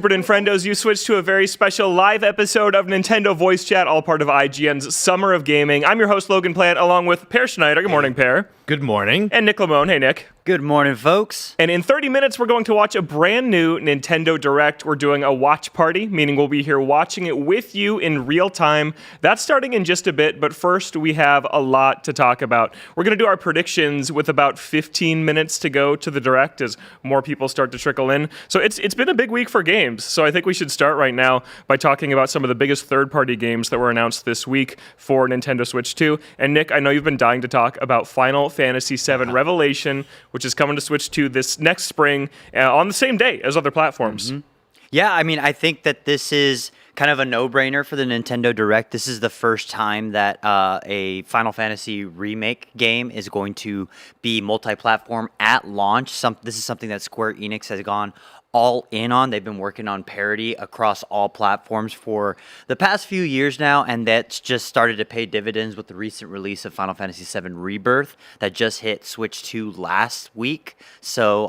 Rupert and Friendos, you switched to a very special live episode of Nintendo Voice Chat, all part of IGN's Summer of Gaming. I'm your host, Logan Plant, along with Per Schneider. Good morning, Per. Good morning. And Nick Lamone. Hey, Nick. Good morning, folks. And in 30 minutes, we're going to watch a brand new Nintendo Direct. We're doing a watch party, meaning we'll be here watching it with you in real time. That's starting in just a bit, but first we have a lot to talk about. We're going to do our predictions with about 15 minutes to go to the Direct as more people start to trickle in. So it's been a big week for games. So I think we should start right now by talking about some of the biggest third-party games that were announced this week for Nintendo Switch 2. And Nick, I know you've been dying to talk about Final Fantasy VII Revelation, which is coming to Switch 2 this next spring on the same day as other platforms. Mm-hmm. Yeah, I mean, I think that this is kind of a no-brainer for the Nintendo Direct. This is the first time that a Final Fantasy remake game is going to be multi-platform at launch. This is something that Square Enix has gone all in on. They've been working on parity across all platforms for the past few years now, and that's just started to pay dividends with the recent release of Final Fantasy VII Rebirth that just hit Switch 2 last week. So,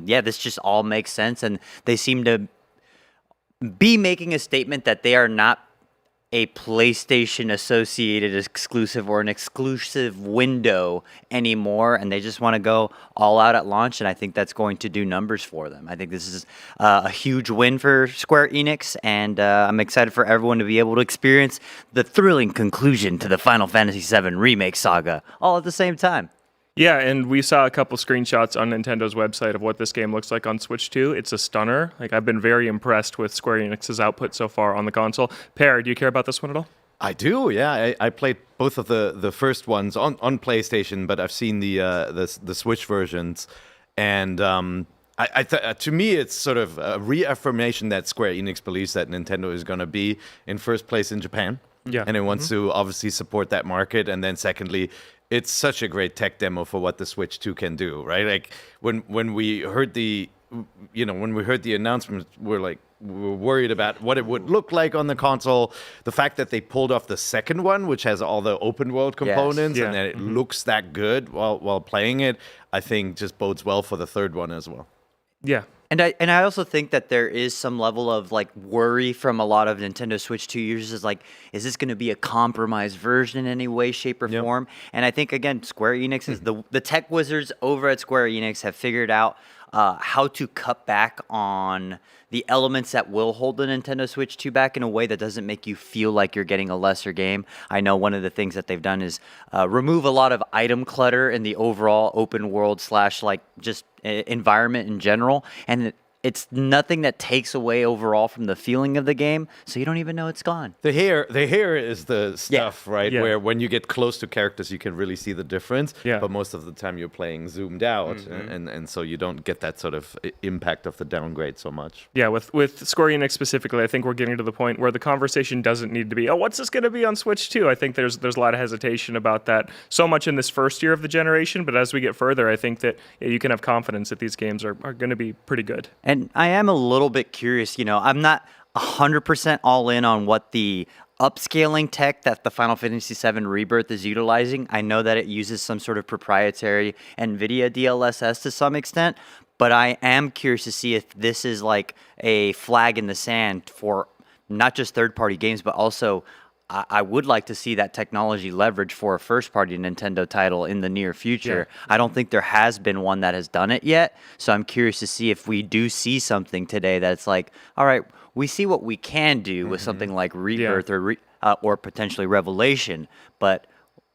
yeah, this just all makes sense, and they seem to be making a statement that they are not a PlayStation-associated exclusive or an exclusive window anymore, and they just want to go all out at launch, and I think that's going to do numbers for them. I think this is a huge win for Square Enix, and I'm excited for everyone to be able to experience the thrilling conclusion to the Final Fantasy VII Remake saga all at the same time. Yeah, and we saw a couple screenshots on Nintendo's website of what this game looks like on Switch 2. It's a stunner. Like, I've been very impressed with Square Enix's output so far on the console. Per, do you care about this one at all? I do, yeah. I played both of the first ones on PlayStation, but I've seen the Switch versions, and to me, it's sort of a reaffirmation that Square Enix believes that Nintendo is going to be in first place in Japan. Yeah. And it wants to obviously support that market, and then secondly, it's such a great tech demo for what the Switch 2 can do, right? Like when we heard the announcement, we're worried about what it would look like on the console. The fact that they pulled off the second one, which has all the open world components, and that it looks that good while playing it, I think just bodes well for the third one as well. Yeah. And I also think that there is some level of worry from a lot of Nintendo Switch 2 users is this going to be a compromised version in any way, shape, or form? And I think, again, Square Enix is the tech wizards over at Square Enix have figured out how to cut back on the elements that will hold the Nintendo Switch 2 back in a way that doesn't make you feel like you're getting a lesser game. I know one of the things that they've done is remove a lot of item clutter in the overall open world / just environment in general, and it's nothing that takes away overall from the feeling of the game, so you don't even know it's gone. The hair is the stuff, right? Yeah. Where when you get close to characters, you can really see the difference. Yeah. But most of the time, you're playing zoomed out, and so you don't get that sort of impact of the downgrade so much. Yeah, with Square Enix specifically, I think we're getting to the point where the conversation doesn't need to be, oh, what's this going to be on Switch 2? I think there's a lot of hesitation about that so much in this first year of the generation, but as we get further, I think that you can have confidence that these games are going to be pretty good. And I am a little bit curious, I'm not 100% all in on what the upscaling tech that the Final Fantasy VII Rebirth is utilizing. I know that it uses some sort of proprietary NVIDIA DLSS to some extent, but I am curious to see if this is like a flag in the sand for not just third-party games, but also I would like to see that technology leverage for a first-party Nintendo title in the near future. Yeah. I don't think there has been one that has done it yet, so I'm curious to see if we do see something today that's like, all right, we see what we can do with something like Rebirth or potentially Revelation, but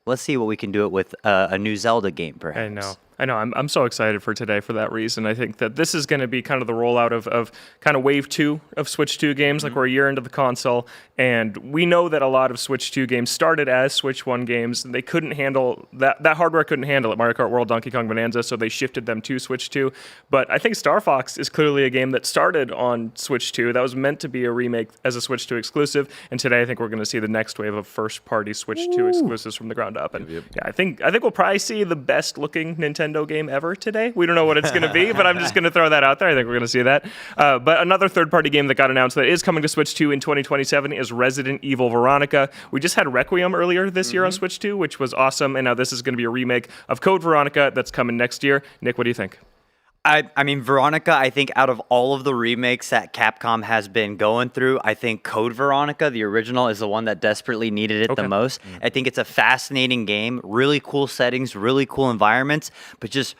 let's see what we can do it with a new Zelda game, perhaps. I know. I'm so excited for today for that reason. I think that this is going to be kind of the rollout of kind of wave 2 of Switch 2 games. Like, we're a year into the console, and we know that a lot of Switch 2 games started as Switch 1 games, and they couldn't handle that hardware couldn't handle it. Mario Kart World, Donkey Kong Bonanza, so they shifted them to Switch 2. But I think Star Fox is clearly a game that started on Switch 2. That was meant to be a remake as a Switch 2 exclusive, and today I think we're going to see the next wave of first-party Switch 2 exclusives from the ground up. And yeah, I think we'll probably see the best-looking Nintendo game ever today. We don't know what it's going to be, but I'm just going to throw that out there. I think we're going to see that. But another third-party game that got announced that is coming to Switch 2 in 2027 is Resident Evil Veronica. We just had Requiem earlier this year on Switch 2, which was awesome, and now this is going to be a remake of Code Veronica that's coming next year. Nick, what do you think? I mean, Veronica, I think out of all of the remakes that Capcom has been going through, I think Code Veronica, the original, is the one that desperately needed it the most. I think it's a fascinating game, really cool settings, really cool environments, but just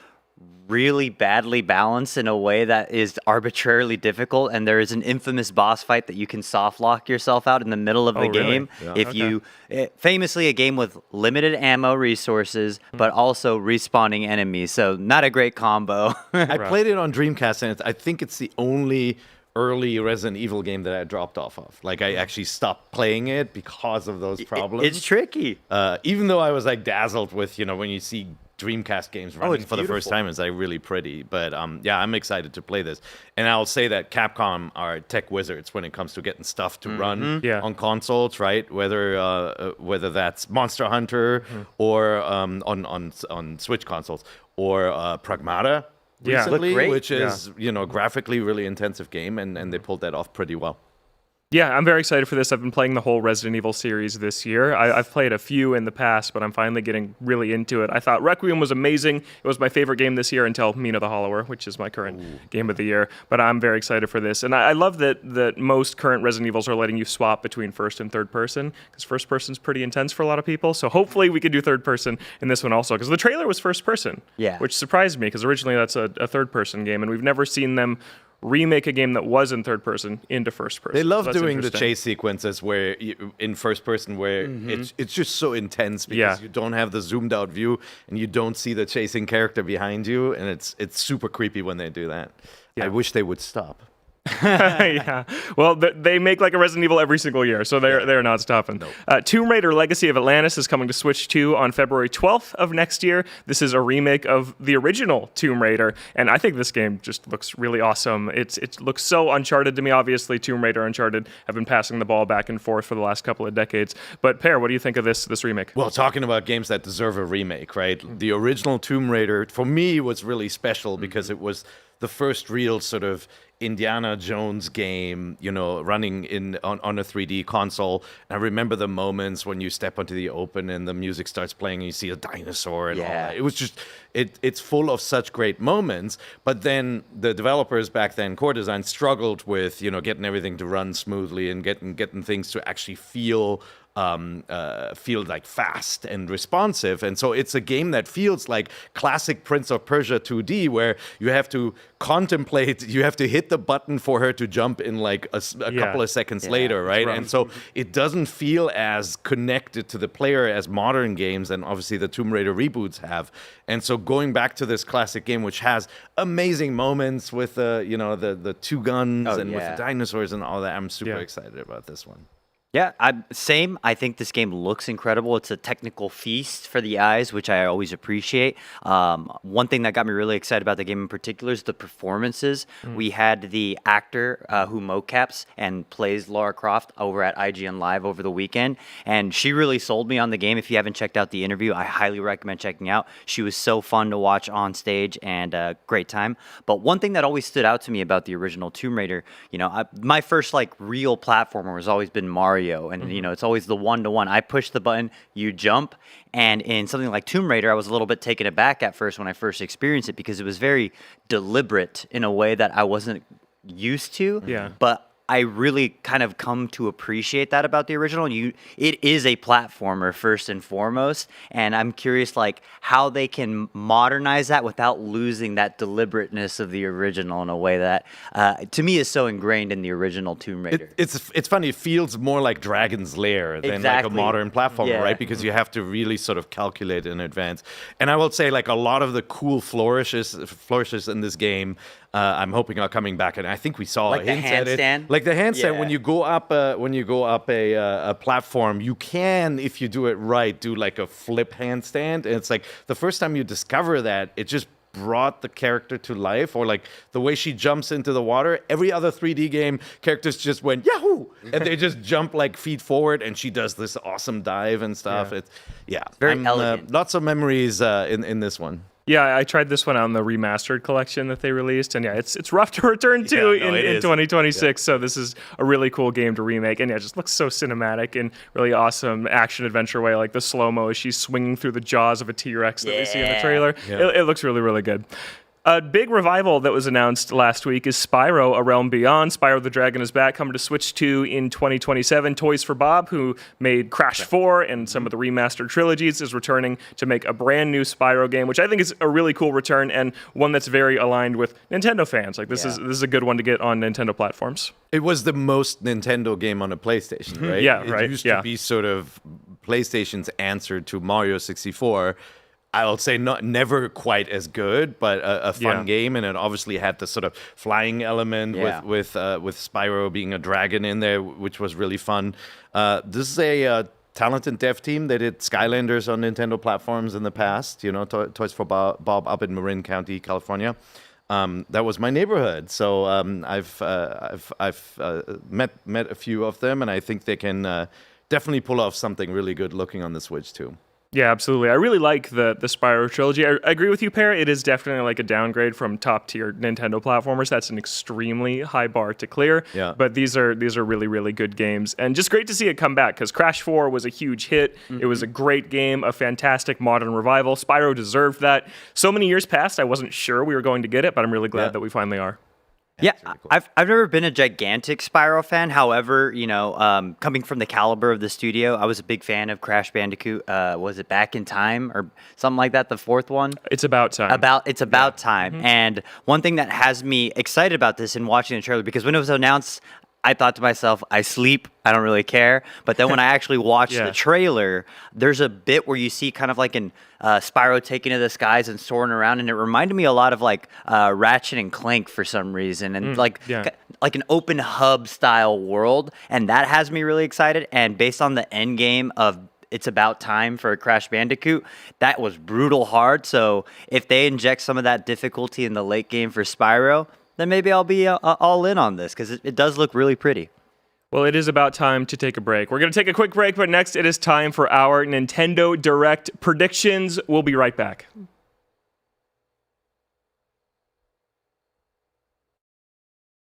really badly balanced in a way that is arbitrarily difficult. And there is an infamous boss fight that you can soft lock yourself out in the middle of the game. Yeah. If you famously a game with limited ammo resources, but also respawning enemies. So not a great combo. I played it on Dreamcast, and I think it's the only early Resident Evil game that I dropped off of. Like, I actually stopped playing it because of those problems. It's tricky. Even though I was like dazzled with, when you see Dreamcast games running it's for the first beautiful. time, it's like really pretty. But yeah, I'm excited to play this. And I'll say that Capcom are tech wizards when it comes to getting stuff to run on consoles, right? Whether that's Monster Hunter or on Switch consoles or Pragmata recently, great. which is graphically really intensive game, and they pulled that off pretty well. Yeah, I'm very excited for this. I've been playing the whole Resident Evil series this year. I've played a few in the past, but I'm finally getting really into it. I thought Requiem was amazing. It was my favorite game this year until Mina the Hollower, which is my current game of the year. But I'm very excited for this. And I love that most current Resident Evils are letting you swap between first and third person, because first person's pretty intense for a lot of people. So hopefully we could do third person in this one also, because the trailer was first person, which surprised me, because originally that's a third person game, and we've never seen them remake a game that was in third person into first person. They love So that's doing the interesting. chase sequences where in first person where it's just so intense because you don't have the zoomed out view and you don't see the chasing character behind you, and it's super creepy when they do that. I wish they would stop. Yeah. Well, they make like a Resident Evil every single year, so they're not stopping. Tomb Raider Legacy of Atlantis is coming to Switch 2 on February 12th of next year. This is a remake of the original Tomb Raider, and I think this game just looks really awesome. It looks so Uncharted to me. Obviously, Tomb Raider, Uncharted have been passing the ball back and forth for the last couple of decades. But Pear, what do you think of this remake? Well, talking about games that deserve a remake, right? The original Tomb Raider, for me, was really special because it was the first real sort of Indiana Jones game, running on a 3D console. And I remember the moments when you step onto the open and the music starts playing and you see a dinosaur and all that. It was just, it's full of such great moments. But then the developers back then, Core Design, struggled with, getting everything to run smoothly and getting things to actually feel like fast and responsive. And so it's a game that feels like classic Prince of Persia 2D, where you have to contemplate, you have to hit the button for her to jump in like a couple of seconds later, right? And so it doesn't feel as connected to the player as modern games and obviously the Tomb Raider reboots have. And so going back to this classic game, which has amazing moments with the two guns with the dinosaurs and all that, I'm super excited about this one. Yeah, same. I think this game looks incredible. It's a technical feast for the eyes, which I always appreciate. One thing that got me really excited about the game in particular is the performances. We had the actor who mocaps and plays Lara Croft over at ign-live over the weekend, and she really sold me on the game. If you haven't checked out the interview, I highly recommend checking out. She was so fun to watch on stage and a great time. But one thing that always stood out to me about the original Tomb Raider, my first like real platformer has always been Mario. And it's always the one-to-one. I push the button, you jump, and in something like Tomb Raider, I was a little bit taken aback at first when I first experienced it because it was very deliberate in a way that I wasn't used to. Yeah. But I really kind of come to appreciate that about the original. It is a platformer first and foremost, and I'm curious like how they can modernize that without losing that deliberateness of the original in a way that to me is so ingrained in the original Tomb Raider. It's funny. It feels more like Dragon's Lair than like a modern platformer, right? Because you have to really sort of calculate in advance. And I will say, like a lot of the cool flourishes in this game, I'm hoping are coming back, and I think we saw like the hints at it. handstand. Like the handstand, when you go up a platform, you can, if you do it right, do like a flip handstand. And it's like the first time you discover that, it just brought the character to life. Or like the way she jumps into the water. Every other 3D game, characters just went yahoo, and they just jump like feet forward, and she does this awesome dive and stuff. It's very elegant. Lots of memories in this one. Yeah, I tried this one out in the remastered collection that they released, and it's rough to return to in 2026. So this is a really cool game to remake, and it just looks so cinematic and really awesome action adventure way, like the slow mo as she's swinging through the jaws of a T-Rex that we see in the trailer. It looks really, really good. A big revival that was announced last week is Spyro: A Realm Beyond. Spyro the Dragon is back, coming to Switch 2 in 2027. Toys for Bob, who made Crash 4 and some of the remastered trilogies, is returning to make a brand new Spyro game, which I think is a really cool return and one that's very aligned with Nintendo fans. Like this is a good one to get on Nintendo platforms. It was the most Nintendo game on a PlayStation, right? Yeah, it right. It used to be sort of PlayStation's answer to Mario 64. I'll say never quite as good, but a fun game, and it obviously had the sort of flying element with Spyro being a dragon in there, which was really fun. This is a talented dev team. They did Skylanders on Nintendo platforms in the past. You know, Toys for Bob up in Marin County, California. That was my neighborhood, so I've met a few of them, and I think they can definitely pull off something really good looking on the Switch too. Yeah, absolutely. I really like the Spyro trilogy. I agree with you, Per. It is definitely like a downgrade from top-tier Nintendo platformers. That's an extremely high bar to clear. Yeah. But these are really, really good games. And just great to see it come back, because Crash 4 was a huge hit. It was a great game, a fantastic modern revival. Spyro deserved that. So many years passed, I wasn't sure we were going to get it, but I'm really glad that we finally are. Yeah, Really cool. I've never been a gigantic Spyro fan. However, you know, coming from the caliber of the studio, I was a big fan of Crash Bandicoot. Was it Back in Time or something like that? The fourth one. It's about time. It's about time. And one thing that has me excited about this in watching the trailer, because when it was announced, I thought to myself, I sleep, I don't really care. But then when I actually watched the trailer, there's a bit where you see kind of like an Spyro taking to the skies and soaring around, and it reminded me a lot of like Ratchet and Clank for some reason, and like an open hub style world, and that has me really excited. And based on the end game of It's About Time for Crash Bandicoot, that was brutal hard. So if they inject some of that difficulty in the late game for Spyro, then maybe I'll be all in on this, because it does look really pretty. Well, it is about time to take a break. We're going to take a quick break, but next it is time for our Nintendo Direct predictions. We'll be right back.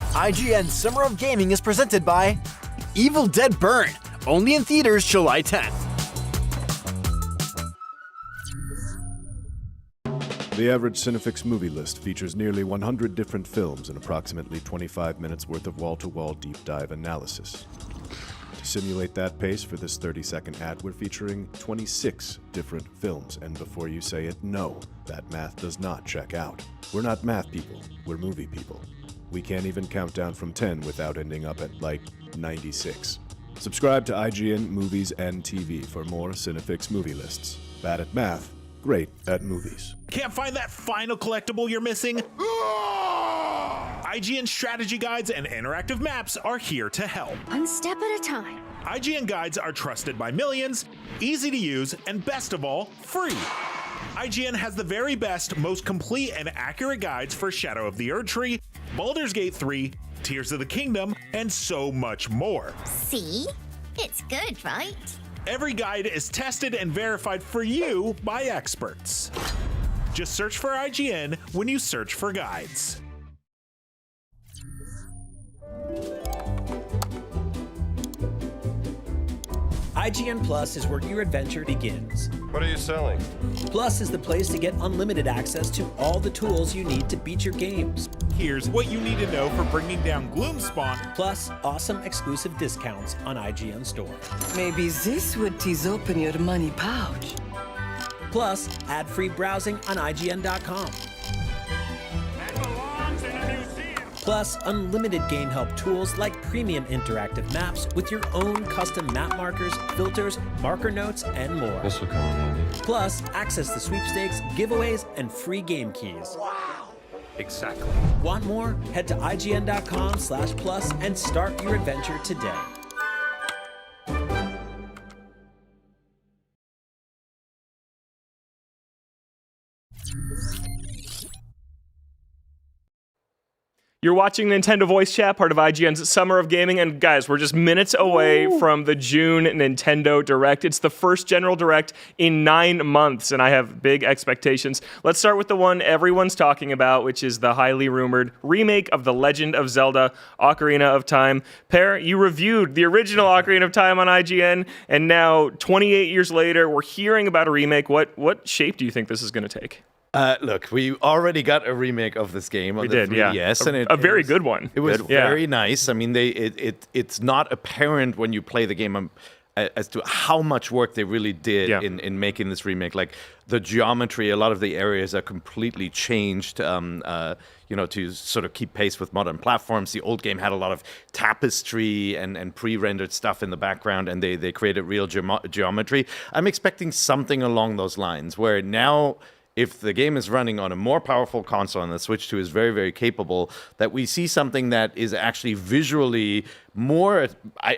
IGN Summer of Gaming is presented by Evil Dead Burn, only in theaters July 10th. The average Cinefix movie list features nearly 100 different films and approximately 25 minutes worth of wall-to-wall deep dive analysis. To simulate that pace for this 30-second ad, we're featuring 26 different films, and before you say it, no, that math does not check out. We're not math people, we're movie people. We can't even count down from 10 without ending up at, like, 96. Subscribe to IGN Movies and TV for more Cinefix movie lists. Bad at math, great at movies. Can't find that final collectible you're missing? IGN strategy guides and interactive maps are here to help. One step at a time. IGN guides are trusted by millions, easy to use, and best of all, free. IGN has the very best, most complete and accurate guides for Shadow of the Erdtree, Baldur's Gate 3, Tears of the Kingdom, and so much more. See? It's good, right? Every guide is tested and verified for you by experts. Just search for IGN when you search for guides. IGN Plus is where your adventure begins. What are you selling? Plus is the place to get unlimited access to all the tools you need to beat your games. Here's what you need to know for bringing down Gloomspawn. Plus, awesome exclusive discounts on IGN Store. Maybe this would tease open your money pouch. Plus, ad-free browsing on IGN.com. Plus, unlimited game help tools like premium interactive maps with your own custom map markers, filters, marker notes, and more. This will come in handy. Plus, access to sweepstakes, giveaways, and free game keys. Wow. Exactly. Want more? Head to IGN.com/plus and start your adventure today. You're watching Nintendo Voice Chat, part of IGN's Summer of Gaming, and guys, we're just minutes away from the June Nintendo Direct. It's the first General Direct in 9 months, and I have big expectations. Let's start with the one everyone's talking about, which is the highly rumored remake of The Legend of Zelda: Ocarina of Time. Per, you reviewed the original Ocarina of Time on IGN, and now, 28 years later, we're hearing about a remake. What shape do you think this is going to take? Look, we already got a remake of this game on We the did, yeah. 3DS, and A very was- good one. It was Good- yeah. very nice. I mean, it's not apparent when you play the game as to how much work they really did Yeah. in making this remake. Like the geometry, a lot of the areas are completely changed. To sort of keep pace with modern platforms. The old game had a lot of tapestry and pre-rendered stuff in the background, and they created real geometry. I'm expecting something along those lines, where now, if the game is running on a more powerful console, and the Switch 2 is very, very capable, that we see something that is actually visually more...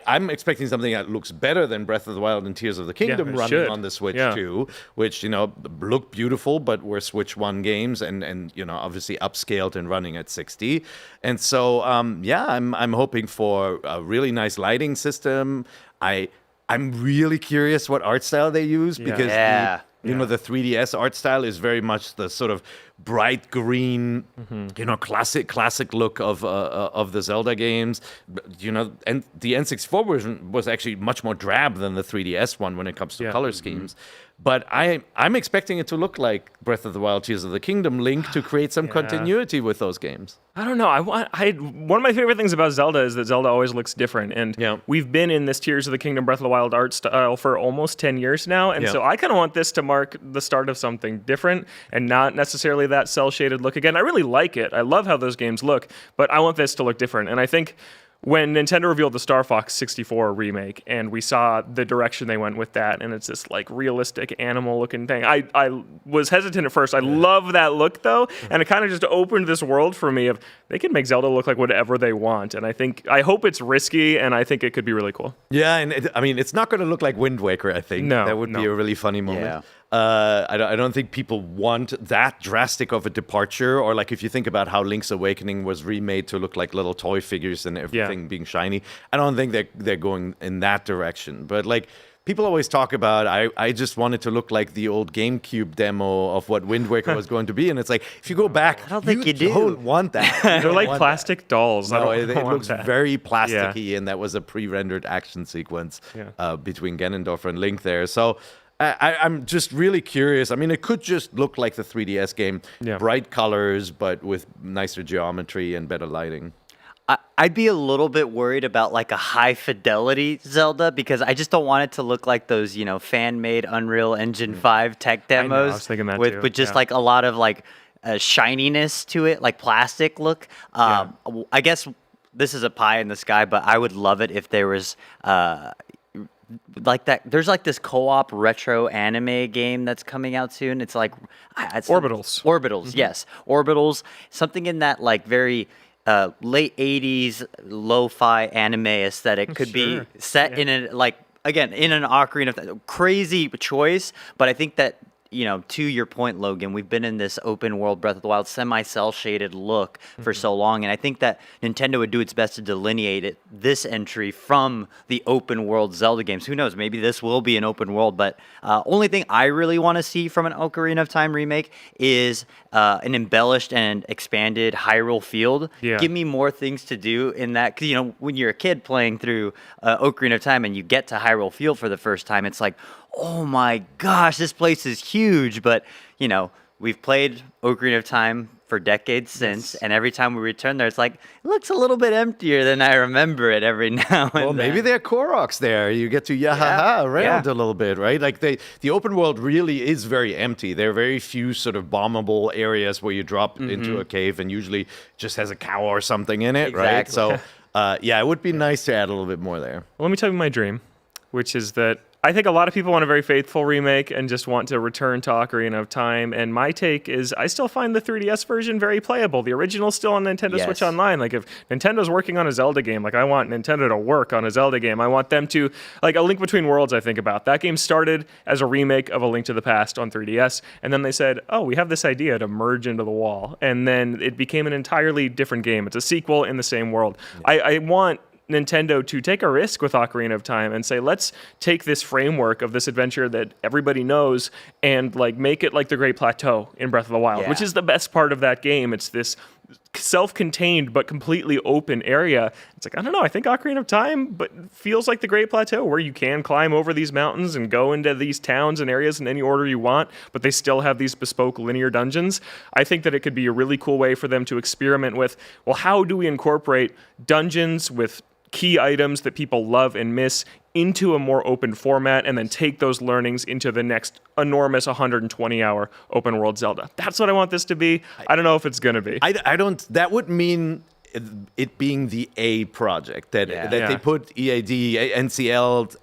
I'm expecting something that looks better than Breath of the Wild and Tears of the Kingdom it running should. on the Switch Yeah. 2, which, look beautiful, but were Switch 1 games and obviously upscaled and running at 60. And so, I'm hoping for a really nice lighting system. I'm really curious what art style they use, because Yeah. the 3DS art style is very much the sort of bright green, classic look of the Zelda games. And the N64 version was actually much more drab than the 3DS one when it comes to color schemes. But I'm expecting it to look like Breath of the Wild, Tears of the Kingdom, Link, to create some continuity with those games. I don't know. One of my favorite things about Zelda is that Zelda always looks different, and we've been in this Tears of the Kingdom, Breath of the Wild art style for almost 10 years now, and so I kind of want this to mark the start of something different and not necessarily that cel-shaded look again. I really like it. I love how those games look, but I want this to look different, and I think when Nintendo revealed the Star Fox 64 remake, and we saw the direction they went with that, and it's this like realistic animal-looking thing, I was hesitant at first. I love that look though, and it kind of just opened this world for me of they can make Zelda look like whatever they want, and I hope it's risky, and I think it could be really cool. Yeah, and it's not going to look like Wind Waker. I think No, that would be no. a really funny moment. Yeah. I don't think people want that drastic of a departure, or like if you think about how Link's Awakening was remade to look like little toy figures and everything being shiny. I don't think they're going in that direction. But like people always talk about, I just want it to look like the old GameCube demo of what Wind Waker was going to be, and it's like if you go back, I don't think you do. don't want that. You They're don't like want plastic dolls. I no, don't it want looks that. very plasticky, and that was a pre-rendered action sequence Yeah. between Ganondorf and Link there. So I'm just really curious. I mean, it could just look like the 3DS game, bright colors, but with nicer geometry and better lighting. I'd be a little bit worried about like a high fidelity Zelda, because I just don't want it to look like those, fan-made Unreal Engine 5 tech I know, I demos was thinking that with, too, with just yeah. like a lot of like shininess to it, like plastic look. I guess this is a pie in the sky, but I would love it if there was like that. There's like this co-op retro anime game that's coming out soon. It's like Orbitals. Orbitals, yes, Orbitals. Something in that like very late '80s lo-fi anime aesthetic could be set in a like again in an Ocarina of crazy choice. But I think that to your point, Logan, we've been in this open world Breath of the Wild semi-cel shaded look for so long, and I think that Nintendo would do its best to delineate this entry from the open world Zelda games. Who knows? Maybe this will be an open world, but only thing I really want to see from an Ocarina of Time remake is an embellished and expanded Hyrule Field. Yeah. Give me more things to do in that, because when you're a kid playing through Ocarina of Time and you get to Hyrule Field for the first time, it's like, oh my gosh, this place is huge. But, we've played Ocarina of Time for decades since, and every time we return there, it's like, it looks a little bit emptier than I remember it every now and Well, maybe then. there are Koroks there. You get to around a little bit, right? Like the open world really is very empty. There are very few sort of bombable areas where you drop into a cave and usually just has a cow or something in it, right? Exactly. So, it would be nice to add a little bit more there. Well, let me tell you my dream, which is that I think a lot of people want a very faithful remake and just want to return to Ocarina of Time. And my take is I still find the 3DS version very playable. The original's still on Nintendo Yes. Switch Online. Like if Nintendo's working on a Zelda game, like I want Nintendo to work on a Zelda game. I want them to, like A Link Between Worlds I think about. That game started as a remake of A Link to the Past on 3DS. And then they said, oh, we have this idea to merge into the wall. And then it became an entirely different game. It's a sequel in the same world. Yeah. I want Nintendo to take a risk with Ocarina of Time and say, let's take this framework of this adventure that everybody knows and like make it like the Great Plateau in Breath of the Wild, which is the best part of that game. It's this self-contained but completely open area. It's like, I don't know, I think Ocarina of Time but feels like the Great Plateau, where you can climb over these mountains and go into these towns and areas in any order you want, but they still have these bespoke linear dungeons. I think that it could be a really cool way for them to experiment with, well, how do we incorporate dungeons with key items that people love and miss into a more open format, and then take those learnings into the next enormous 120-hour open world Zelda. That's what I want this to be. I don't know if it's going to be. I don't. That would mean it being the A project that they put NCL's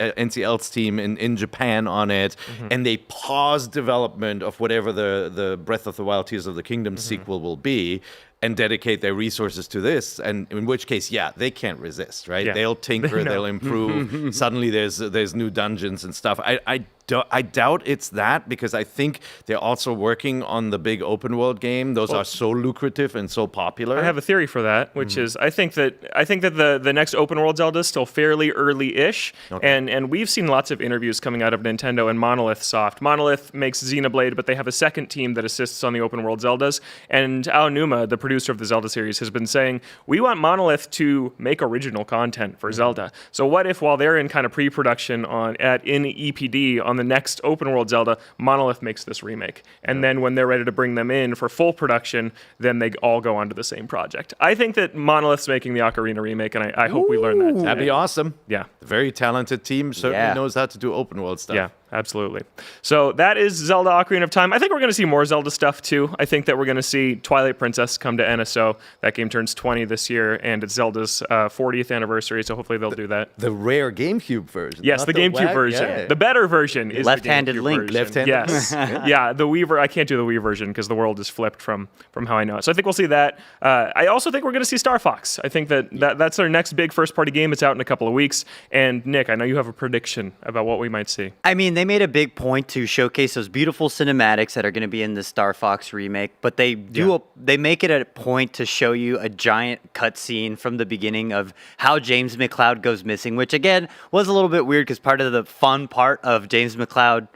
team in Japan on it, and they pause development of whatever the Breath of the Wild Tears of the Kingdom sequel will be, and dedicate their resources to this, and in which case, they can't resist, right? Yeah. They'll tinker, they'll improve. Suddenly, there's new dungeons and stuff. I doubt it's that, because I think they're also working on the big open world game. Those are so lucrative and so popular. I have a theory for that, which is I think that the next open world Zelda is still fairly early-ish, and we've seen lots of interviews coming out of Nintendo and Monolith Soft. Monolith makes Xenoblade, but they have a second team that assists on the open world Zeldas, and Aonuma, the producer of the Zelda series, has been saying, we want Monolith to make original content for Zelda. So what if, while they're in kind of pre-production in EPD on the next open world Zelda, Monolith makes this remake, and then when they're ready to bring them in for full production, then they all go onto the same project. I think that Monolith's making the Ocarina remake, and I hope we learn that today. That'd be awesome. Yeah. Very talented team. Certainly knows how to do open world stuff. Yeah, absolutely. So that is Zelda Ocarina of Time. I think we're going to see more Zelda stuff too. I think that we're going to see Twilight Princess come to NSO. That game turns 20 this year, and it's Zelda's 40th anniversary, so hopefully they'll do that. The rare GameCube version. Yes, the GameCube version. Yeah. The better version is Left-handed the GameCube Link. version. Left-handed Yes. Yeah, the Wii I can't do the Wii version because the world is flipped from how I know it. So I think we'll see that. I also think we're going to see Star Fox. I think that's our next big first-party game. It's out in a couple of weeks. And Nick, I know you have a prediction about what we might see. I mean, they made a big point to showcase those beautiful cinematics that are going to be in the Star Fox remake, but they make it a point to show you a giant cutscene from the beginning of how James McCloud goes missing, which again was a little bit weird because part of the fun part of James McCloud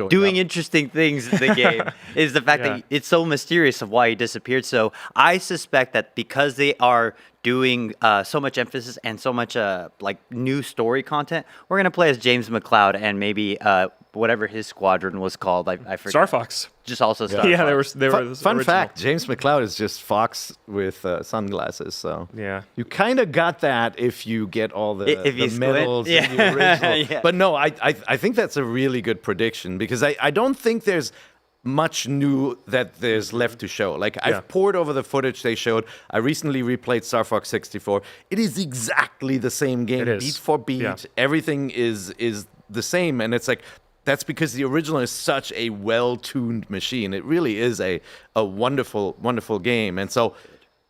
doing interesting things in the game is the fact that it's so mysterious of why he disappeared. So I suspect that because they are doing so much emphasis and so much like new story content, we're gonna play as James McCloud and maybe whatever his squadron was called. I forget. Star Fox. Just also Star Fox. Yeah, they were Fun original. fact, James McCloud is just Fox with sunglasses, so Yeah. you kind of got that if you get all the you squint. medals in the original. Yeah. But no, I think that's a really good prediction, because I don't think there's much new that there's left to show. Like, I've poured over the footage they showed. I recently replayed Star Fox 64. It is exactly the same game, It is. beat for beat. Yeah. Everything is the same, and it's like, that's because the original is such a well-tuned machine. It really is a wonderful, wonderful game. And so,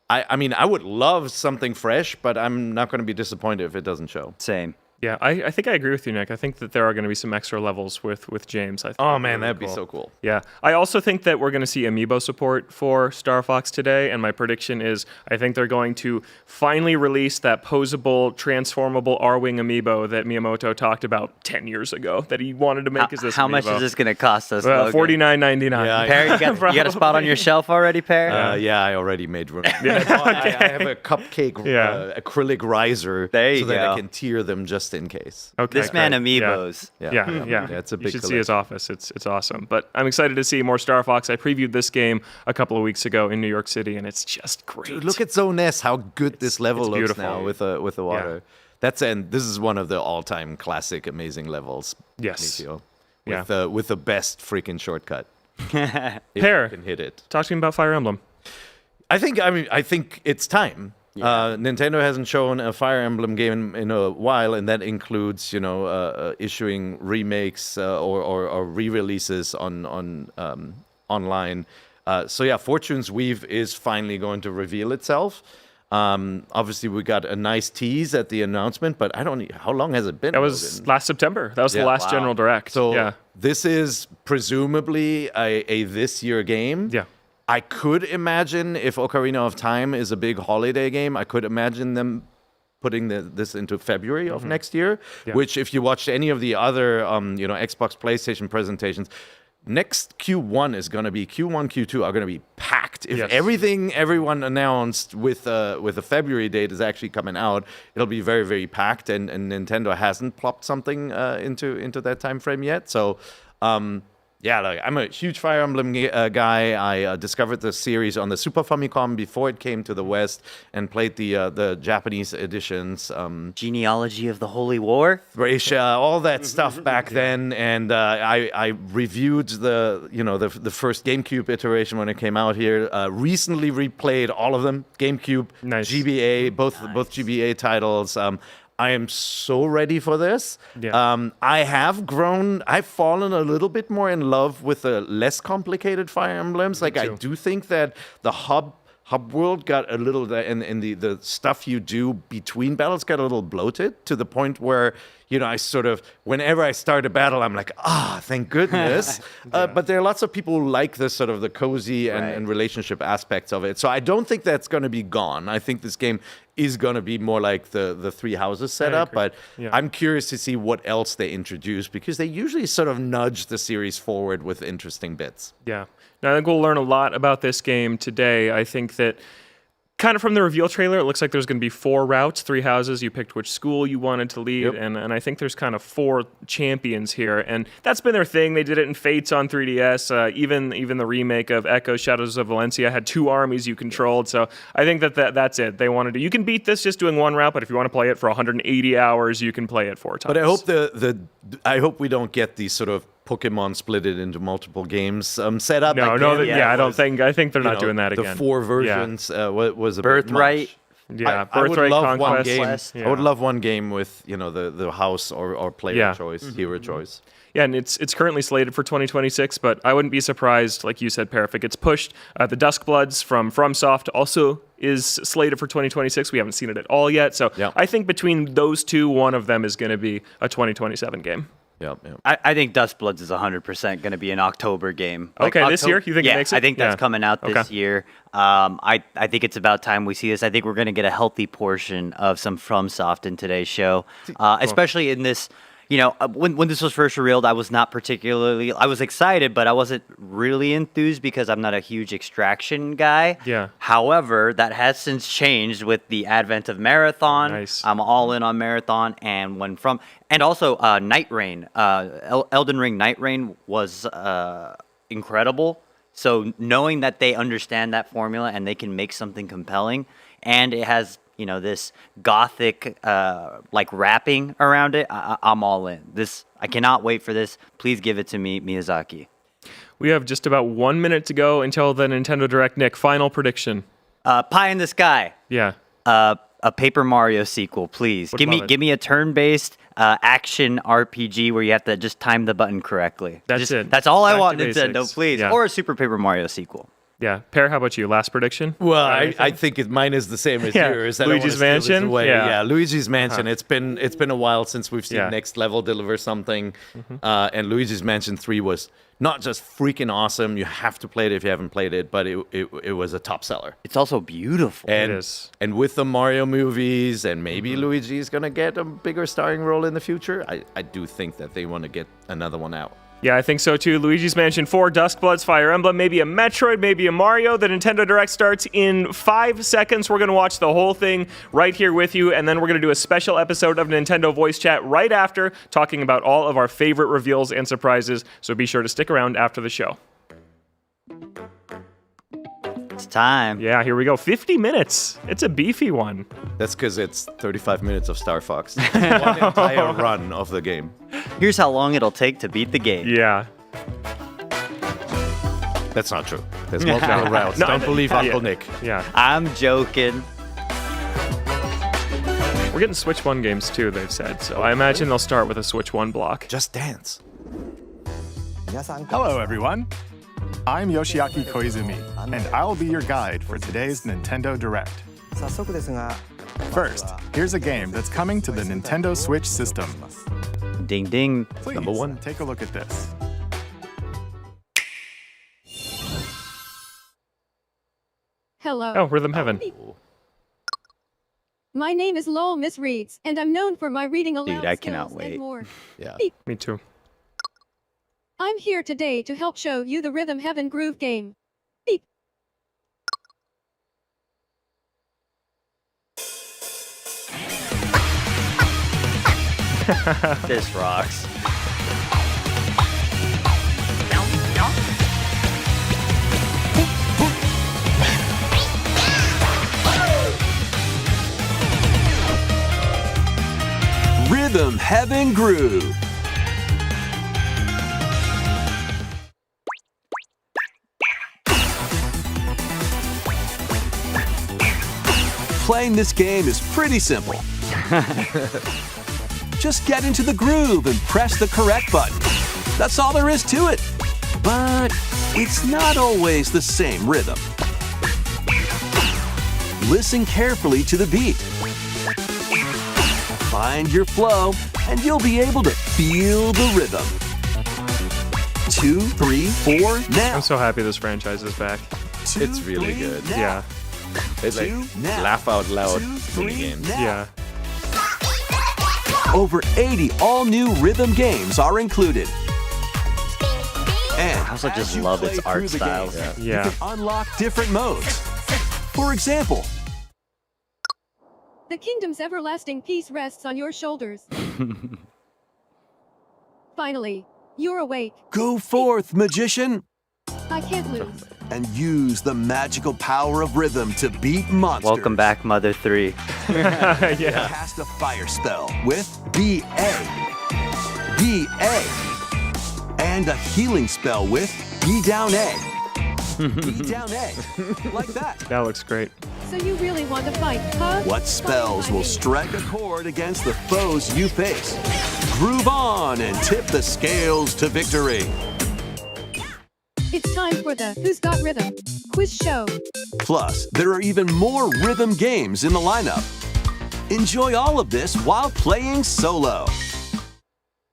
I mean, I would love something fresh, but I'm not going to be disappointed if it doesn't show. Same. Yeah, I think I agree with you, Nick. I think that there are going to be some extra levels with James. I think Oh man, that'd be so cool. Yeah. I also think that we're going to see amiibo support for Star Fox today, and my prediction is I think they're going to finally release that posable, transformable R-Wing amiibo that Miyamoto talked about 10 years ago that he wanted to make as this How amiibo. much is this going to cost us? Logan? $49.99. Yeah, Pear, you got a spot on your shelf already, Pear? Yeah, I already made room. I have a cupcake acrylic riser so that I can tier them just in case. Okay, This man great. amiibos. Yeah, it's a big You should see his collection. office. It's awesome. But I'm excited to see more Star Fox. I previewed this game a couple of weeks ago in New York City, and it's just great. Dude, look at Zone S, how good this level it's looks beautiful. now with the water. This is one of the all-time classic amazing levels. Yes. Nikio, with the best freaking shortcut. Pear, You can hit it. talk to me about Fire Emblem. I think it's time. Nintendo hasn't shown a Fire Emblem game in a while, and that includes, issuing remakes or re-releases on online. Fortune's Weave is finally going to reveal itself. Obviously, we got a nice tease at the announcement, but how long has it been? That was last September. That was the last General Direct. So this is presumably a this year game. Yeah. I could imagine if Ocarina of Time is a big holiday game, I could imagine them putting this into February of next year, which if you watched any of the other Xbox, PlayStation presentations, next Q1 is going to be Q1, Q2 are going to be packed. If Yes. everyone announced with a February date is actually coming out, it'll be very, very packed. And Nintendo hasn't plopped something into that time frame yet. So. Yeah, like, I'm a huge Fire Emblem guy. I discovered the series on the Super Famicom before it came to the West and played the Japanese editions. Genealogy of the Holy War. Thracia, all that stuff back then, and I reviewed the first GameCube iteration when it came out here. Recently replayed all of them. GameCube, Nice. GBA, both GBA titles. I am so ready for this. Yeah. I've fallen a little bit more in love with the less complicated Fire Emblems. Like, I too. do think that the hub world got a little, and the stuff you do between battles got a little bloated to the point where, I sort of, whenever I start a battle, I'm like, thank goodness. But there are lots of people who like this sort of the cozy and relationship aspects of it. So I don't think that's going to be gone. I think this game is going to be more like the Three Houses setup. agree. But Yeah. I'm curious to see what else they introduce because they usually sort of nudge the series forward with interesting bits. Yeah. Now, I think we'll learn a lot about this game today. I think that kind of from the reveal trailer, it looks like there's going to be 4 routes, 3 houses. You picked which school you wanted to lead, Yep. and I think there's kind of 4 champions here, and that's been their thing. They did it in Fates on 3DS. Even the remake of Echo Shadows of Valencia had 2 armies you controlled. So I think that's it. They wanted to. You can beat this just doing 1 route, but if you want to play it for 180 hours, you can play it 4 times. But I hope I hope we don't get these sort of Pokemon split it into multiple games set up. No, again. I think they're not doing that the again. 4 versions was a bit Birthright. much. Yeah, I would Birthright, love one Conquest. game. Quest. I would love one game with the house or player choice, hero choice. Yeah, and it's currently slated for 2026, but I wouldn't be surprised, like you said, Per, if it gets pushed. The Duskbloods from FromSoft also is slated for 2026. We haven't seen it at all yet, so Yeah. I think between those two, one of them is going to be a 2027 game. Yep. I think Duskbloods is 100% going to be an October game. Okay, this year? You think it yeah, makes it? I think that's Yeah. coming out this Okay. year. I think it's about time we see this. I think we're going to get a healthy portion of some FromSoft in today's show, especially in this. When this was first revealed, I was not particularly. I was excited, but I wasn't really enthused because I'm not a huge Extraction guy. Yeah. However, that has since changed with the advent of Marathon. Nice. I'm all in on Marathon, and also Night Rain. Elden Ring Night Rain was incredible. So knowing that they understand that formula and they can make something compelling, and it has this gothic wrapping around it, I'm all in. I cannot wait for this. Please give it to me, Miyazaki. We have just about 1 minute to go until the Nintendo Direct. Nick, final prediction. Pie in the Sky. Yeah. A Paper Mario sequel, please. Would Give love it. me a turn-based action RPG where you have to just time the button correctly. That's it. That's all I Back want, to Nintendo, basics. please. Yeah. Or a Super Paper Mario sequel. Yeah. Per, how about you? Last prediction? Well, I think mine is the same as Yeah. yours. I don't wanna Luigi's steal this Mansion? away. Yeah. Yeah, Luigi's Mansion. It's been a while since we've seen Yeah. Next Level deliver something, and Luigi's Mansion 3 was not just freaking awesome. You have to play it if you haven't played it, but it was a top seller. It's also beautiful. And, is. and with the Mario movies, and maybe Luigi is gonna get a bigger starring role in the future. I do think that they want to get another one out. Yeah, I think so too. Luigi's Mansion 4, Duskbloods, Fire Emblem, maybe a Metroid, maybe a Mario. The Nintendo Direct starts in 5 seconds. We're going to watch the whole thing right here with you, and then we're going to do a special episode of Nintendo Voice Chat right after, talking about all of our favorite reveals and surprises. So be sure to stick around after the show. It's time. Yeah, here we go. 50 minutes. It's a beefy one. That's because it's 35 minutes of Star Fox. One entire run of the game. Here's how long it'll take to beat the game. Yeah. That's not true. There's multiple routes. Don't believe Uncle Nick. Yeah. I'm joking. We're getting Switch 1 games too, they've said. So I imagine they'll start with a Switch 1 block. Just Dance. Hello, everyone. I'm Yoshiaki Koizumi, and I'll be your guide for today's Nintendo Direct. First, here's a game that's coming to the Nintendo Switch system. Ding ding. Please, Number 1. take a look at this. Hello. Oh, Rhythm Heaven. My name is Lowell Miss Reeds, and I'm known for my reading aloud Dude, I cannot skills wait. and more. Yeah. Me too. I'm here today to help show you the Rhythm Heaven Groove game. Beep. This rocks. Rhythm Heaven Groove. Playing this game is pretty simple. Just get into the groove and press the correct button. That's all there is to it. But it's not always the same rhythm. Listen carefully to the beat. Find your flow, and you'll be able to feel the rhythm. 2, 3, 4, now. I'm so happy this franchise is back. 2, It's really 3, good. now. Yeah. It's like 2, now. laugh out loud 2, 3, games. now. Yeah. Over 80 all-new rhythm games are included. And I also just as you love play its art through the style. game, Yeah. you can unlock different modes. For example, The kingdom's everlasting peace rests on your shoulders. Finally, you're awake. go forth, magician, I can't lose. and use the magical power of rhythm to beat monsters. Welcome back, Mother 3. Yeah. Cast a fire spell with BA, BA, and a healing spell with B down A, B down A, like that. That looks great. So you really want to fight, huh? What spells will strike a chord against the foes you face? Groove on and tip the scales to victory. It's time for the Who's Got Rhythm quiz show. Plus, there are even more rhythm games in the lineup. Enjoy all of this while playing solo.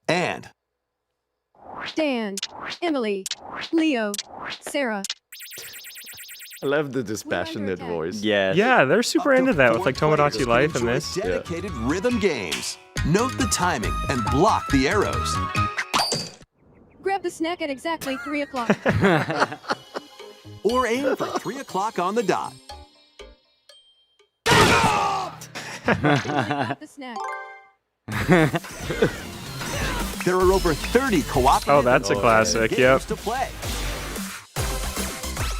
And Dan, Emily, Leo, Sarah. I love the dispassionate voice. Yes. Yeah, they're super up to into that with 4 like players Tomodachi can Life and enjoy this. dedicated rhythm games. Note the timing and block the arrows. Grab the snack at exactly 3 o'clock. Or aim for 3 o'clock on the dot. Grab the snack. There are over 30 cooperative Oh, that's a classic, games yep. to play.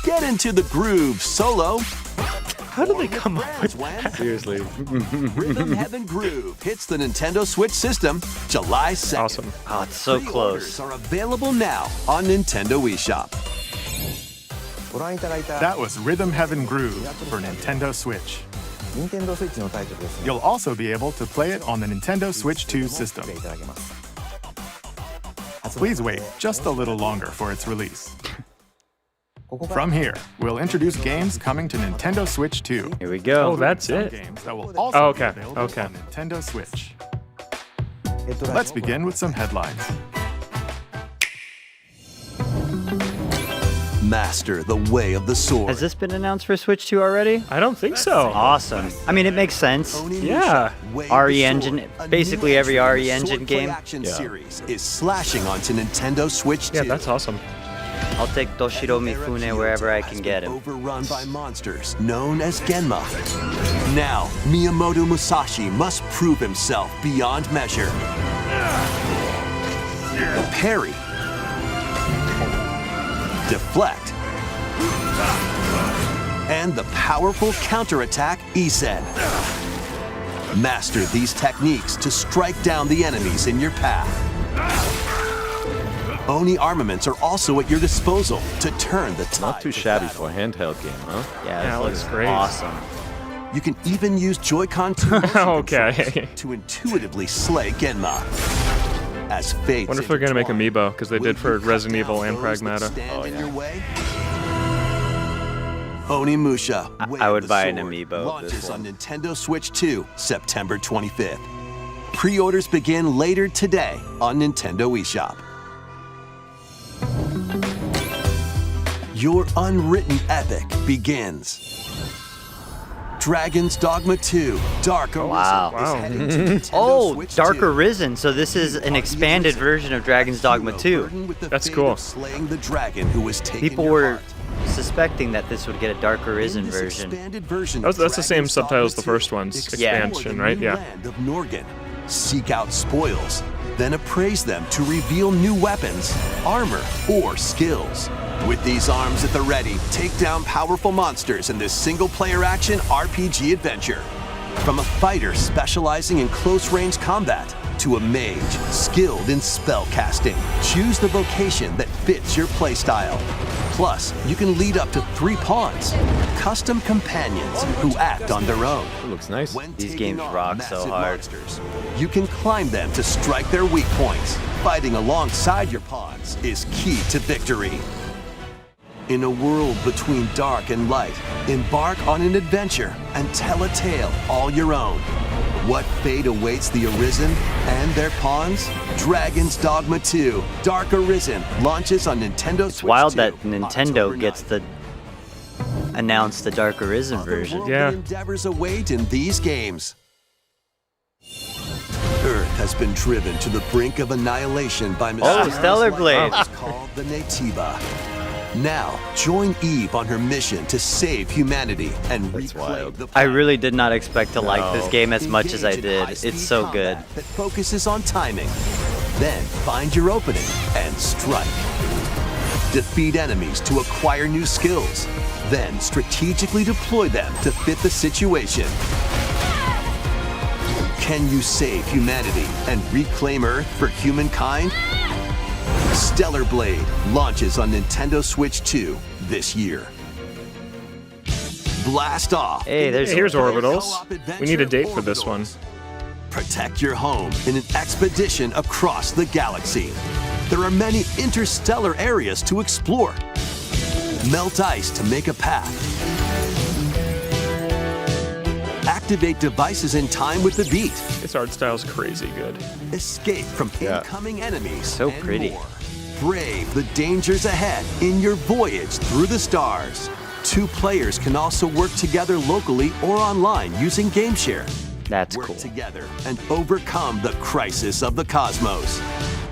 Get into the groove solo. How did they come up with that? Seriously. Rhythm Heaven Groove hits the Nintendo Switch system July 2nd. Awesome. Oh, it's so Pre-orders close. are available now on Nintendo eShop. That was Rhythm Heaven Groove for Nintendo Switch. You'll also be able to play it on the Nintendo Switch 2 system. Please wait just a little longer for its release. From here, we'll introduce games coming to Nintendo Switch 2. Here we go. Oh, that's Some it. games that will also Oh, okay, be available okay. on Nintendo Switch. Let's begin with some headlines. Master the way of the sword. Has this been announced for Switch 2 already? I don't think so. Awesome. I mean, it makes sense. Yeah. Way of RE the engine, Sword, a basically new every entry in RE the engine swordplay game. action Yeah. series is slashing onto Nintendo Switch 2. Yeah, that's awesome. I'll take Toshiro Mifune wherever I can get him. Overrun by monsters known as Genma. Now, Miyamoto Musashi must prove himself beyond measure. Parry. Deflect. And the powerful counterattack Isen. Master these techniques to strike down the enemies in your path. Oni armaments are also at your disposal to turn the tide. Not too of shabby battle. for a handheld game, huh? Yeah, Yeah, this it looks great. awesome. You can even use Joy-Con 2 motion Okay. controls to intuitively slay Genma. As fate. Wonder if they're gonna make Amiibo, because they did for Resident Evil and Pragmata. Oh, in your way? Onimusha. Way I of would the buy an Sword amiibo of launches this on one. Nintendo Switch 2, September 25th. Pre-orders begin later today on Nintendo eShop. Your unwritten epic begins. Dragon's Dogma 2 Dark Arisen Wow. is heading to Nintendo Oh, Switch Dark 2. Arisen. So this is an expanded version of Dragon's Dogma 2. That's cool. Slaying the dragon who was taken People your were heart. suspecting that this would get a Dark Arisen In this version. expanded version That's of the same Dragon's subtitles Dogma the first 2, one's explore expansion, the right? new Yeah. land of Norgan. Seek out spoils, then appraise them to reveal new weapons, armor, or skills. With these arms at the ready, take down powerful monsters in this single-player action RPG adventure. From a fighter specializing in close-range combat to a mage skilled in spell casting, choose the vocation that fits your playstyle. Plus, you can lead up to 3 pawns, custom companions who act on their own. It looks nice. When These taking games on rock so massive hard. monsters, you can climb them to strike their weak points. Fighting alongside your pawns is key to victory. In a world between dark and light, embark on an adventure and tell a tale all your own. What fate awaits the Arisen and their pawns? Dragon's Dogma 2 Dark Arisen launches on Nintendo It's Switch wild 2 that October Nintendo gets 9th. the announced the Dark Arisen version. Otherworldly Yeah. endeavors await in these games. Earth has been driven to the brink of annihilation by mysterious Stellar life Blade. forms called the Natiba. Now, join Eve on her mission to save humanity and That's reclaim wild. the I planet. really did not expect to like this No. game as much as I Engage in did. high-speed It's so good. combat that focuses on timing. Then find your opening and strike. Defeat enemies to acquire new skills. Then strategically deploy them to fit the situation. Can you save humanity and reclaim Earth for humankind? Stellar Blade launches on Nintendo Switch 2 this year. Blast off! Hey, there's Hey, here's Orbitals. Orbitals. We need a date for this one. Protect your home in an expedition across the galaxy. There are many interstellar areas to explore. Melt ice to make a path. Activate devices in time with the beat. This art style's crazy good. Escape from incoming enemies. So and pretty. more. Brave the dangers ahead in your voyage through the stars. 2 players can also work together locally or online using GameShare. That's Work cool. together and overcome the crisis of the cosmos.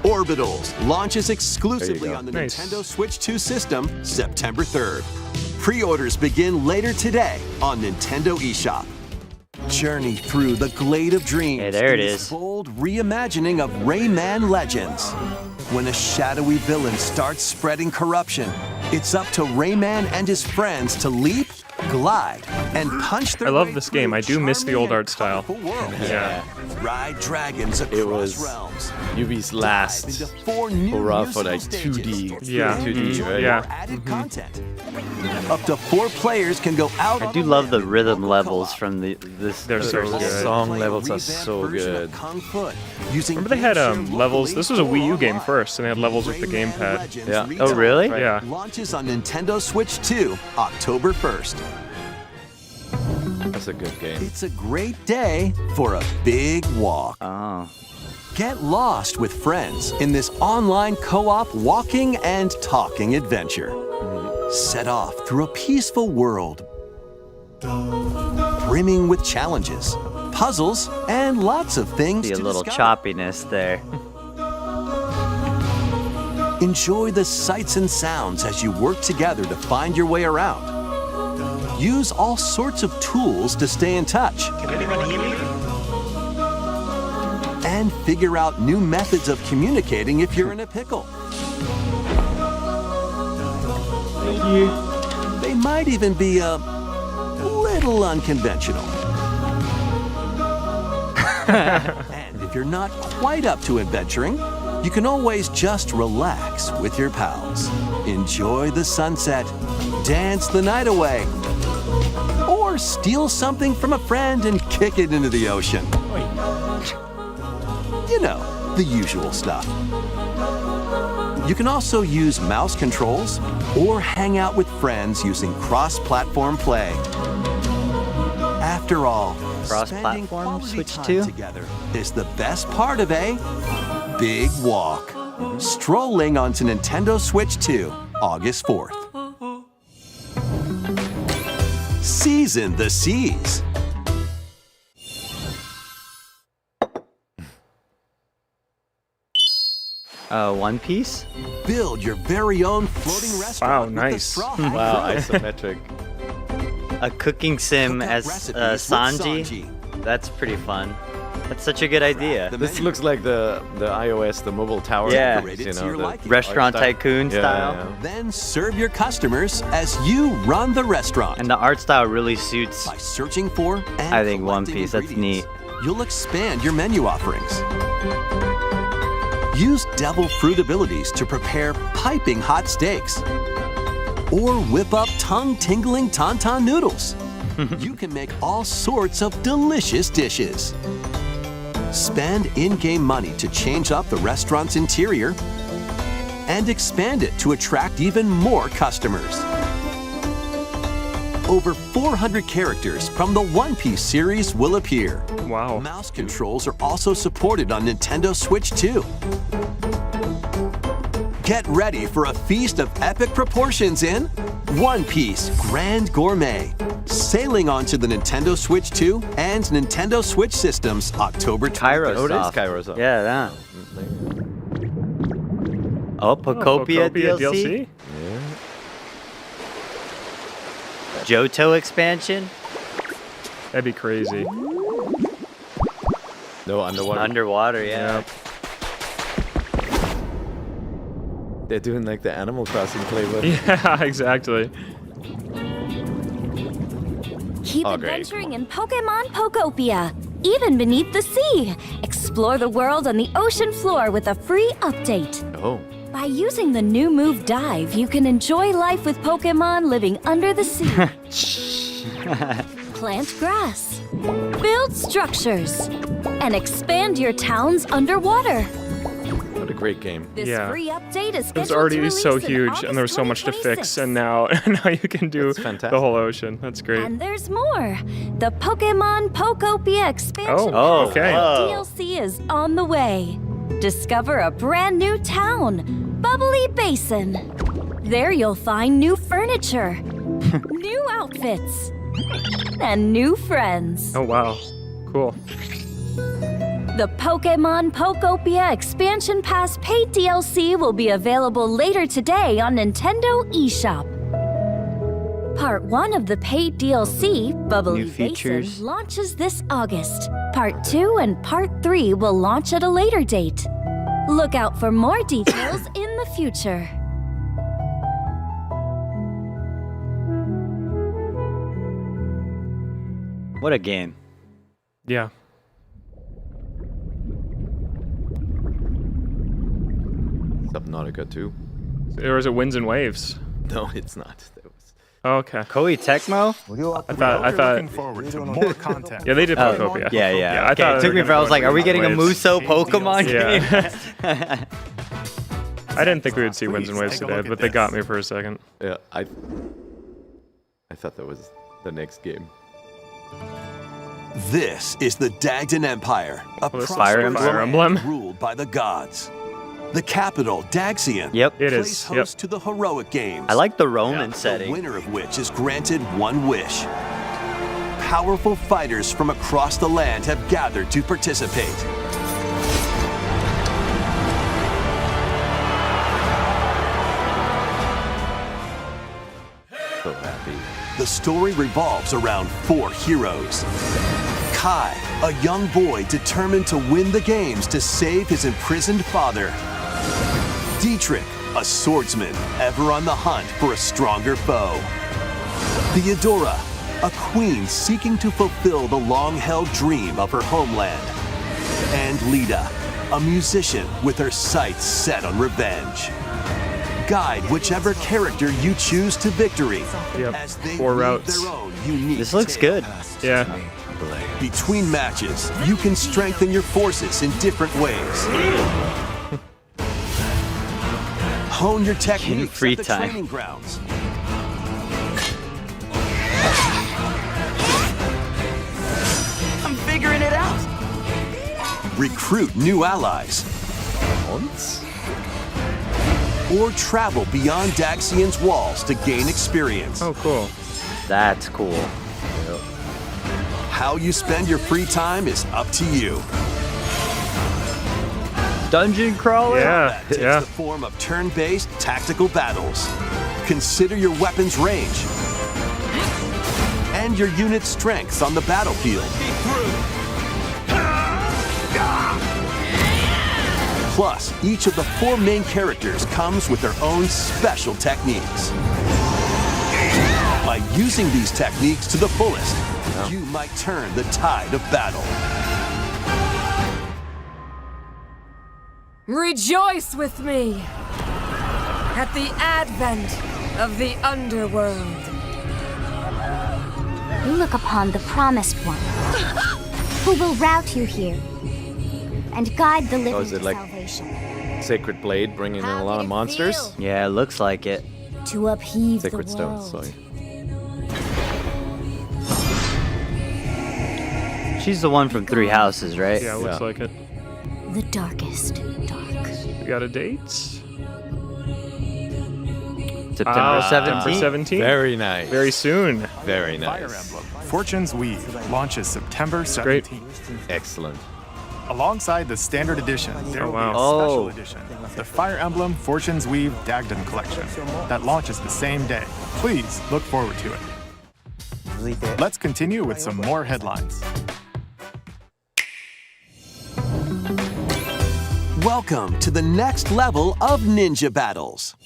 Orbitals launches exclusively go. on the Nice. Nintendo Switch 2 system September 3rd. Pre-orders begin later today on Nintendo eShop. Journey through the Glade of Dreams. Hey, there it in this is. bold reimagining of Rayman Legends. When a shadowy villain starts spreading corruption, it's up to Rayman and his friends to leap, glide, and punch their I love way this game. through I do miss the old charming art style. and colorful worlds. Yeah. Ride dragons across was realms. Yubi's Dive last into 4 new hurrah for musical like stages. 2D. Yeah. 2D, right? Yeah. More added content. Up to 4 players can go out. I on do a love limb the in rhythm local levels co-op. from this. They're so Those good. song Play a levels are revamped so version of good. Kung Fu, using Remember they had GameShare levels? locally This was a Wii U or game online. first, and they had levels with the Rayman gamepad. Legends Yeah. Retail Oh, really? Play Yeah. Launches on Nintendo Switch 2 October 1st. That's a good game. It's a great day for a big walk. Oh, Get lost with friends in this online co-op walking and talking adventure. Set off through a peaceful world, brimming with challenges, puzzles, and lots of things see a to little discover. choppiness there. Enjoy the sights and sounds as you work together to find your way around. Use all sorts of tools to stay in touch. And figure out new methods of communicating if you're in a pickle. They might even be a little unconventional. And if you're not quite up to adventuring, you can always just relax with your pals. Enjoy the sunset, dance the night away, or steal something from a friend and kick it into the ocean. You know, the usual stuff. You can also use mouse controls or hang out with friends using cross-platform play. After all, spending Cross-platform quality Switch time 2? together is the best part of a big walk. Strolling onto Nintendo Switch 2, August 4th. Season the seas. One Piece? Build your very own floating restaurant. Wow, with the nice. straw Wow, hat grill. isometric. A cooking sim Cook up as recipes with Sanji? That's pretty fun. That's such a good idea. The This menu. looks like the iOS, the mobile tower. Yeah. Decorate it to your the liking. Restaurant art style. tycoon Yeah, style. yeah. Then serve your customers as you run the restaurant. And the art style really suits. By searching for and I think One collecting Piece, that's ingredients, neat. You'll expand your menu offerings. Use devil fruit abilities to prepare piping hot steaks. Or whip up tongue-tingling tauntaun noodles. You can make all sorts of delicious dishes. Spend in-game money to change up the restaurant's interior and expand it to attract even more customers. Over 400 characters from the One Piece series will appear. Wow. Mouse controls are also supported on Nintendo Switch 2. Get ready for a feast of epic proportions in One Piece Grand Gourmet. Sailing onto the Nintendo Switch 2 and Nintendo Switch systems October 20th. Kairos Oh, it is off. Kairos off. Yeah, that. Oh, Pocopia DLC? Johto expansion? That'd be crazy. No, underwater. Underwater, yeah. They're doing like the Animal Crossing flavor. Yeah, exactly. Keep Oh, great. adventuring in Pokemon Pokopia, even beneath the sea. Explore the world on the ocean floor with a free update. Oh. By using the new move Dive, you can enjoy life with Pokemon living under the sea. Plant grass, build structures, and expand your towns underwater. What a great game. This Yeah. free update is It scheduled was already to so release in huge, and there was August so much to fix, 2026. and now you can do That's the fantastic. whole ocean. That's great. And there's more. The Pokemon Pokopia expansion Oh, pass okay. DLC is on the way. Discover a brand new town, Bubbly Basin. There you'll find new furniture, new outfits, and new friends. Oh wow, cool. The Pokemon Pokopia Expansion Pass paid DLC will be available later today on Nintendo eShop. Part 1 of the paid DLC, Bubbly New features. Basin, launches this August. Part 2 and Part 3 will launch at a later date. Look out for more details in the future. What a game. Yeah. Subnautica 2. Or is it Winds and Waves? No, it's not. That was... Oh, okay. Koei Tecmo? I thought. Looking forward to more content. Yeah, they did Oh, Pokopia. yeah. I Okay, thought it they took were me for I gonna was go like, are we Winds getting a and Waves. Muso Pokemon game? Yeah. I didn't think we would see Winds and Waves take a today, look at but they got this. me for a second. Yeah, I thought that was the next game. This is the Dagdan Empire, a Well, this is prosperous Fire land Emblem. ruled by the gods. The capital, Daxian, Yep. It plays is. host Yep. to the heroic games. I like the Roman the setting. winner of which is granted one wish. Powerful fighters from across the land have gathered to participate. So happy. The story revolves around 4 heroes. Kai, a young boy determined to win the games to save his imprisoned father. Dietrich, a swordsman ever on the hunt for a stronger foe. Theodora, a queen seeking to fulfill the long-held dream of her homeland. And Lita, a musician with her sights set on revenge. Guide whichever character you choose to victory Yep. as they 4 weave routes. their own unique This looks tale. good. Yeah. Between matches, you can strengthen your forces in different ways. Hone your techniques free at the time. training grounds. I'm figuring it out. Recruit new allies. Or travel beyond Daxian's walls to gain experience. Oh, cool. That's cool. How you spend your free time is up to you. Dungeon crawler? Yeah, Takes yeah. the form of turn-based tactical battles. Consider your weapon's range and your unit's strengths on the battlefield. Plus, each of the 4 main characters comes with their own special techniques. By using these techniques to the fullest, you might turn the tide of battle. Rejoice with me at the advent of the underworld. You look upon the promised one, who will route you here and guide the living is it to like salvation. Sacred Blade bringing in a lot of monsters. Yeah, it looks like it. To upheave Sacred the Stones, world. sorry. She's the one from Three Houses, right? Yeah, looks like it. The darkest dark. We got a date? September 17th. September 17th. Very nice. Very soon. Very Fire nice. Emblem Fortune's Weave launches September great. 17th. Excellent. Alongside the standard edition, there will wow. be a special edition, the Fire Emblem Fortune's Weave Dagden Collection, that launches the same day. Please look forward to it. Let's continue with some more headlines. Welcome to the next level of ninja battles.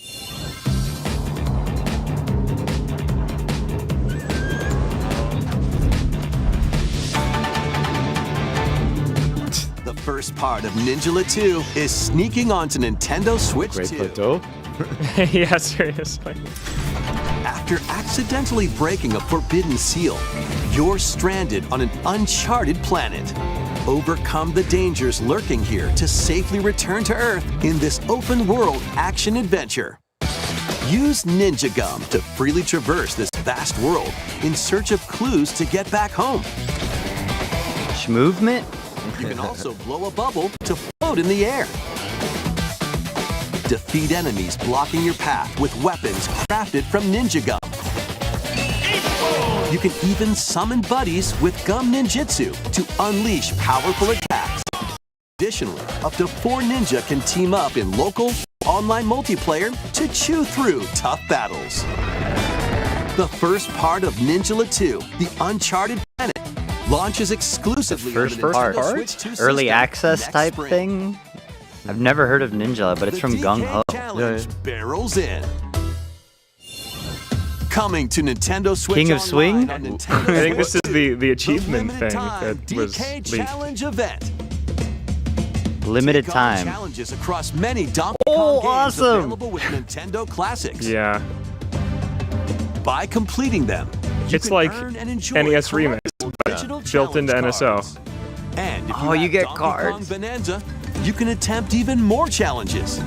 The first part of Ninja 2 is sneaking onto Nintendo Switch Great 2. plateau. Yeah, seriously. After accidentally breaking a forbidden seal, you're stranded on an uncharted planet. Overcome the dangers lurking here to safely return to Earth in this open-world action-adventure. Use Ninja Gum to freely traverse this vast world in search of clues to get back home. Movement? You can also blow a bubble to float in the air. Defeat enemies blocking your path with weapons crafted from Ninja Gum. You can even summon buddies with Gum Ninjutsu to unleash powerful attacks. Additionally, up to 4 ninja can team up in local, online multiplayer to chew through tough battles. The first part of Ninja 2, The Uncharted Planet, launches exclusively First on the part? Nintendo Switch 2 Early system access next type spring. thing? I've never heard of Ninja, but it's The from DK Gung Ho. Challenge barrels in. Coming to Nintendo Switch King of Online Swing? on Nintendo I think this is Switch 2, the achievement limited thing time that was DK leaked. Challenge event. Limited Take on time. challenges across many Donkey Oh, Kong games awesome. available with Nintendo Classics. Yeah. By completing them, you It's can like earn and enjoy NES Remix, original built into challenge NSO. cards. And if Oh, you have get Donkey Kong cards. Bonanza, you can attempt even more challenges.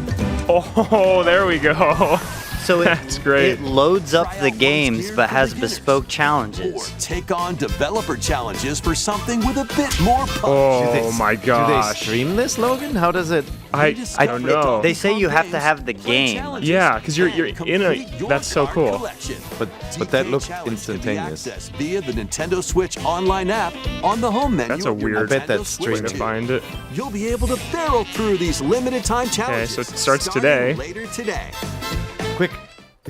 Oh, there we go. So That's great. It loads up Try the out one's games, geared but for has beginners. bespoke Or challenges. take on developer challenges for something with a bit more punch. Oh my Do they gosh. stream this, Logan? How does it? I don't know. They say you have to have the game. Yeah, 'cause you're in a- that's so cool. But that looked instantaneous. Via the Nintendo Switch online app on the home menu. That's a of your weird I bet Nintendo that's Switch way streamed. to 2. find it. You'll be able to barrel through these limited time challenges. so it starts starting today. Later today. Quick.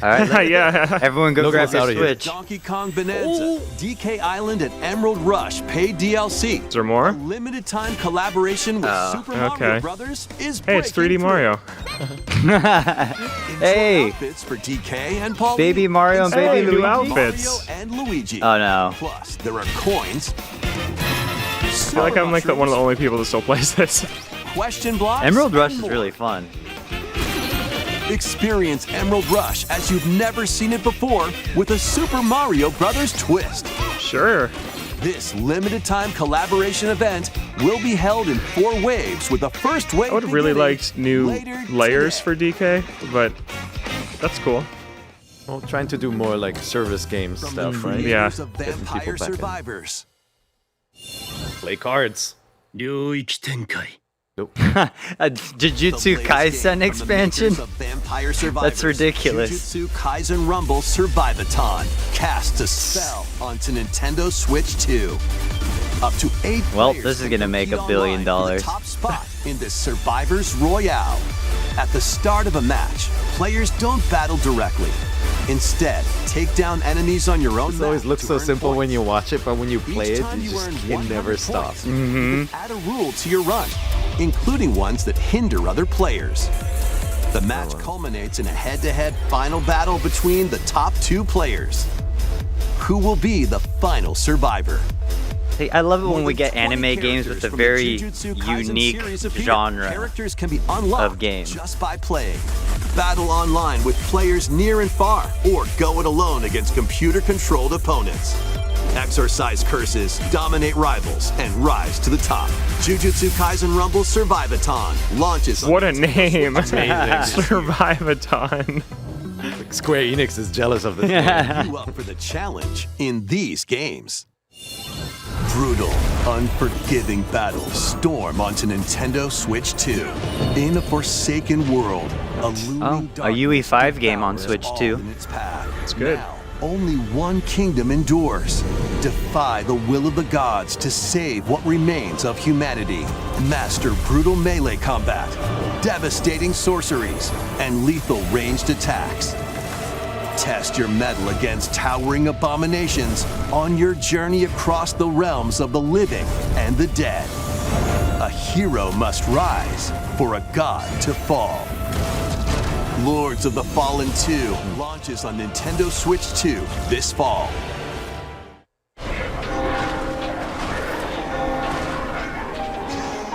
All right, Yeah. everyone go Look grab what's your out of here. Switch. Donkey Kong Bonanza, DK Island, and Emerald Rush paid DLC. Is there more? Limited time collaboration with Super Mario okay. Brothers is Hey, it's 3D breaking Mario. through. Hey. Enjoy outfits for DK and Paul. Baby Mario and Hey, Baby new Luigi. outfits. Mario and Luigi. Oh no. Plus, there are coins. I feel like I'm like one of the only people that still plays this. Question blocks. Emerald Rush and is more. really fun. Experience Emerald Rush as you've never seen it before with a Super Mario Brothers twist. Sure. This limited time collaboration event will be held in 4 waves with the first wave I would have really beginning liked new later layers today. for DK, but that's cool. Well, trying to do more like service game From stuff, the right? Yeah. creators of Getting people Vampire back in. Survivors. Play cards. A The Jujutsu latest game Kaisen from the expansion. makers of Vampire Vampire Survivors. That's ridiculous. Jujutsu Kaisen Rumble Survivathon casts a spell onto Nintendo Switch 2. Up to 8 Well, players this is can gonna make compete $1 billion. online for the top spot in this Survivors Royale. At the start of a match, players don't battle directly. Instead, take down enemies on your own. It always map looks to so earn simple when points. you watch it, but when you play Each it, time you you earn just can 100 never stop. points, you can add a rule to your run, including ones that hinder other players. The match culminates in a head-to-head final battle between the top 2 players. Who will be the final survivor? See, I love it More when we than get 20 anime games with characters a from the very Jujutsu Kaisen unique series appear. genre Characters can be unlocked of game. just by playing. Battle online with players near and far, or go it alone against computer-controlled opponents. Exorcise curses, dominate rivals, and rise to the top. Jujutsu Kaisen Rumble Survivathon launches on What a Nintendo name. Switch 2. Survivathon. Like Square Enix is jealous of this. You up for the challenge in these games. Brutal, unforgiving battles storm onto Nintendo Switch 2. In a forsaken world, a looming a UE5 darkness game on devours Switch all 2. in its path. It's good. Now, only one kingdom endures. Defy the will of the gods to save what remains of humanity. Master brutal melee combat, devastating sorceries, and lethal ranged attacks. Test your mettle against towering abominations on your journey across the realms of the living and the dead. A hero must rise for a god to fall. Lords of the Fallen 2 launches on Nintendo Switch 2 this fall.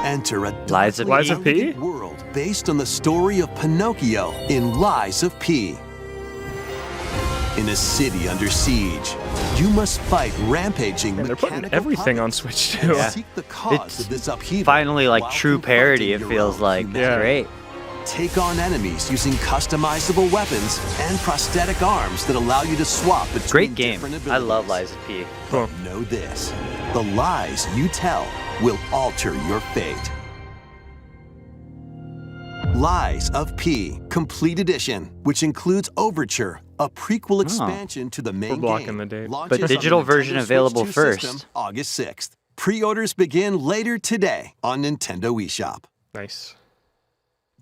Enter a Lies of Lies of P? world based on the story of Pinocchio in Lies of P. In a city under siege, you must fight rampaging And they're putting mechanical everything on puppets Switch and 2. Yeah. seek the cause It's of this upheaval finally like while true parody, it confronting your feels own like. humanity. It's great. Take on enemies using customizable weapons and prosthetic arms that allow you to swap between Great game. different I love abilities. Lies of P. Cool. Know this, the lies you tell will alter your fate. Lies of P, Complete Edition, which includes Overture, a prequel expansion to the main blocking game. the date. Launches But on the digital Nintendo version Switch available 2 first. system, August 6th. Pre-orders begin later today on Nintendo eShop. Nice.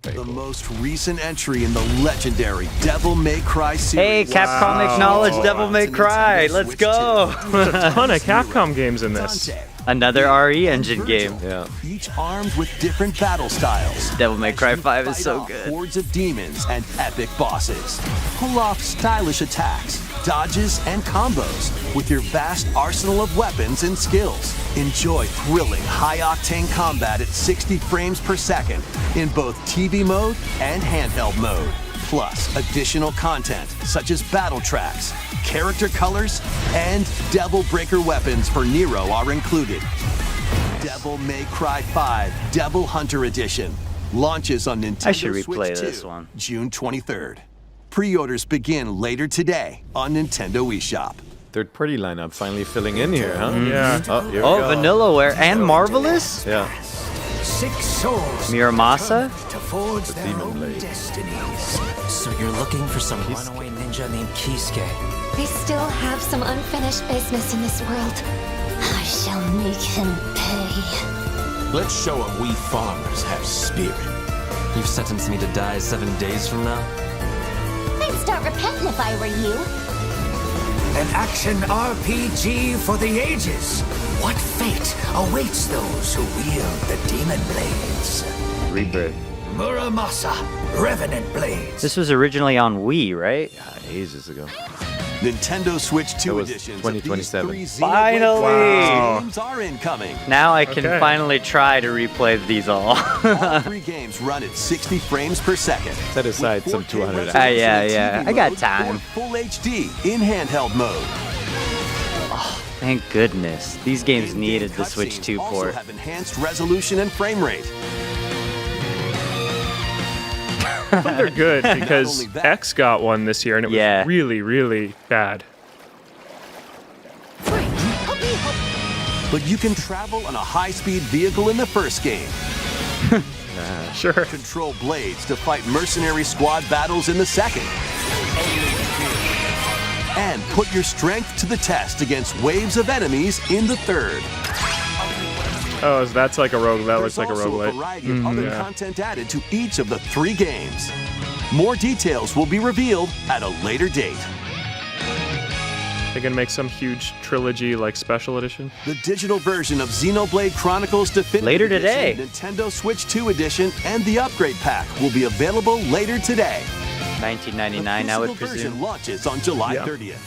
The most recent entry in the legendary Devil May Cry Hey, series. Capcom acknowledged Devil May To Cry. Nintendo Let's Switch go. 2. There's a ton of Capcom games in this. Dante, Another RE engine game. Yeah. each armed with different battle styles. Devil May Cry As you 5 is fight so off good. Hordes of demons and epic bosses. Pull off stylish attacks, dodges, and combos with your vast arsenal of weapons and skills. Enjoy thrilling, high-octane combat at 60 frames per second in both TV mode and handheld mode. Plus, additional content such as battle tracks, character colors, and Devil Breaker weapons for Nero are included. Devil May Cry 5 Devil Hunter Edition launches on Nintendo I should Switch replay 2, this one. June 23rd. Pre-orders begin later today on Nintendo eShop. Third-party lineup finally filling in here, huh? Yeah. Oh, here we Oh, go. Vanillaware and Marvelous? Yeah. 6 souls Miramasa? to forge their Demon own Blade. destinies. So you're looking for some runaway ninja named Kisuke. We still have some unfinished business in this world. I shall make him pay. Let's show him we farmers have spirit. You've sentenced me to die 7 days from now? I'd start repenting if I were you. An action RPG for the ages. What fate awaits those who wield the demon blades? Rebirth. Muramasa, Revenant Blades. This was originally on Wii, right? Ages ago. Nintendo Switch 2 That was editions 2027. of these 3 Finally! Xenoblade Wow. games are incoming. Now I can Okay. finally try to replay these all. All 3 games run at 60 frames per second. Set aside With some 4K 200 resolution Ah, yeah, in yeah. TV I got mode time. or Full HD in handheld mode. Thank goodness. These games In-game needed the Switch cutscenes 2 also port. have enhanced resolution and frame rate. They're good because only that- X got one this year and it was Yeah. really, really bad. But you can travel on a high-speed vehicle in the first game. Sure. Control blades to fight mercenary squad battles in the second. And put your strength to the test against waves of enemies in the third. Oh, so that's like a rogue. That looks like a There's also roguelite. variety of other content added to each of the 3 games. More details will be revealed at a later date. They're gonna make some huge trilogy like special edition. The digital version of Xenoblade Chronicles Definitive Later Edition, today. Nintendo Switch 2 Edition, and the upgrade pack will be available later today. $19.99, I would The physical version presume. launches on July 30th.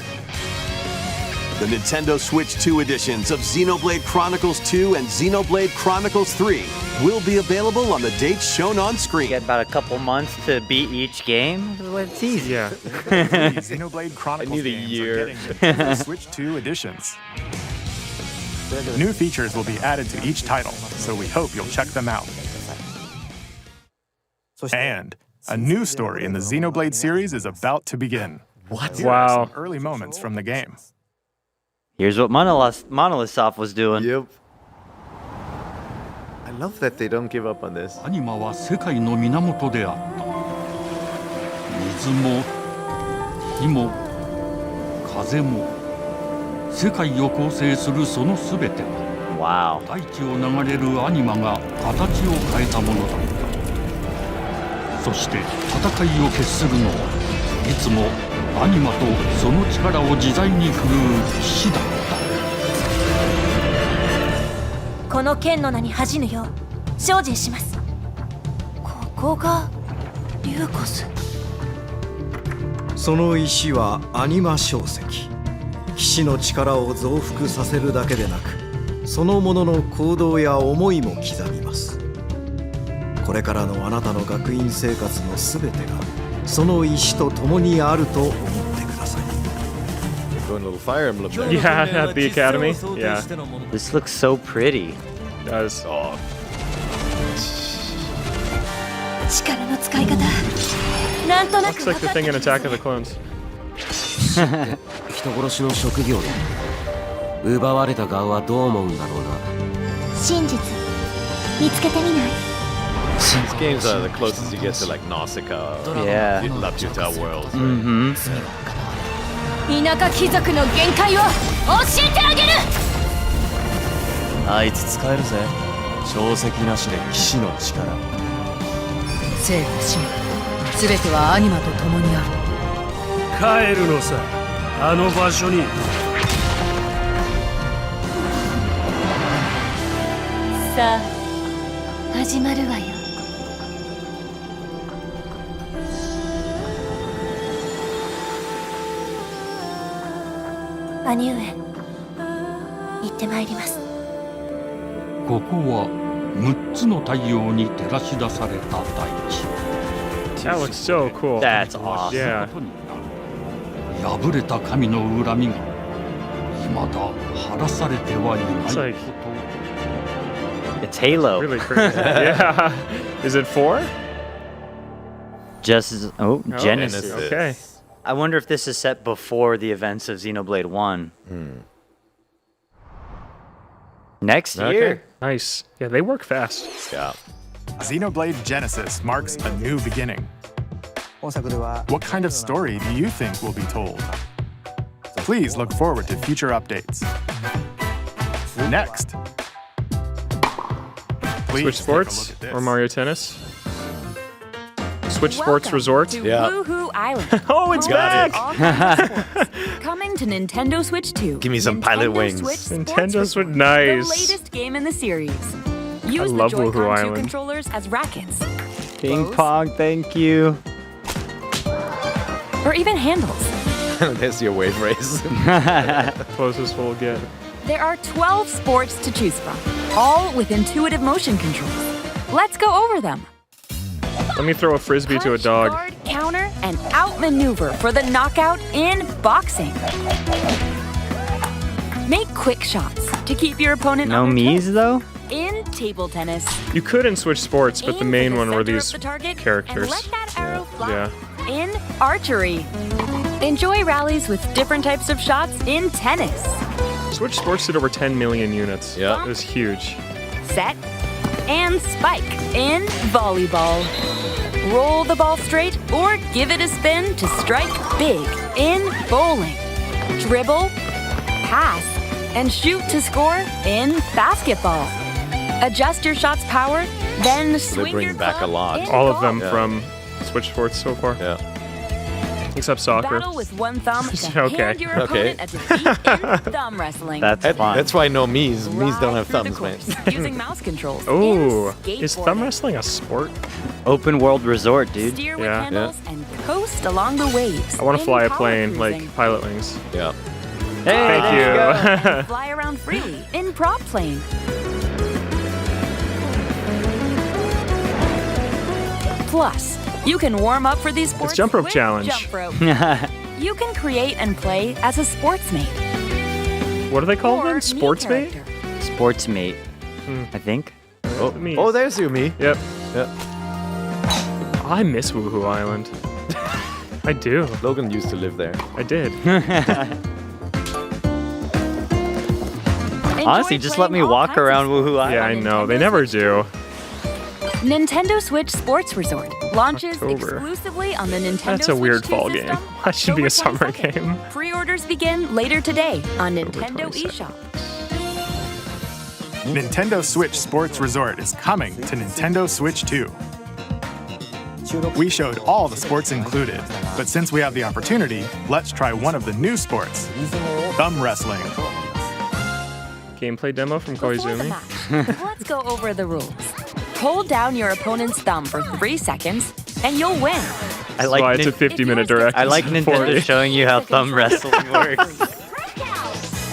The Nintendo Switch 2 editions of Xenoblade Chronicles 2 and Xenoblade Chronicles 3 will be available on the dates shown on screen. You get about a couple months to beat each game. It's easy. Yeah. Xenoblade Chronicles need a games year. are getting Nintendo Switch 2 editions. New features will be added to each title, so we hope you'll check them out. And a new story in the Xenoblade series is about to begin. What? Here are Wow. some early moments from the game. Here's what Monolith Soft was doing. Yep. I love that they don't give up on this. アニマは世界の源であった。水も火も風も世界を構成するそのすべては Wow. 大地を流れるアニマが形を変えたものだった。そして戦いを決するのはいつもアニマとその力を自在に振るう騎士だった。この剣の名に恥じぬよう精進します。ここがリューコス。その石はアニマ晶石。騎士の力を増幅させるだけでなく、そのものの行動や思いも刻みます。これからのあなたの学院生活のすべてがその石と共にあると思ってください。 Going a little Fire Emblem there. Yeah, at the academy. Yeah, This looks so pretty. it does. Oh, 力の使い方なんとなく Looks like the thing in Attack of the Clones. 人殺しの職業だ。奪われた側はどう思うんだろうな。真実見つけてみない？ these games are the closest you get to like Nausicaa. Yeah. Laputa world. Mm-hmm. 田舎貴族の限界を教えてあげる。あいつ使えるぜ。小石なしで騎士の力。生と死すべてはアニマと共にある。帰るのさ。あの場所に。さあ始まるわよ。兄上行ってまいります。ここは6つの太陽に照らし出された大地。 That looks so cool. That's awesome. Yeah. 破れた神の恨みが未だ晴らされてはいない It's like こと。 It's Halo. really crazy. Yeah. Is it 4? Genesis. Okay. I wonder if this is set before the events of Xenoblade 1. Next year. Nice. Yeah, they work fast. Yeah. Xenoblade Genesis marks a new beginning. What kind of story do you think will be told? Please look forward to future updates. Next. Please Switch take a look Sports at this. or Mario Tennis? Switch Sports Welcome Resort? to Yeah. Woohoo Island. Oh, it's Home back! of all kinds of sports. Coming to Nintendo Switch 2. Give me some Pilot Nintendo Wings. Switch Sports Nintendo Resort, Switch- nice. The latest game in the series. Use love the Woohoo Joy-Con 2 Island. controllers as rackets. Ping Close. pong, thank you. Or even handles. There's your wave race. Closest we'll get. There are 12 sports to choose from, all with intuitive motion controls. Let's go over them. Let me throw a frisbee to a dog. Guard, counter, and outmaneuver for the knockout in boxing. Make quick shots to keep your opponent No on their Mii's toes. though? In table tennis, You could in Switch Sports, but the aim main for one were center of these the target characters. And let that arrow fly. Yeah. In archery, enjoy rallies with different types of shots in tennis. Switch Sports did over 10 million units. Yeah. It was huge. Set, and spike in volleyball. Roll the ball straight or give it a spin to strike big in bowling. Dribble, pass, and shoot to score in basketball. Adjust your shot's power, then swing bring your back a club lot. in All of them golf. from Switch Sports so far. Yeah. Except soccer. Battle with one thumb to Okay. hand your Okay. opponent a defeat in thumb wrestling. That's why no Mii's. Mii's don't have Through the thumbs, man. course using mouse controls. Oh, in is thumb wrestling a sport? Open world resort, dude. Steer with Yeah. handles and coast along the waves. I want to in fly a power plane cruising. like Pilot Wings. Yeah. Thank you. And fly around freely in prop plane. Plus, you can warm up for these sports jump rope with challenge. Jump rope. You can create and play as a sportsmate. What do they call Or them? me Sportsmate? character. Sportsmate, I think. Oh, there's you, Mii. Yep. Yep. I miss Woohoo Island. I do. Logan used to live there. I did. Honestly, just let me walk around Woohoo Island. Yeah, I know. They never do. Nintendo Switch Sports Resort launches October. exclusively on the Nintendo That's a weird Switch 2 fall game. system Why should be a October summer 22nd. game? Pre-orders begin later today on Nintendo 22nd. eShop. Nintendo Switch Sports Resort is coming to Nintendo Switch 2. We showed all the sports included, but since we have the opportunity, let's try one of the new sports, thumb wrestling. Gameplay demo from Before the Koizumi. match, let's go over the rules. Hold down your opponent's thumb for 3 seconds, and you'll win. I like Why it's a Nin- 50-minute direct. I like instead of Nintendo 40. showing you how thumb wrestling works.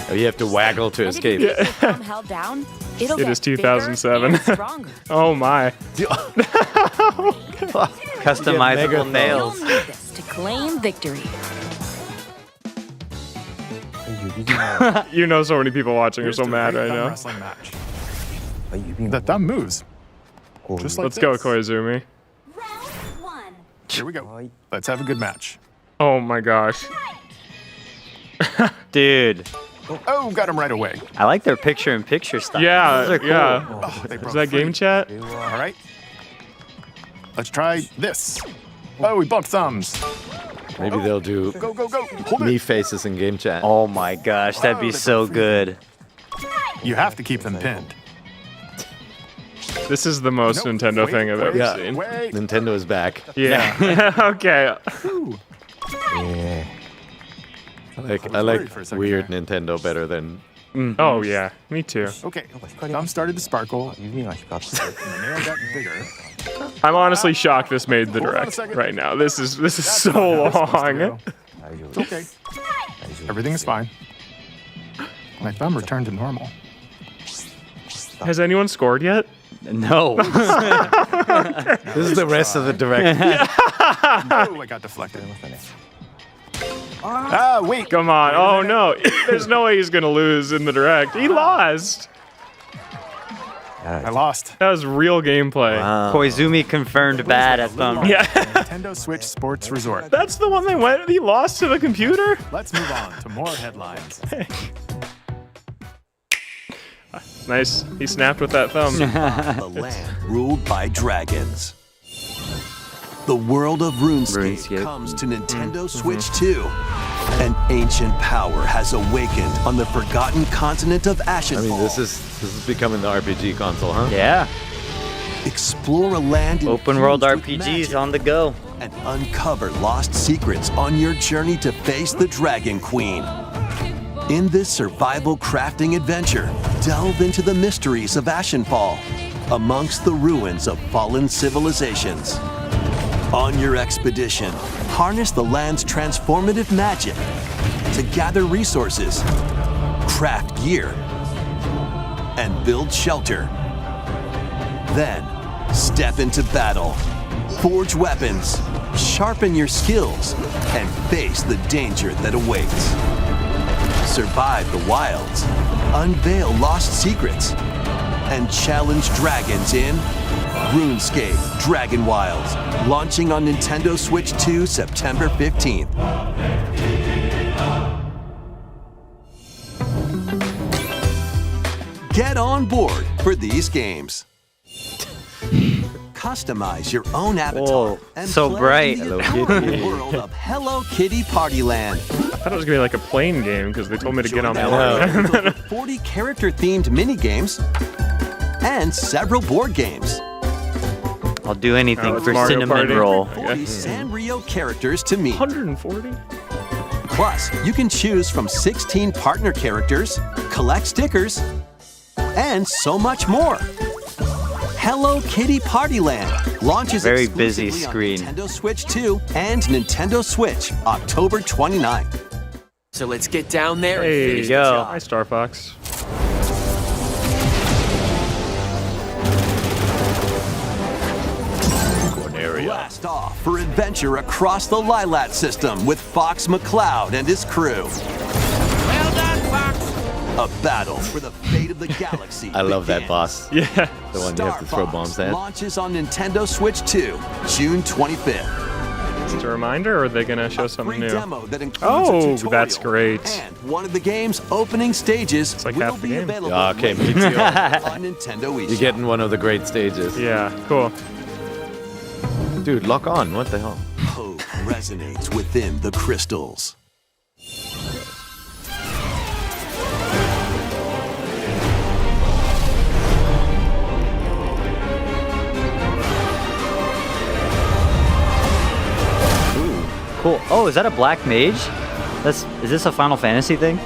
Oh, you have to waggle to And if escape. you keep your thumb held down, it'll It get is 2007. bigger and stronger. Oh my. Customizable You'll nails. need this to claim victory. You know so many people watching are Here's so to a mad great right thumb now. wrestling match. The thumb moves. Just like Let's go, this. Koizumi. Here we go. Let's have a good match. Oh my gosh. Dude, Oh, got him right away. I like their picture-in-picture stuff. Yeah, Those are cool. yeah. Oh, they Is broke that free. game chat? All right. Let's try this. Oh, we bumped thumbs. Maybe they'll do Go, go, go. Hold me it. faces in game chat. Oh my gosh, that'd be so good. You have to keep them pinned. This is the most Nope, Nintendo wait, thing I've ever Yeah. seen. Wait. Nintendo is back. Yeah. Okay. Ooh. I like worried for a second weird there. Nintendo better than. Oh yeah, me too. Okay. Thumb started to sparkle. And the nail got bigger. I'm honestly shocked this made the Hold on a direct second. right now. This is That's so not how it's supposed to long. go. It's okay. Everything is fine. My thumb returned to normal. Has anyone scored yet? No. This is the rest of the direct. Oh, I got deflected. Ah, wait. Come on. Oh no. There's no way he's gonna lose in the direct. He lost. I lost. That was real gameplay. Koizumi confirmed bad at thumb. Yeah. Nintendo Switch Sports Resort. That's the one they went. He lost to the computer. Let's move on to more headlines. Nice. He snapped with that thumb. The land ruled by dragons. The world of RuneScape, RuneScape. comes to Nintendo Switch 2. An ancient power has awakened on the forgotten continent of Ashenfall. I mean, this is becoming the RPG console, huh? Yeah. Explore a land Open world infused with RPGs magic on the go. and uncover lost secrets on your journey to face the Dragon Queen. In this survival crafting adventure, delve into the mysteries of Ashenfall, amongst the ruins of fallen civilizations. On your expedition, harness the land's transformative magic to gather resources, craft gear, and build shelter. Then, step into battle, forge weapons, sharpen your skills, and face the danger that awaits. Survive the wilds, unveil lost secrets, and challenge dragons in RuneScape Dragon Wilds, launching on Nintendo Switch 2 September 15th. Get on board for these games. Customize your own avatar Whoa, and so play bright. in the Hello adorable Kitty. world of Hello Kitty Party Land. I thought it was gonna be like a plane game because they told me to get on Join the the line. over 40 character-themed mini games and several board games. I'll do anything it's for Mario cinnamon Party. roll. 40 Sanrio characters to meet. 140? Plus, you can choose from 16 partner characters, collect stickers, and so much more. Hello Kitty Party Land launches Very busy exclusively screen. on Nintendo Switch 2 and Nintendo Switch October 29th. So let's get down there and Hey, finish yo. the job. Hi, Star Fox. Blast off for adventure across the Lilat system with Fox McCloud and his crew. Well done, Fox. A battle for the fate of the galaxy. I love that begins. boss. Yeah. The one you have to throw Star bombs Fox at. launches on Nintendo Switch 2, June 25th. Is it a reminder, or are they gonna show something Free new? demo that includes Oh, a tutorial, that's great. And one of the game's opening stages like will half the be game. available Yeah, okay, me later too. on Nintendo eShop. You're getting one of the great stages. Yeah, cool. Dude, lock on. What the hell? Hope resonates within the crystals. Cool. Oh, is that a black mage? Is this a Final Fantasy thing?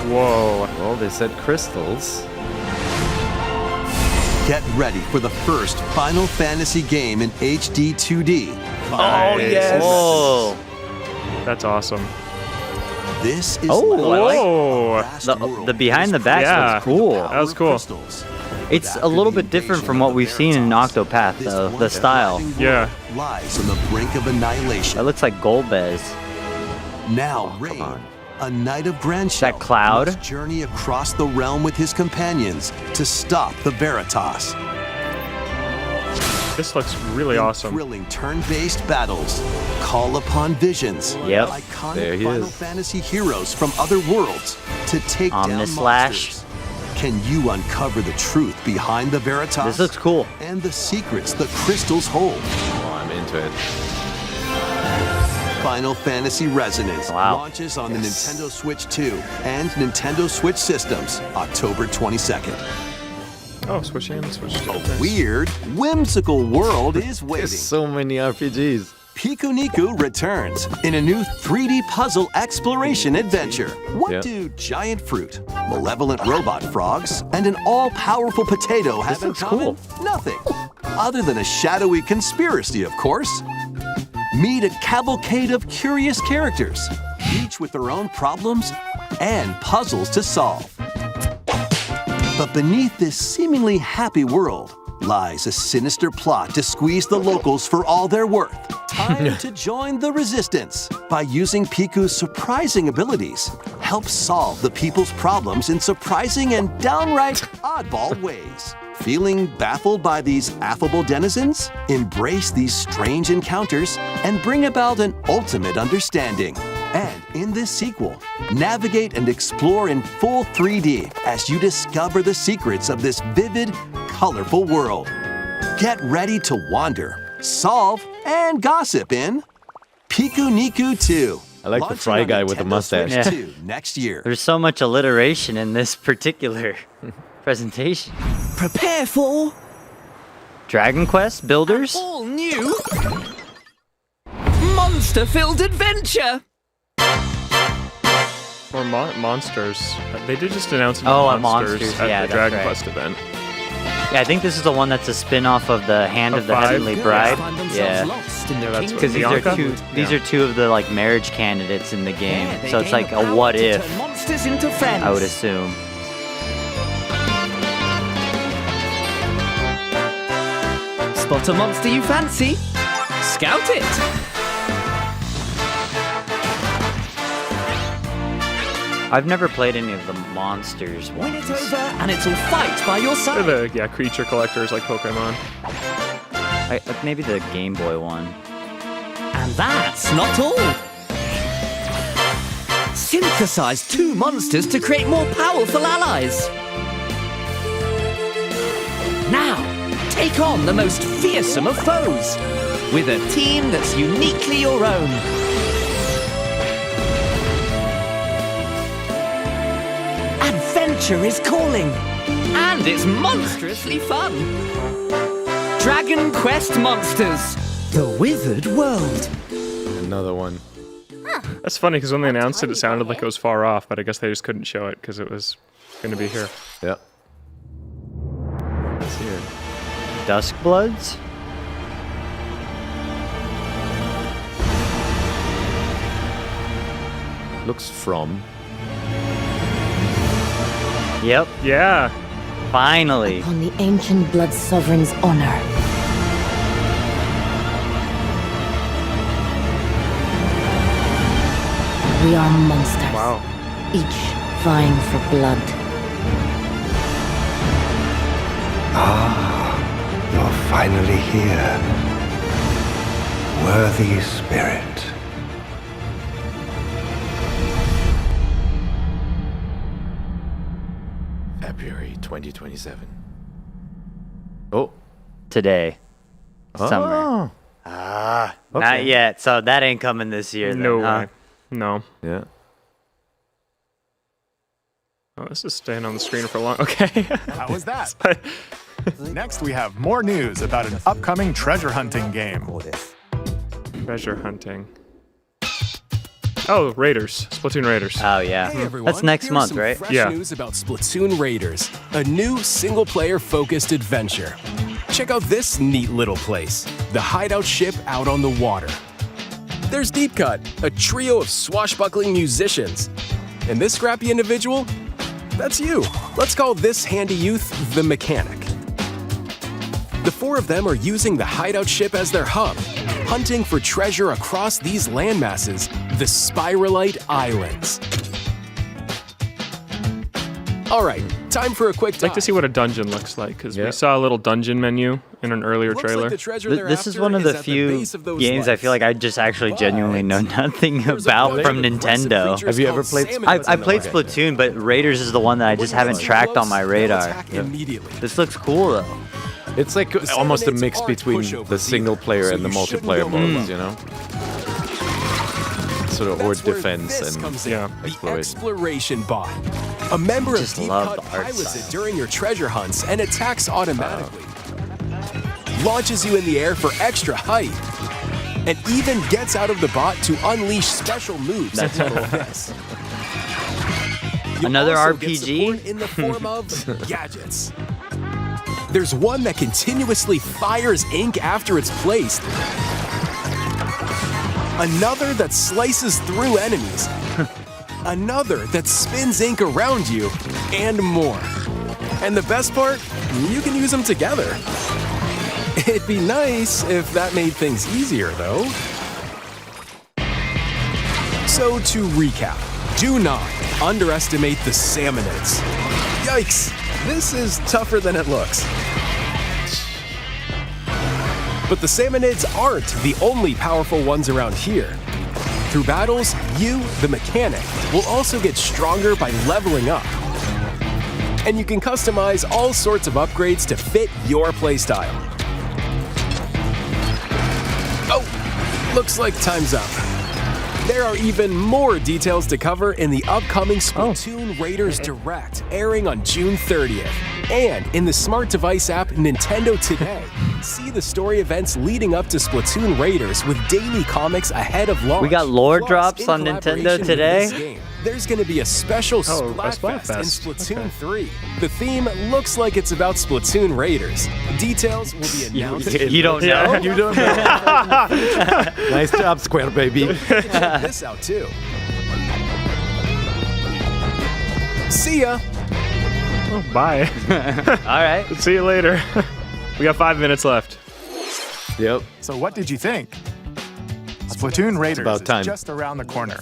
Whoa. Well, they said crystals. Get ready for the first Final Fantasy game in HD 2D. Oh, yes. Oh, That's awesome. This is Oh, I like- Whoa. the behind the back Yeah. looks cool. That was cool. It's a little bit different from what we've seen in Octopath, though. The style. Yeah. Lies on the brink of annihilation. That looks like Golbez. Now, Rain, a knight of Grandshell, That Cloud? must journey across the realm with his companions to stop the Veritas. This looks really awesome. Thrilling turn-based battles call upon visions. Yep. Iconic There he Final is. Fantasy heroes from other worlds to take down Omnislash. monsters. Can you uncover the truth behind the Veritas? This looks cool. And the secrets the crystals hold. Oh, I'm into it. Final Fantasy Resonance Wow. launches on the Nintendo Switch 2 and Nintendo Switch systems October 22nd. Oh, Switch in, Switch 2. Weird, whimsical world is waiting. There's so many RPGs. Piku Niku returns in a new 3D puzzle exploration adventure. What Yeah. do giant fruit, malevolent robot frogs, and an all-powerful potato have in looks common? Nothing. Other than a shadowy conspiracy, of course. Meet a cavalcade of curious characters, each with their own problems and puzzles to solve. But beneath this seemingly happy world lies a sinister plot to squeeze the locals for all they're worth. Time to join the resistance by using Piku's surprising abilities. Help solve the people's problems in surprising and downright oddball ways. Feeling baffled by these affable denizens? Embrace these strange encounters and bring about an ultimate understanding. And in this sequel, navigate and explore in full 3D as you discover the secrets of this vivid, colorful world. Get ready to wander, solve, and gossip in Piku Niku 2. I like the Launching fry on guy with the Nintendo mustache. Switch Yeah. 2 next year. There's so much alliteration in this particular presentation. Prepare for Dragon Quest Builders? all new monster-filled adventure. Or monsters. They did just announce a Oh, monsters Monsters, at yeah, the that's Dragon right. Quest event. Yeah, I think this is the one that's a spin-off of the Hand of the Five? Heavenly Yeah. Bride. Find themselves Yeah. lost in the Yeah, that's kingdom. what Because Bianca? these are two of the like marriage candidates in the game. There, they So it's gain like the a power what to if, turn monsters into friends. I would assume. Spot a monster you fancy? Scout it. I've never played any of the monsters Win ones. it over, and it'll fight by your side. They're the creature collectors like Pokemon. Maybe the Game Boy one. And that's not all. Synthesize two monsters to create more powerful allies. Now, Take on the most fearsome of foes with a team that's uniquely your own. Adventure is calling, and it's monstrously fun. Dragon Quest Monsters, the Wizard World. Another one. That's funny because when they announced it, it sounded like it was far off, but I guess they just couldn't show it because it was going to be here. Yeah. Let's hear it. Duskbloods? Looks from. Yep. Yeah. Finally. Upon the ancient blood sovereign's honor. We are monsters. Wow. Each vying for blood. You're finally here. Worthy spirit. February 2027. Oh. Today. Oh. Summer. Not yet. So that ain't coming this year. No then, huh? way. No. Yeah. Oh, this is staying on the screen for long. Okay. How was that? Next, we have more news about an upcoming treasure hunting game. Treasure hunting. Oh, Raiders. Splatoon Raiders. Oh, yeah. Hey everyone, That's next here's month, some right? Fresh Yeah. news about Splatoon Raiders, a new single-player focused adventure. Check out this neat little place, the hideout ship out on the water. There's Deep Cut, a trio of swashbuckling musicians. And this scrappy individual? That's you. Let's call this handy youth the mechanic. The four of them are using the hideout ship as their hub, hunting for treasure across these landmasses, the Spiralite Islands. All right, time for a quick I'd like to see what a dungeon looks like, because we saw a little dungeon menu in an earlier trailer. This is one of the few games I feel like I just actually genuinely know nothing about from Nintendo. Have you ever played Splatoon? I played Splatoon, but Raiders is the one that I just haven't tracked on my radar. This looks cool, though. It's like almost a mix between the single player and the multiplayer modes, you know? Sort of horde defense and the exploration bot. A member of Deep Cut pilots it during your treasure hunts and attacks automatically. Launches you in the air for extra height. And even gets out of the bot to unleash special moves. That's like cool. this. Another also get RPG? support in the form of gadgets. There's one that continuously fires ink after it's placed. Another that slices through enemies. Another that spins ink around you, and more. And the best part, you can use them together. It'd be nice if that made things easier, though. So to recap, do not underestimate the Salmonids. Yikes, this is tougher than it looks. But the Salmonids aren't the only powerful ones around here. Through battles, you, the mechanic, will also get stronger by leveling up. And you can customize all sorts of upgrades to fit your playstyle. Oh, looks like time's up. There are even more details to cover in the upcoming Splatoon Raiders Direct, airing on June 30th. And in the smart device app Nintendo Today, see the story events leading up to Splatoon Raiders with daily comics ahead of launch. We got lore Plus, drops in on collaboration Nintendo with Today. this game, there's going to be a special Splatfest in Splatoon 3. The theme looks like it's about Splatoon Raiders. Details will be announced. You don't know? You don't know. Nice job, Square Baby. Check this out too. See ya. Oh, bye. All right. See you later. We got 5 minutes left. Yep. So what did you think? Splatoon Raiders about time. is just around the corner.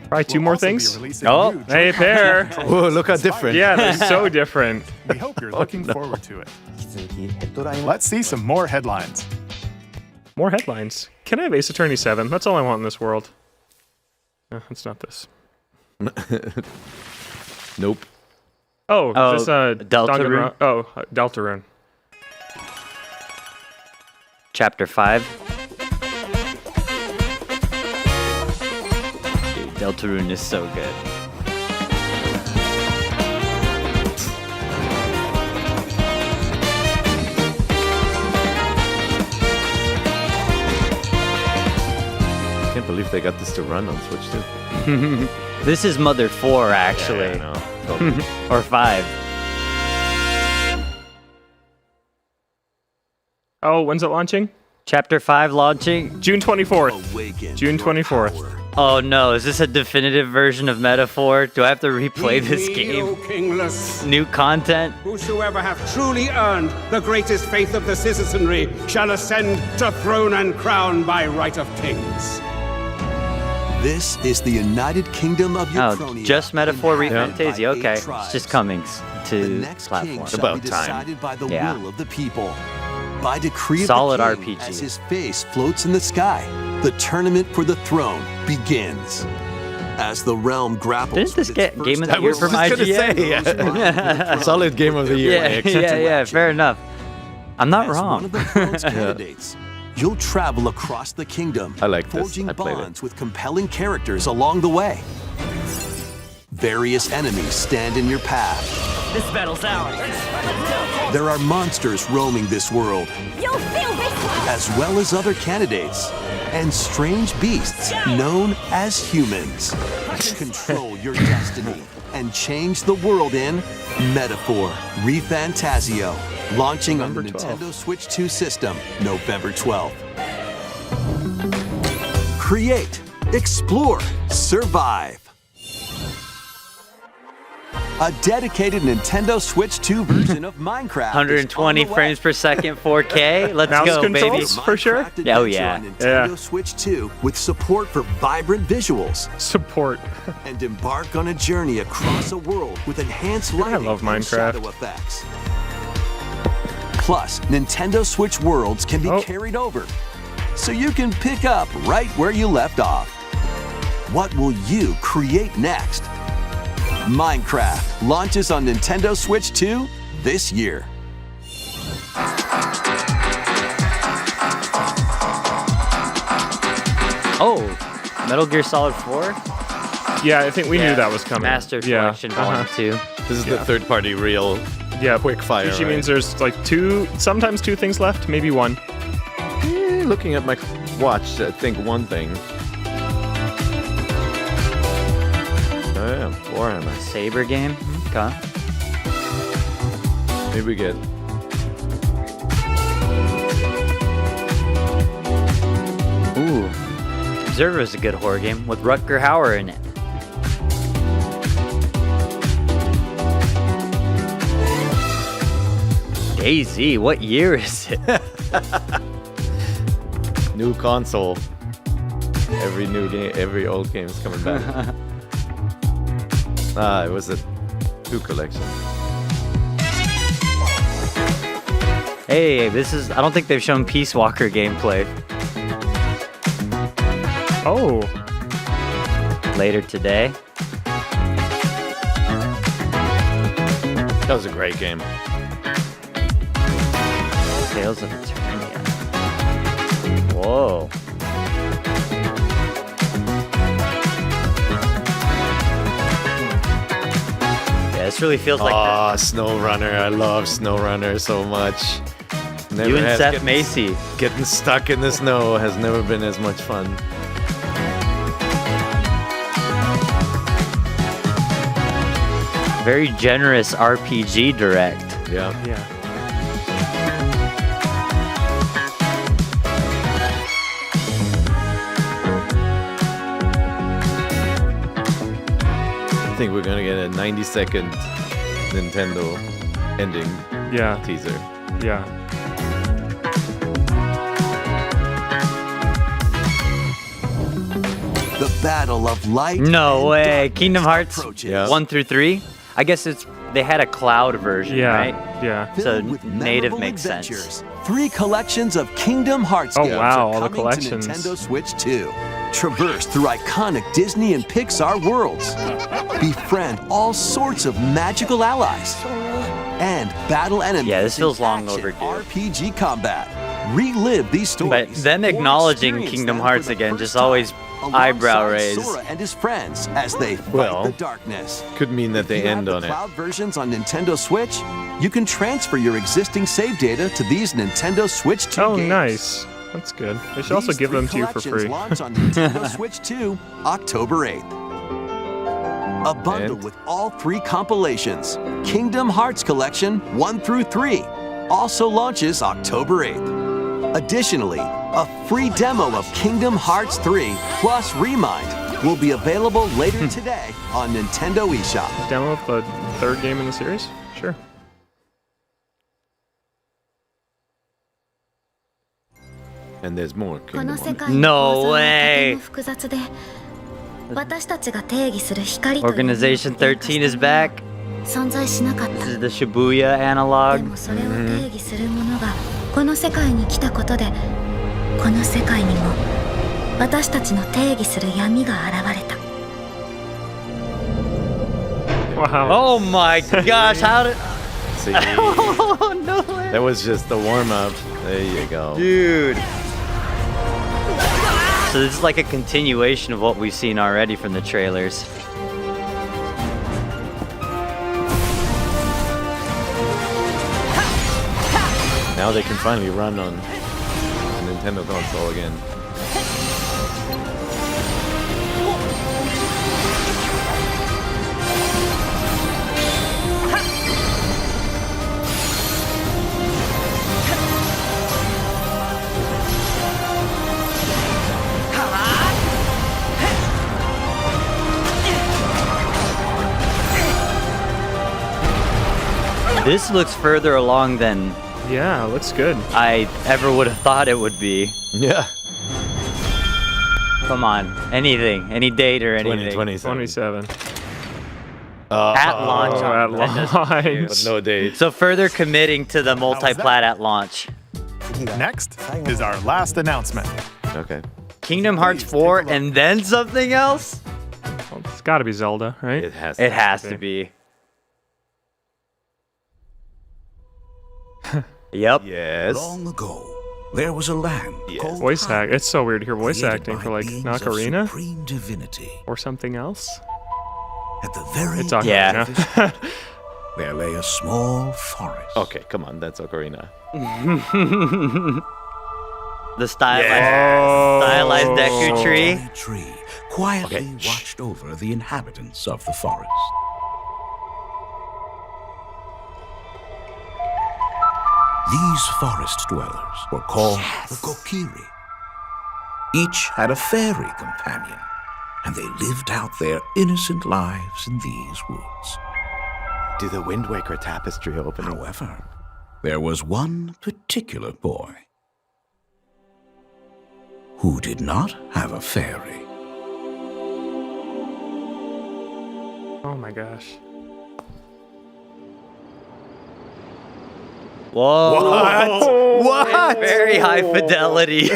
Probably two We'll more also be things. releasing Oh, new hey, treasure pair. hunting Whoa, look how different. Yeah, they're so different. We hope you're looking forward to it. Let's see some more headlines. More headlines. Can I have Ace Attorney 7? That's all I want in this world. It's not this. Nope. Oh, Oh, this Deltarune? Deltarune. Chapter 5. Dude, Deltarune is so good. I can't believe they got this to run on Switch too. This is Mother 4, actually. Yeah, I know. Or 5. Oh, when's it launching? Chapter 5 launching? June 24th. June 24th. Oh no, is this a definitive version of Metaphor? Do I have to replay this game? Kingless. New content? Whosoever hath truly earned the greatest faith of the citizenry shall ascend to throne and crown by right of kings. This is the United Kingdom of Uchronia. Oh, just Metaphor Fantasia. Okay, tribes. it's just coming to The next king platform. shall be decided by the will of the people. By decree Solid of the king, RPG. as his face floats in the sky, the tournament for the throne begins. As the realm grapples. Didn't this get Game of the I Year was from just gonna IGN? say, solid Game of the Year. Yeah, fair enough. I'm not As wrong. one of the throne's candidates, you'll travel across the kingdom, I like this. forging I played it. bonds with compelling characters along the way. Various enemies stand in your path. This battle's ours. There are monsters roaming this world, You'll feel this one! as well as other candidates, and strange beasts known as humans. Control your destiny and change the world in Metaphor ReFantasio, launching on the Nintendo Switch 2 system November 12th. Create, explore, survive. A dedicated Nintendo Switch 2 version of Minecraft. 120 frames per second, 4K. Let's Mouse go, controls, baby. for sure. Oh yeah. On Nintendo Switch 2 with support for vibrant visuals. Support. And embark on a journey across a world with enhanced lighting love and Minecraft. shadow effects. Plus, Nintendo Switch worlds can be carried over, so you can pick up right where you left off. What will you create next? Minecraft launches on Nintendo Switch 2 this year. Oh, Metal Gear Solid 4? Yeah, I think we knew that was coming. Master Collection Volume 2. This is the third-party real quick fire. Usually right? means there's like sometimes two things left, maybe one. Looking at my watch, I think one thing. Oh yeah, Warhammer. Saber game? Okay. Maybe we get. Ooh. Observer is a good horror game with Rutger Hauer in it. DayZ, what year is it? New console. Every new game, every old game is coming back. It was a 2 collection. Hey, I don't think they've shown Peace Walker gameplay. Oh. Later today. That was a great game. Tales of Eternia. Whoa. Yeah, this really feels like SnowRunner. I love SnowRunner so much. You and Seth Macy. Getting stuck in the snow has never been as much fun. Very generous RPG direct. Yeah. Yeah. I think we're gonna get a 90-second Nintendo ending teaser. Yeah. The battle of light. No way. Kingdom Hearts approaches. 1 through 3? I guess they had a cloud version, Yeah, right? yeah. So Filled with native memorable makes sense. adventures. 3 collections of Kingdom Hearts Oh, games wow, are all the coming collections. to Nintendo Switch 2. Traverse through iconic Disney and Pixar worlds. Befriend all sorts of magical allies. And battle enemies Yeah, this feels in long action overdue. RPG combat. Relive these But stories. them or acknowledging experience Kingdom them Hearts for the again, first just always time, eyebrow alongside raise. Sora and his friends as they fight Well, the darkness. Could mean that If they you end have on the it. cloud versions on Nintendo Switch, you can transfer your existing save data to these Nintendo Switch 2 Oh, games. nice. That's good. They should also These give them to three you for collections free. launch on Nintendo Switch 2, October 8th. A bundle with all 3 compilations, Kingdom Hearts Collection 1 through 3, also launches October 8th. Additionally, a free demo of Kingdom Hearts 3 plus Remind will be available later today on Nintendo eShop. Demo of the 3rd game in the series? Sure. And there's more この Kingdom 世 Hearts. 界の No 構造はとて way. も複雑で、私たちが定義する光というものが Organization 13 is back. 存在しなかった。 This is the Shibuya analog. でもそれを定義するものがこの世界に来たことで、この世界にも私たちの定義する闇が現れた。 Wow. Oh my gosh, how did... See, Oh, no way. that was just the warm-up. There you go. Dude. So this is like a continuation of what we've seen already from the trailers. Now they can finally run on a Nintendo console again. This looks further along than Yeah, looks good. I ever would have thought it would be. Yeah. Come on, anything, any date or anything. 27. At launch. Oh, at That doesn't launch. do. But no date. So further committing to the multi-plat at launch. Next is our last announcement. Okay. Kingdom Hearts 4 and then something else? Well, it's got to be Zelda, right? It has. It has to be. Yep. Yes. Long ago, there was a land called Voice act. It's so weird to hear voice created acting by for like beings of Ocarina supreme divinity. or something else. At the very It's top Ocarina. of this land, there lay a small forest. Okay, come on, that's Ocarina. The stylized Deku tree. A tree quietly watched over the inhabitants of the forest. These forest dwellers were called the Kokiri. Each had a fairy companion, and they lived out their innocent lives in these woods. Do the Wind Waker tapestry open? However, there was one particular boy who did not have a fairy. Oh my gosh. Whoa. What? Very high fidelity.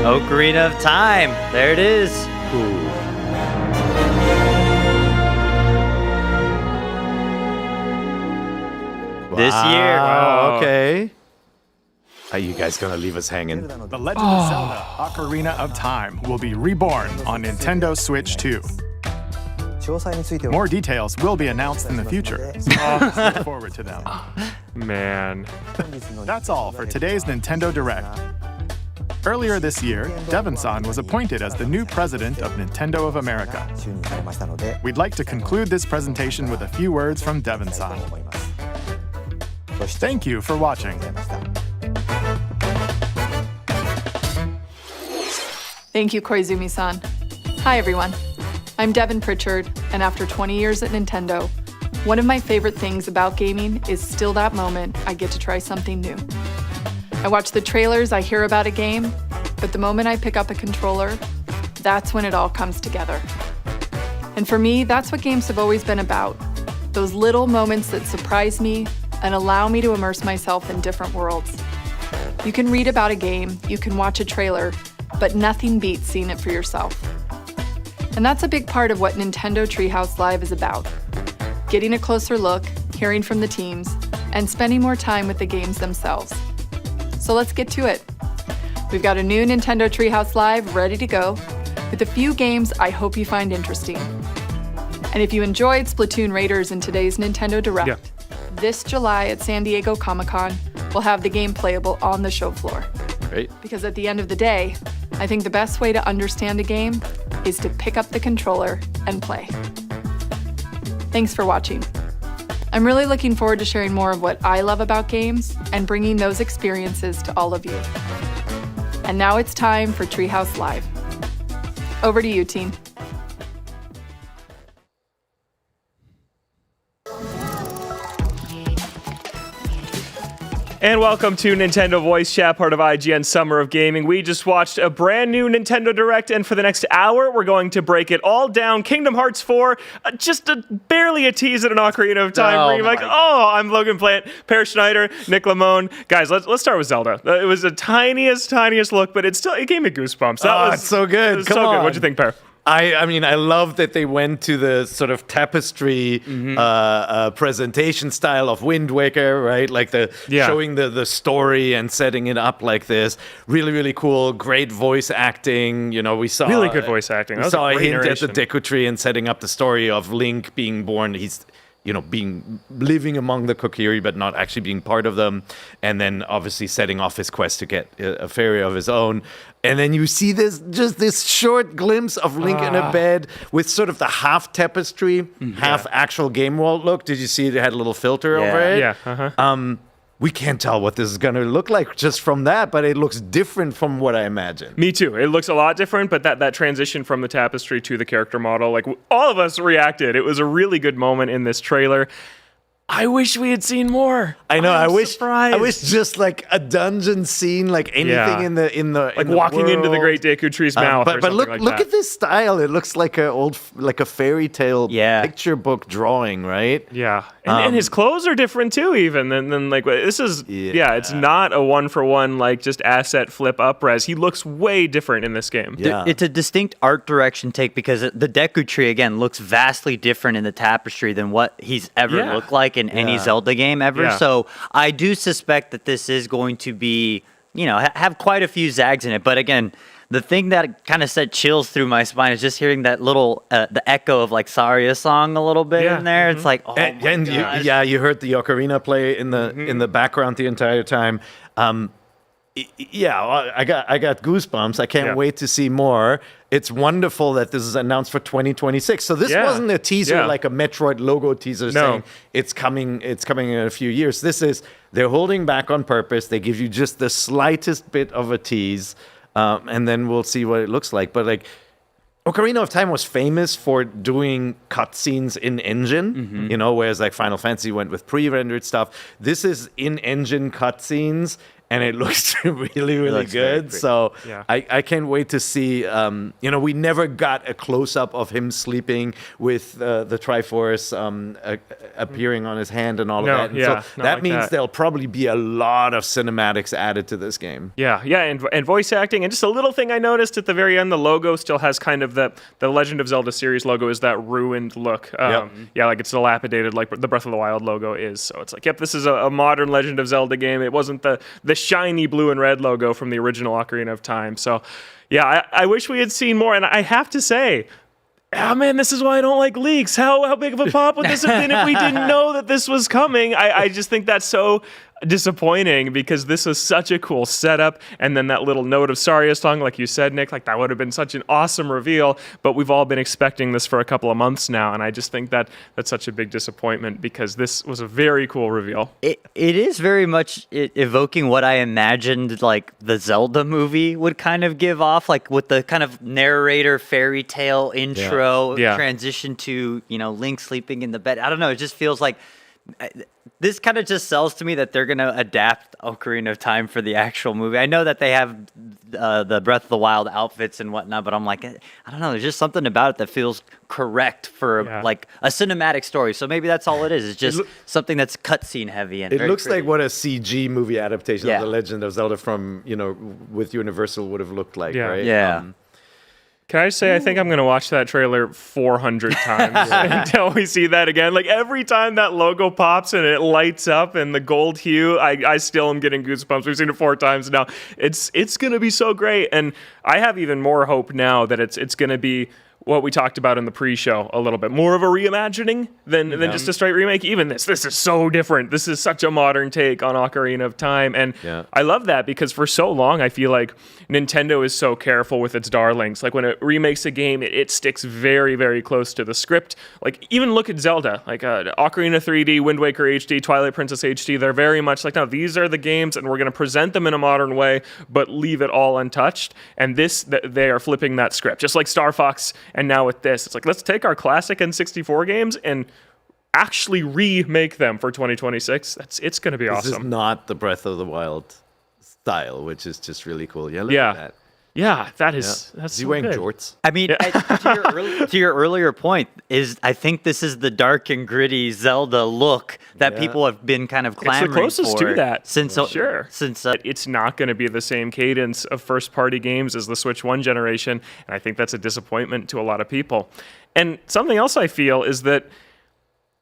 Ocarina of Time. There it is. This year. Wow, okay. Are you guys gonna leave us hanging? The Legend of Zelda Ocarina of Time will be reborn on Nintendo Switch 2. More details will be announced in the future, so look forward to them. Man. That's all for today's Nintendo Direct. Earlier this year, Devon-san was appointed as the new president of Nintendo of America. We'd like to conclude this presentation with a few words from Devon-san. Thank you for watching. Thank you, Koizumi-san. Hi, everyone. I'm Devin Pritchard, and after 20 years at Nintendo, one of my favorite things about gaming is still that moment I get to try something new. I watch the trailers, I hear about a game, but the moment I pick up a controller, that's when it all comes together. And for me, that's what games have always been about. Those little moments that surprise me, and allow me to immerse myself in different worlds. You can read about a game, you can watch a trailer, but nothing beats seeing it for yourself. And that's a big part of what Nintendo Treehouse Live is about. Getting a closer look, hearing from the teams, and spending more time with the games themselves. So let's get to it. We've got a new Nintendo Treehouse Live ready to go, with a few games I hope you find interesting. And if you enjoyed Splatoon Raiders in today's Nintendo Direct, this July at San Diego Comic-Con, we'll have the game playable on the show floor. Great. Because at the end of the day, I think the best way to understand a game is to pick up the controller and play. Thanks for watching. I'm really looking forward to sharing more of what I love about games and bringing those experiences to all of you. And now it's time for Treehouse Live. Over to you, team. And welcome to Nintendo Voice Chat, part of IGN Summer of Gaming. We just watched a brand new Nintendo Direct, and for the next hour, we're going to break it all down. Kingdom Hearts 4, barely a tease at an Ocarina of Time. Where you're like, I'm Logan Plant, Per Schneider, Nick Lamone. Guys, let's start with Zelda. It was the tiniest look, but it gave me goosebumps. That was it's so good. It was so good. What'd you think, Per? I mean, I love that they went to the sort of tapestry presentation style of Wind Waker, right? Like showing the story and setting it up like this. Really, really cool. Great voice acting. You know, we saw really good voice acting. We saw a hint at the Deku Tree and setting up the story of Link being born. He's living among the Kokiri, but not actually being part of them. And then obviously setting off his quest to get a fairy of his own. And then you see this short glimpse of Link in a bed with sort of the half tapestry, half actual game world look. Did you see it had a little filter over it? Yeah. We can't tell what this is going to look like just from that, but it looks different from what I imagined. Me too. It looks a lot different, but that transition from the tapestry to the character model, like all of us reacted. It was a really good moment in this trailer. I wish we had seen more. I know. I wish surprised. Just like a dungeon scene, like anything in the like walking into the Great Deku Tree's mouth. But look at this style. It looks like a fairy tale picture book drawing, right? Yeah, and his clothes are different too. Even than like this is it's not a 1-for-1 like just asset flip up res. He looks way different in this game. Yeah. It's a distinct art direction take because the Deku Tree again looks vastly different in the tapestry than what he's ever looked like in any Zelda game ever. Yeah. So I do suspect that this is going to be, have quite a few zags in it. But again, the thing that kind of sent chills through my spine is just hearing that little, the echo of like Saria's song a little bit in there. It's like, and you heard the ocarina play in the background the entire time. I got goosebumps. I can't wait to see more. It's wonderful that this is announced for 2026. So this wasn't a teaser like a Metroid logo teaser saying it's coming in a few years. They're holding back on purpose. They give you just the slightest bit of a tease, and then we'll see what it looks like. But like Ocarina of Time was famous for doing cutscenes in engine, whereas like Final Fantasy went with pre-rendered stuff. This is in-engine cutscenes. And it looks really, really good. So I can't wait to see. We never got a close-up of him sleeping with the Triforce appearing on his hand and all of that. And so that means there'll probably be a lot of cinematics added to this game. Yeah, and voice acting. And just a little thing I noticed at the very end, the logo still has kind of the Legend of Zelda series logo is that ruined look. Yeah, like it's dilapidated like the Breath of the Wild logo is. So it's like, this is a modern Legend of Zelda game. It wasn't the shiny blue and red logo from the original Ocarina of Time. So, I wish we had seen more. And I have to say, man, this is why I don't like leaks. How big of a pop would this have been if we didn't know that this was coming? I just think that's so disappointing because this was such a cool setup, and then that little note of Saria's song, like you said, Nick, like that would have been such an awesome reveal, but we've all been expecting this for a couple of months now, and I just think that that's such a big disappointment because this was a very cool reveal. It is very much evoking what I imagined like the Zelda movie would kind of give off, like with the kind of narrator fairy tale intro transition to, Link sleeping in the bed. I don't know, it just feels like this kind of just sells to me that they're going to adapt Ocarina of Time for the actual movie. I know that they have the Breath of the Wild outfits and whatnot, but I'm like, I don't know. There's just something about it that feels correct for like a cinematic story. So maybe that's all it is. It's just something that's cutscene heavy and it very looks pretty. like what a CG movie adaptation of The Legend of Zelda from with Universal would have looked like, right? Yeah. Can I say, I think I'm going to watch that trailer 400 times until we see that again. Like every time that logo pops and it lights up in the gold hue, I still am getting goosebumps. We've seen it 4 times now. It's going to be so great. And I have even more hope now that it's going to be what we talked about in the pre-show a little bit. More of a reimagining than just a straight remake. Even this is so different. This is such a modern take on Ocarina of Time. And I love that because for so long, I feel like Nintendo is so careful with its darlings. Like when it remakes a game, it sticks very, very close to the script. Like even look at Zelda, like Ocarina 3D, Wind Waker HD, Twilight Princess HD. They're very much like, no, these are the games and we're going to present them in a modern way, but leave it all untouched. And they are flipping that script. Just like Star Fox. And now with this, it's like, let's take our classic N64 games and actually remake them for 2026. It's going to be awesome. This is not the Breath of the Wild style, which is just really cool. Yeah, look at that. Yeah, that's Is he so wearing good. jorts? I mean, to your earlier point, I think this is the dark and gritty Zelda look that people have been kind of clamoring for. It's the closest to that. Since it's not going to be the same cadence of first-party games as the Switch 1 generation, and I think that's a disappointment to a lot of people. And something else I feel is that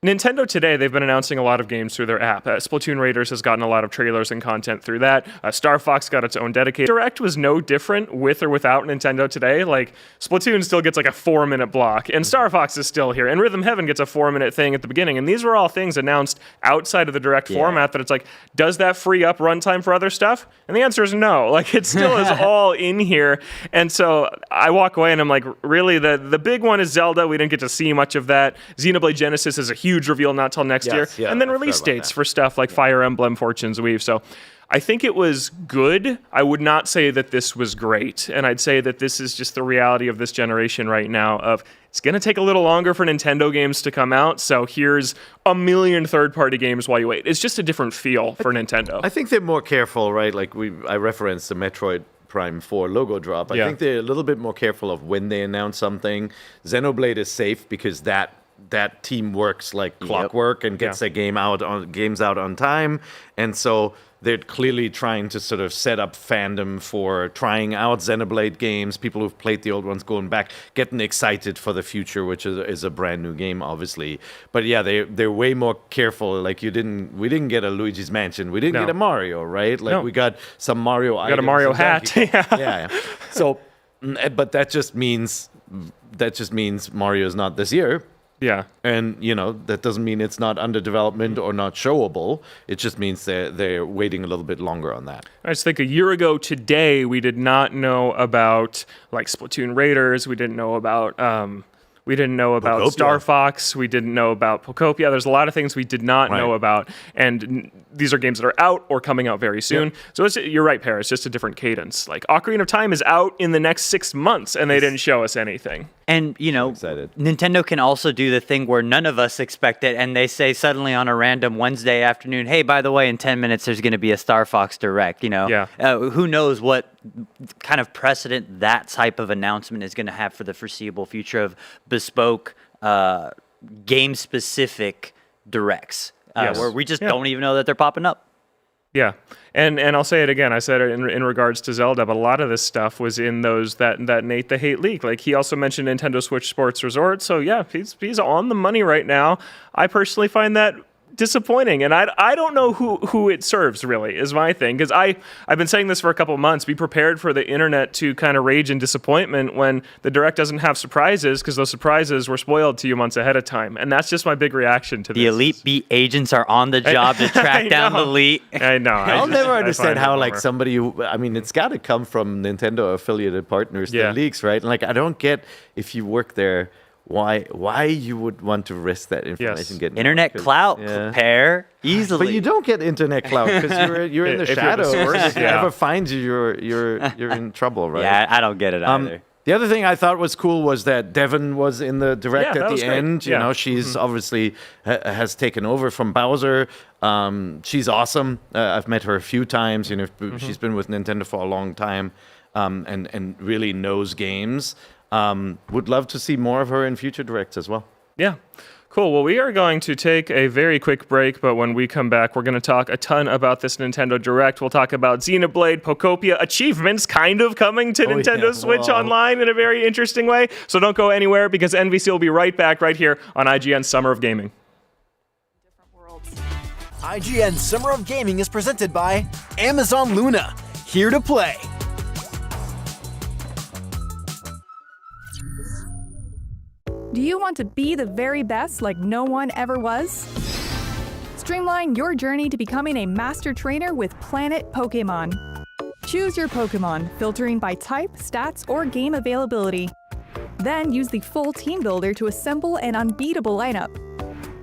Nintendo today, they've been announcing a lot of games through their app. Splatoon Raiders has gotten a lot of trailers and content through that. Star Fox got its own dedicated. Direct was no different with or without Nintendo today. Like, Splatoon still gets like a 4-minute block, and Star Fox is still here, and Rhythm Heaven gets a 4-minute thing at the beginning. And these were all things announced outside of the Direct format that it's like, does that free up runtime for other stuff? And the answer is no. Like, it still is all in here. And so I walk away and I'm like, really, the big one is Zelda. We didn't get to see much of that. Xenoblade Genesis is a huge reveal not till next year, and then release dates for stuff like Fire Emblem, Fortune's Weave. So I think it was good. I would not say that this was great, and I'd say that this is just the reality of this generation right now of it's going to take a little longer for Nintendo games to come out, so here's a million third-party games while you wait. It's just a different feel for Nintendo. I think they're more careful, right? Like I referenced the Metroid Prime 4 logo drop. I think they're a little bit more careful of when they announce something. Xenoblade is safe because that team works like clockwork and gets their games out on time, and so they're clearly trying to sort of set up fandom for trying out Xenoblade games. People who've played the old ones going back, getting excited for the future, which is a brand new game, obviously. But yeah, they're way more careful. Like we didn't get a Luigi's Mansion, we didn't get a Mario, right? Like we got some Mario. We got a Mario hat. yeah. So, but that just means Mario's not this year. Yeah. And, that doesn't mean it's not under development or not showable. It just means they're waiting a little bit longer on that. I just think a year ago today, we did not know about like Splatoon Raiders. We didn't know about Pokopia. Star Fox. We didn't know about Pokopia. There's a lot of things we did not know about. And these are games that are out or coming out very soon. So you're right, Per. It's just a different cadence. Like Ocarina of Time is out in the next 6 months, and they didn't show us anything. And, Nintendo can also do the thing where none of us expect it, and they say suddenly on a random Wednesday afternoon, hey, by the way, in 10 minutes, there's going to be a Star Fox Direct, who knows what kind of precedent that type of announcement is going to have for the foreseeable future of bespoke, game-specific Directs, where we just don't even know that they're popping up. Yeah, and I'll say it again. I said it in regards to Zelda, but a lot of this stuff was in that Nate the Hate leak. Like he also mentioned Nintendo Switch Sports Resort. So yeah, he's on the money right now. I personally find that disappointing, and I don't know who it serves really is my thing, because I've been saying this for a couple of months. Be prepared for the internet to kind of rage in disappointment when the Direct doesn't have surprises, because those surprises were spoiled to you months ahead of time, and that's just my big reaction to this. The Elite Beat agents are on the job to track down the leak. I know. I'll never understand how somebody it's got to come from Nintendo affiliated partners that leaks, right? And I don't get, if you work there, why you would want to risk that information getting internet clout, pair easily. But you don't get internet clout because you're in the shadows. If it ever finds you, you're in trouble, right? Yeah, I don't get it either. The other thing I thought was cool was that Devin was in the direct Yeah, at that was the great. end. You Yeah. know, she's obviously has taken over from Bowser. She's awesome. I've met her a few times. You know, she's been with Nintendo for a long time, and really knows games. Would love to see more of her in future directs as well. Yeah. Cool. Well, we are going to take a very quick break, but when we come back, we're going to talk a ton about this Nintendo Direct. We'll talk about Xenoblade Pokopia achievements kind of coming to Nintendo Switch Online in a very interesting way. So don't go anywhere because NVC will be right back right here on IGN Summer of Gaming. IGN Summer of Gaming is presented by Amazon Luna. Here to play. Do you want to be the very best like no one ever was? Streamline your journey to becoming a master trainer with Planet Pokemon. Choose your Pokemon, filtering by type, stats, or game availability. Then use the full team builder to assemble an unbeatable lineup.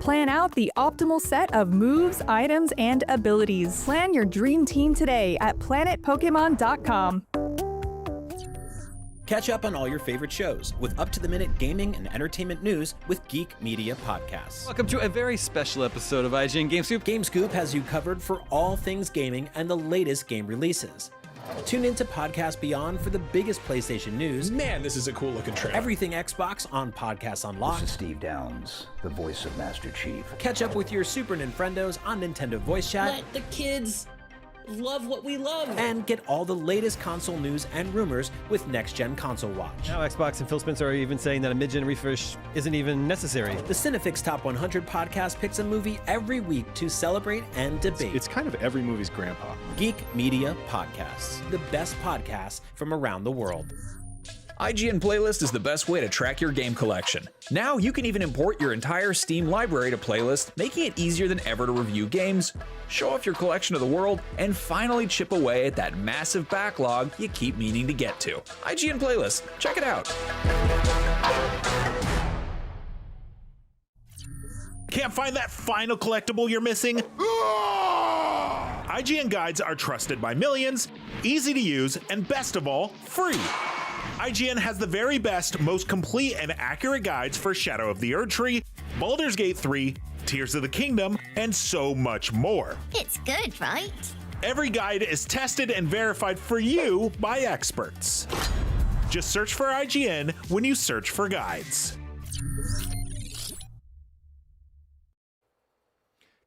Plan out the optimal set of moves, items, and abilities. Plan your dream team today at planetpokemon.com. Catch up on all your favorite shows with up-to-the-minute gaming and entertainment news with Geek Media Podcasts. Welcome to a very special episode of IGN Game Scoop. Game Scoop has you covered for all things gaming and the latest game releases. Tune into Podcast Beyond for the biggest PlayStation news. Man, this is a cool looking trailer. Everything Xbox on Podcasts Unlocked. This is Steve Downs, the voice of Master Chief. Catch up with your Super Nintendos on Nintendo Voice Chat. Let the kids love what we love. And get all the latest console news and rumors with Next Gen Console Watch. Now Xbox and Phil Spencer are even saying that a mid-gen refresh isn't even necessary. The Cinefix Top 100 podcast picks a movie every week to celebrate and debate. It's kind of every movie's grandpa. Geek Media Podcasts, the best podcasts from around the world. IGN Playlist is the best way to track your game collection. Now you can even import your entire Steam library to Playlist, making it easier than ever to review games, show off your collection of the world, and finally chip away at that massive backlog you keep meaning to get to. IGN Playlist, check it out. Can't find that final collectible you're missing? IGN guides are trusted by millions, easy to use, and best of all, free. IGN has the very best, most complete and accurate guides for Shadow of the Erdtree, Baldur's Gate 3, Tears of the Kingdom, and so much more. It's good, right? Every guide is tested and verified for you by experts. Just search for IGN when you search for guides.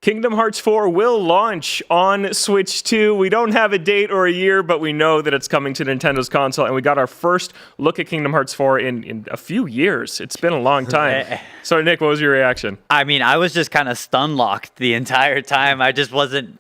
Kingdom Hearts 4 will launch on Switch 2. We don't have a date or a year, but we know that it's coming to Nintendo's console, and we got our first look at Kingdom Hearts 4 in a few years. It's been a long time. So, Nick, what was your reaction? I mean, I was just kind of stun-locked the entire time. I just wasn't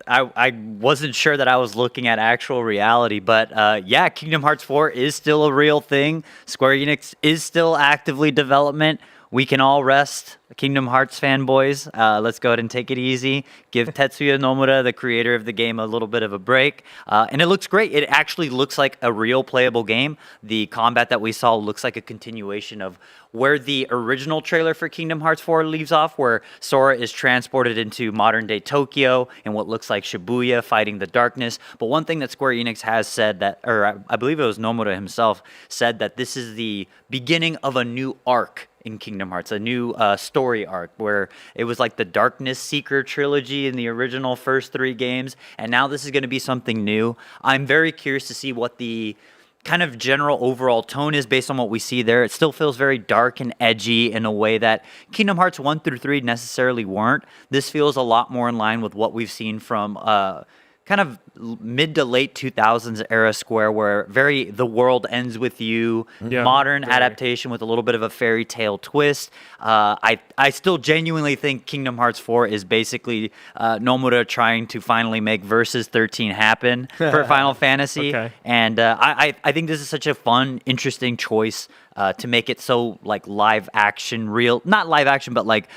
sure that I was looking at actual reality. But yeah, Kingdom Hearts 4 is still a real thing. Square Enix is still actively development. We can all rest, Kingdom Hearts fanboys. Let's go ahead and take it easy. Give Tetsuya Nomura, the creator of the game, a little bit of a break. And it looks great. It actually looks like a real playable game. The combat that we saw looks like a continuation of where the original trailer for Kingdom Hearts 4 leaves off, where Sora is transported into modern-day Tokyo in what looks like Shibuya fighting the darkness. But one thing that Square Enix has said that, or I believe it was Nomura himself, said that this is the beginning of a new arc in Kingdom Hearts, a new story arc, where it was like the Darkness Seeker trilogy in the original first 3 games, and now this is going to be something new. I'm very curious to see what the kind of general overall tone is based on what we see there. It still feels very dark and edgy in a way that Kingdom Hearts 1 through 3 necessarily weren't. This feels a lot more in line with what we've seen from kind of mid to late 2000s era Square, where very the world ends with you, modern adaptation with a little bit of a fairy tale twist. I still genuinely think Kingdom Hearts 4 is basically Nomura trying to finally make Versus 13 happen for Final Fantasy. And I think this is such a fun, interesting choice to make it so like live action, not live action, but like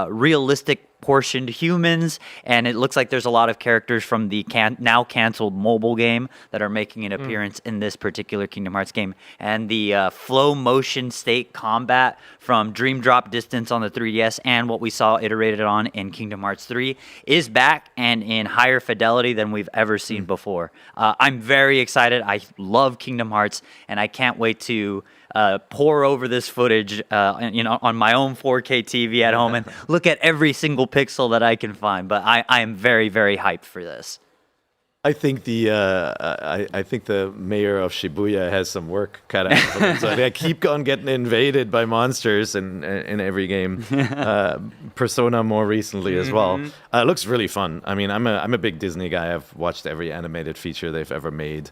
realistic portioned humans, and it looks like there's a lot of characters from the now canceled mobile game that are making an appearance in this particular Kingdom Hearts game. And the flow motion state combat from Dream Drop Distance on the 3DS and what we saw iterated on in Kingdom Hearts 3 is back and in higher fidelity than we've ever seen before. I'm very excited. I love Kingdom Hearts, and I can't wait to pour over this footage, on my own 4K TV at home and look at every single pixel that I can find. But I am very, very hyped for this. I think the mayor of Shibuya has some work cut out for them. So they keep on getting invaded by monsters in every game. Persona more recently as well. It looks really fun. I mean, I'm a big Disney guy. I've watched every animated feature they've ever made.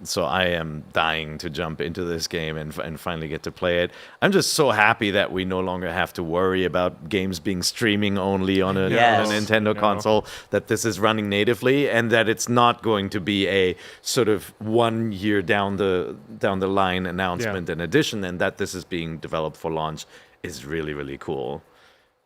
So I am dying to jump into this game and finally get to play it. I'm just so happy that we no longer have to worry about games being streaming only on a Nintendo console, that this is running natively, and that it's not going to be a sort of 1 year down the line announcement and addition, and that this is being developed for launch is really, really cool.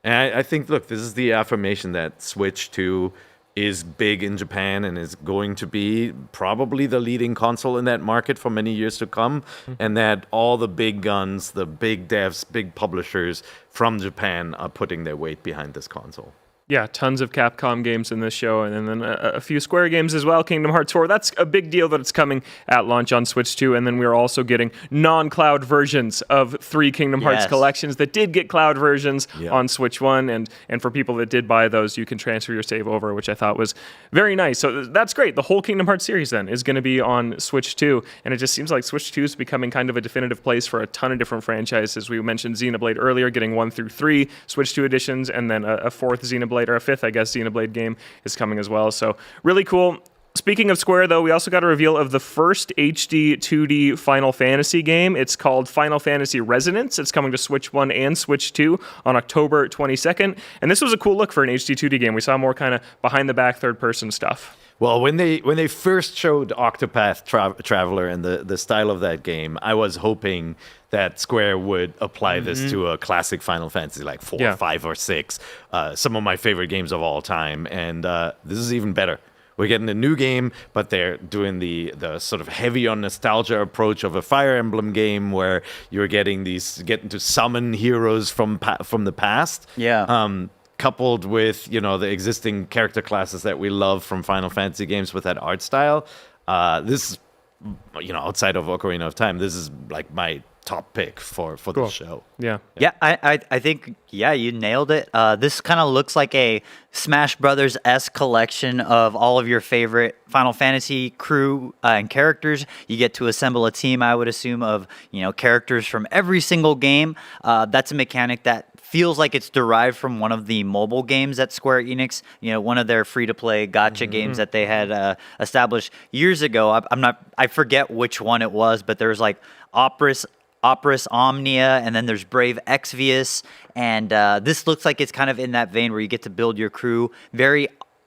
And I think, look, this is the affirmation that Switch 2 is big in Japan and is going to be probably the leading console in that market for many years to come, and that all the big guns, the big devs, big publishers from Japan are putting their weight behind this console. Yeah, tons of Capcom games in this show, and then a few Square games as well. Kingdom Hearts 4, that's a big deal that it's coming at launch on Switch 2, and then we're also getting non-cloud versions of 3 Kingdom Hearts collections that did get cloud versions on Switch 1, and for people that did buy those, you can transfer your save over, which I thought was very nice. So that's great. The whole Kingdom Hearts series then is going to be on Switch 2, and it just seems like Switch 2 is becoming kind of a definitive place for a ton of different franchises. We mentioned Xenoblade earlier, getting 1 through 3 Switch 2 editions, and then a 4th Xenoblade, or a 5th, I guess, Xenoblade game is coming as well. So really cool. Speaking of Square, though, we also got a reveal of the first HD 2D Final Fantasy game. It's called Final Fantasy Resonance. It's coming to Switch 1 and Switch 2 on October 22nd. And this was a cool look for an HD 2D game. We saw more kind of behind-the-back third-person stuff. Well, when they first showed Octopath Traveler and the style of that game, I was hoping that Square would apply this to a classic Final Fantasy like 4, 5, or 6. Some of my favorite games of all time. And this is even better. We're getting a new game, but they're doing the sort of heavy on nostalgia approach of a Fire Emblem game where you're getting to summon heroes from the past. Coupled with, the existing character classes that we love from Final Fantasy games with that art style. This, outside of Ocarina of Time, this is like my top pick for the show. I think you nailed it. This kind of looks like a Smash Brothers-esque collection of all of your favorite Final Fantasy crew and characters. You get to assemble a team, I would assume, of characters from every single game. That's a mechanic that feels like it's derived from one of the mobile games at Square Enix, one of their free-to-play gacha games that they had established years ago. I forget which one it was, but there's like Opris Omnia, and then there's Brave Exvius, and this looks like it's kind of in that vein where you get to build your crew.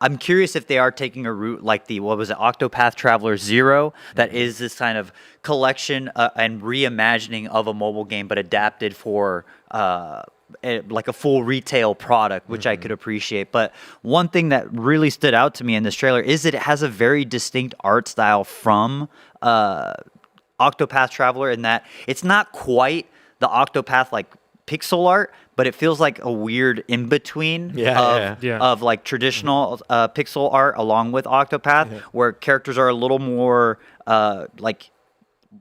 I'm curious if they are taking a route like the, Octopath Traveler 0, that is this kind of collection and reimagining of a mobile game, but adapted for like a full retail product, which I could appreciate. But one thing that really stood out to me in this trailer is that it has a very distinct art style from Octopath Traveler, in that it's not quite the Octopath like pixel art, but it feels like a weird in between of like traditional pixel art along with Octopath, where characters are a little more like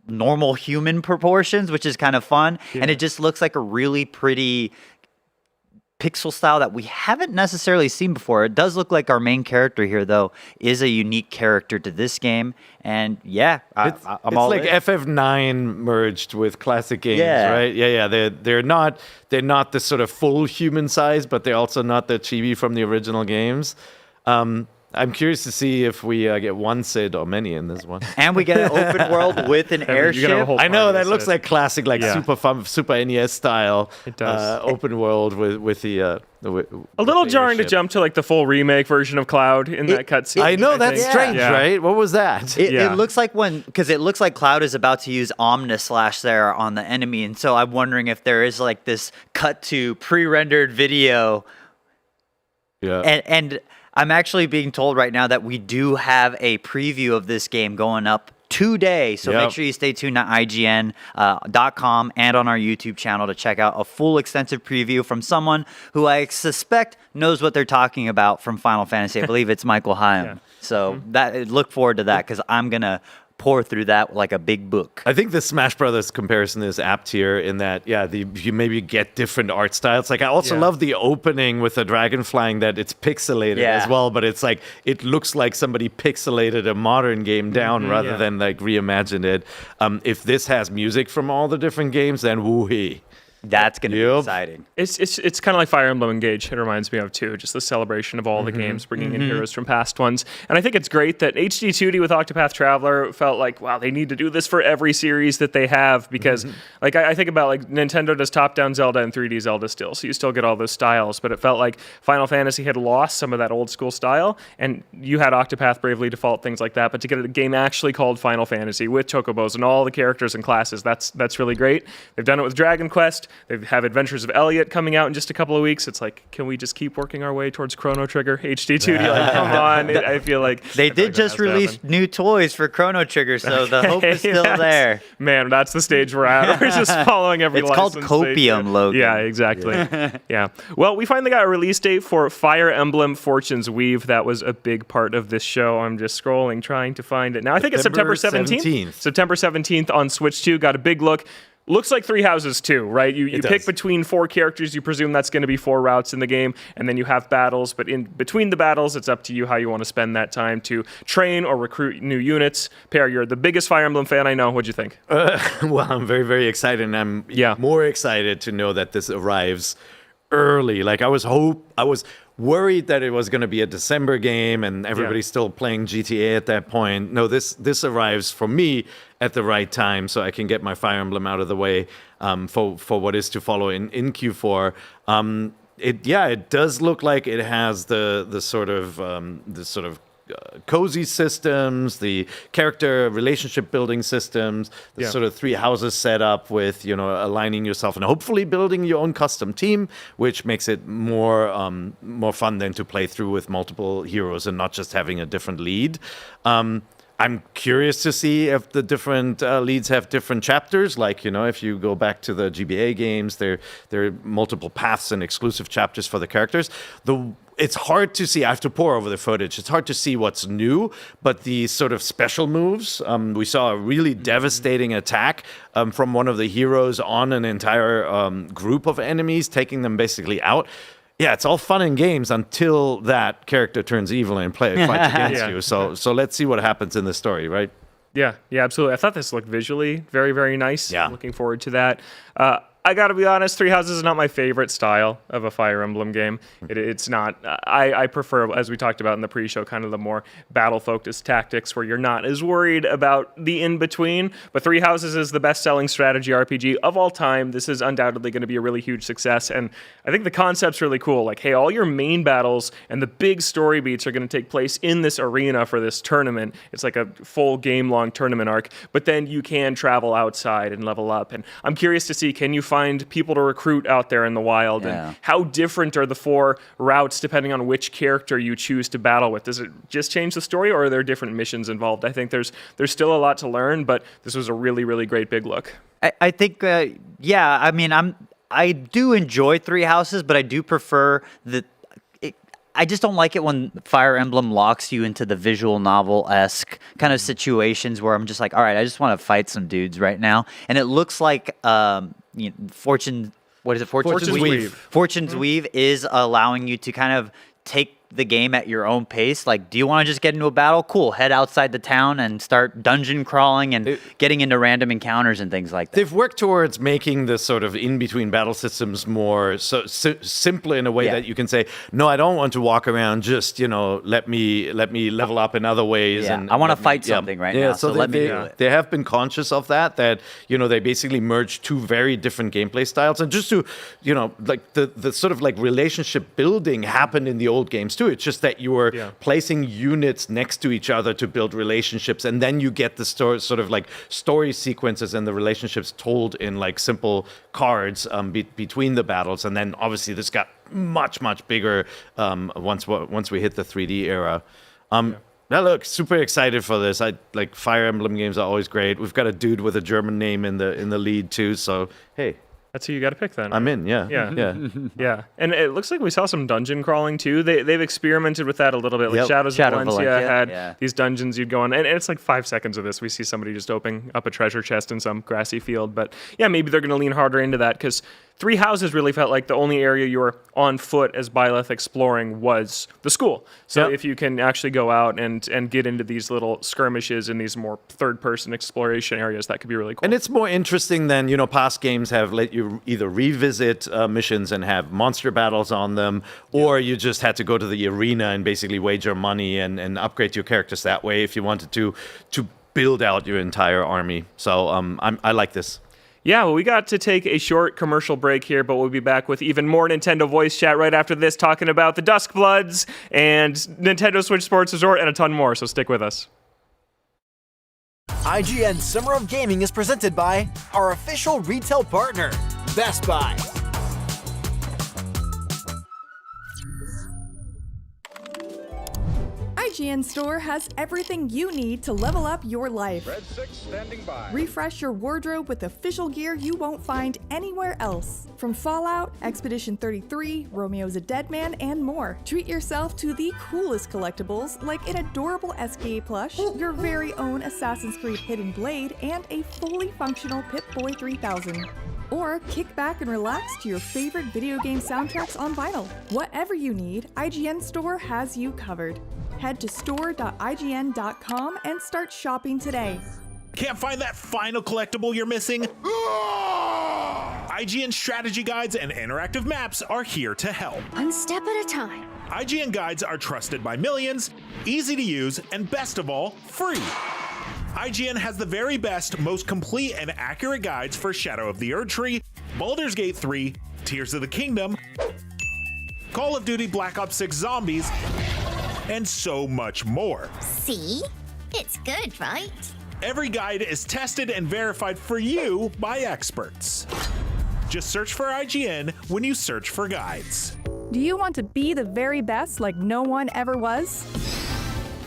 normal human proportions, which is kind of fun. And it just looks like a really pretty pixel style that we haven't necessarily seen before. It does look like our main character here, though, is a unique character to this game. And it's all like in. FF9 merged with classic games, right? They're not the sort of full human size, but they're also not the chibi from the original games. I'm curious to see if we get one Sid or many in this one. And we get an open world with an airship. I know, that looks like classic, super fun, Super NES style. It does. Open world with the... a little jarring to jump to like the full remake version of Cloud in that cutscene. I know, that's strange, right? What was that? It looks like because it looks like Cloud is about to use Omnislash there on the enemy, and so I'm wondering if there is like this cut to pre-rendered video. And I'm actually being told right now that we do have a preview of this game going up today. So make sure you stay tuned to ign.com and on our YouTube channel to check out a full extensive preview from someone who I suspect knows what they're talking about from Final Fantasy. I believe it's Michael Hyam. So look forward to that, because I'm going to pour through that like a big book. I think the Smash Brothers comparison is apt here in that, you maybe get different art styles. Like, I also love the opening with the dragon flying, that it's pixelated as well, but it's like, it looks like somebody pixelated a modern game down rather than like reimagined it. If this has music from all the different games, then woo-hee. That's going to be exciting. It's kind of like Fire Emblem Engage. It reminds me of too, just the celebration of all the games, bringing in heroes from past ones. And I think it's great that HD 2D with Octopath Traveler felt like, wow, they need to do this for every series that they have, because like I think about like Nintendo does top-down Zelda and 3D Zelda still, so you still get all those styles. But it felt like Final Fantasy had lost some of that old school style, and you had Octopath Bravely Default, things like that. But to get a game actually called Final Fantasy with chocobos and all the characters and classes, that's really great. They've done it with Dragon Quest. They have Adventures of Elliot coming out in just a couple of weeks. It's like, can we just keep working our way towards Chrono Trigger HD 2D? Like, come on. I feel like they did just release new toys for Chrono Trigger, so the hope is still there. Man, that's the stage we're at. We're just following every It's license. called Copium, Logan. Yeah, exactly. Yeah. Well, we finally got a release date for Fire Emblem Fortune's Weave. That was a big part of this show. I'm just scrolling, trying to find it. Now, I think it's September 17th. September 17th on Switch 2. Got a big look. Looks like Three Houses too, right? You pick between 4 characters. You presume that's going to be 4 routes in the game, and then you have battles. But in between the battles, it's up to you how you want to spend that time to train or recruit new units. Per, you're the biggest Fire Emblem fan I know. What'd you think? Well, I'm very, very excited, and I'm more excited to know that this arrives early. Like, I was worried that it was going to be a December game and everybody's still playing GTA at that point. No, this arrives for me at the right time, so I can get my Fire Emblem out of the way for what is to follow in Q4. It does look like it has the sort of cozy systems, the character relationship building systems, the sort of 3 houses set up with, aligning yourself and hopefully building your own custom team, which makes it more fun than to play through with multiple heroes and not just having a different lead. I'm curious to see if the different leads have different chapters. Like, if you go back to the GBA games, there are multiple paths and exclusive chapters for the characters. It's hard to see. I have to pore over the footage. It's hard to see what's new, but the sort of special moves. We saw a really devastating attack from one of the heroes on an entire group of enemies, taking them basically out. Yeah, it's all fun and games until that character turns evil and fights against you. So let's see what happens in the story, right? Yeah, absolutely. I thought this looked visually very, very nice. Yeah. Looking forward to that. I got to be honest, Three Houses is not my favorite style of a Fire Emblem game. It's not. I prefer, as we talked about in the pre-show, kind of the more battle-focused tactics where you're not as worried about the in-between. But Three Houses is the best-selling strategy RPG of all time. This is undoubtedly going to be a really huge success. And I think the concept's really cool. Like, hey, all your main battles and the big story beats are going to take place in this arena for this tournament. It's like a full game-long tournament arc. But then you can travel outside and level up. And I'm curious to see, can you find people to recruit out there in the wild, and how different are the 4 routes depending on which character you choose to battle with? Does it just change the story, or are there different missions involved? I think there's still a lot to learn, but this was a really, really great big look. I think, I mean, I do enjoy Three Houses, but I do prefer I just don't like it when Fire Emblem locks you into the visual novel-esque kind of situations where I'm just like, all right, I just want to fight some dudes right now. And it looks like Fortune's Weave. Fortune's Weave is allowing you to kind of take the game at your own pace. Like, do you want to just get into a battle? Cool. Head outside the town and start dungeon crawling and getting into random encounters and things like that. They've worked towards making the sort of in-between battle systems more simpler in a way that you can say, no, I don't want to walk around, just, let me level up in other ways. Yeah. And I want to fight something right now, so let me do it. They have been conscious of that, they basically merged 2 very different gameplay styles. And just to, like the sort of like relationship building happened in the old games too. It's just that you were placing units next to each other to build relationships, and then you get the sort of like story sequences and the relationships told in like simple cards between the battles. And then obviously this got much bigger once we hit the 3D era. Now look, super excited for this. I like Fire Emblem games are always great. We've got a dude with a German name in the lead too, so hey. That's who you got to pick then. I'm in, yeah. Yeah. And it looks like we saw some dungeon crawling too. They've experimented with that a little bit. Like Yep. Shadows Shadow of of Valencia Valencia, had these dungeons you'd go on. And it's like 5 seconds of this. We see somebody just opening up a treasure chest in some grassy field. But yeah, maybe they're going to lean harder into that because Three Houses really felt like the only area you were on foot as Byleth exploring was the school. So if you can actually go out and get into these little skirmishes in these more third-person exploration areas, that could be really cool. And it's more interesting than, past games have let you either revisit missions and have monster battles on them, or you just had to go to the arena and basically wager money and upgrade your characters that way if you wanted to build out your entire army. So I like this. Yeah, well, we got to take a short commercial break here, but we'll be back with even more Nintendo Voice Chat right after this, talking about the Duskbloods and Nintendo Switch Sports Resort and a ton more, so stick with us. IGN Summer of Gaming is presented by our official retail partner, Best Buy. IGN Store has everything you need to level up your life. Red 6 standing by. Refresh your wardrobe with official gear you won't find anywhere else. From Fallout, Expedition 33, Romeo's a Dead Man, and more. Treat yourself to the coolest collectibles like an adorable SKA plush, your very own Assassin's Creed Hidden Blade, and a fully functional Pip-Boy 3000. Or kick back and relax to your favorite video game soundtracks on vinyl. Whatever you need, IGN Store has you covered. Head to store.ign.com and start shopping today. Can't find that final collectible you're missing? IGN strategy guides and interactive maps are here to help. One step at a time. IGN guides are trusted by millions, easy to use, and best of all, free. IGN has the very best, most complete and accurate guides for Shadow of the Erdtree, Baldur's Gate 3, Tears of the Kingdom, Call of Duty Black Ops 6 Zombies, and so much more. See? It's good, right? Every guide is tested and verified for you by experts. Just search for IGN when you search for guides. Do you want to be the very best like no one ever was?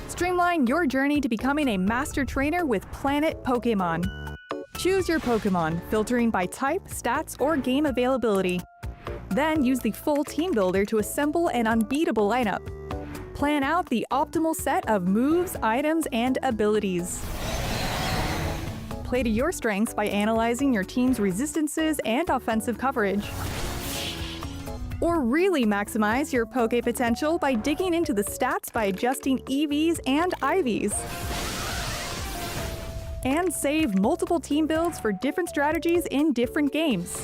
Streamline your journey to becoming a master trainer with Planet Pokemon. Choose your Pokemon, filtering by type, stats, or game availability. Then use the full team builder to assemble an unbeatable lineup. Plan out the optimal set of moves, items, and abilities. Play to your strengths by analyzing your team's resistances and offensive coverage. Or really maximize your Poke potential by digging into the stats by adjusting EVs and IVs. And save multiple team builds for different strategies in different games.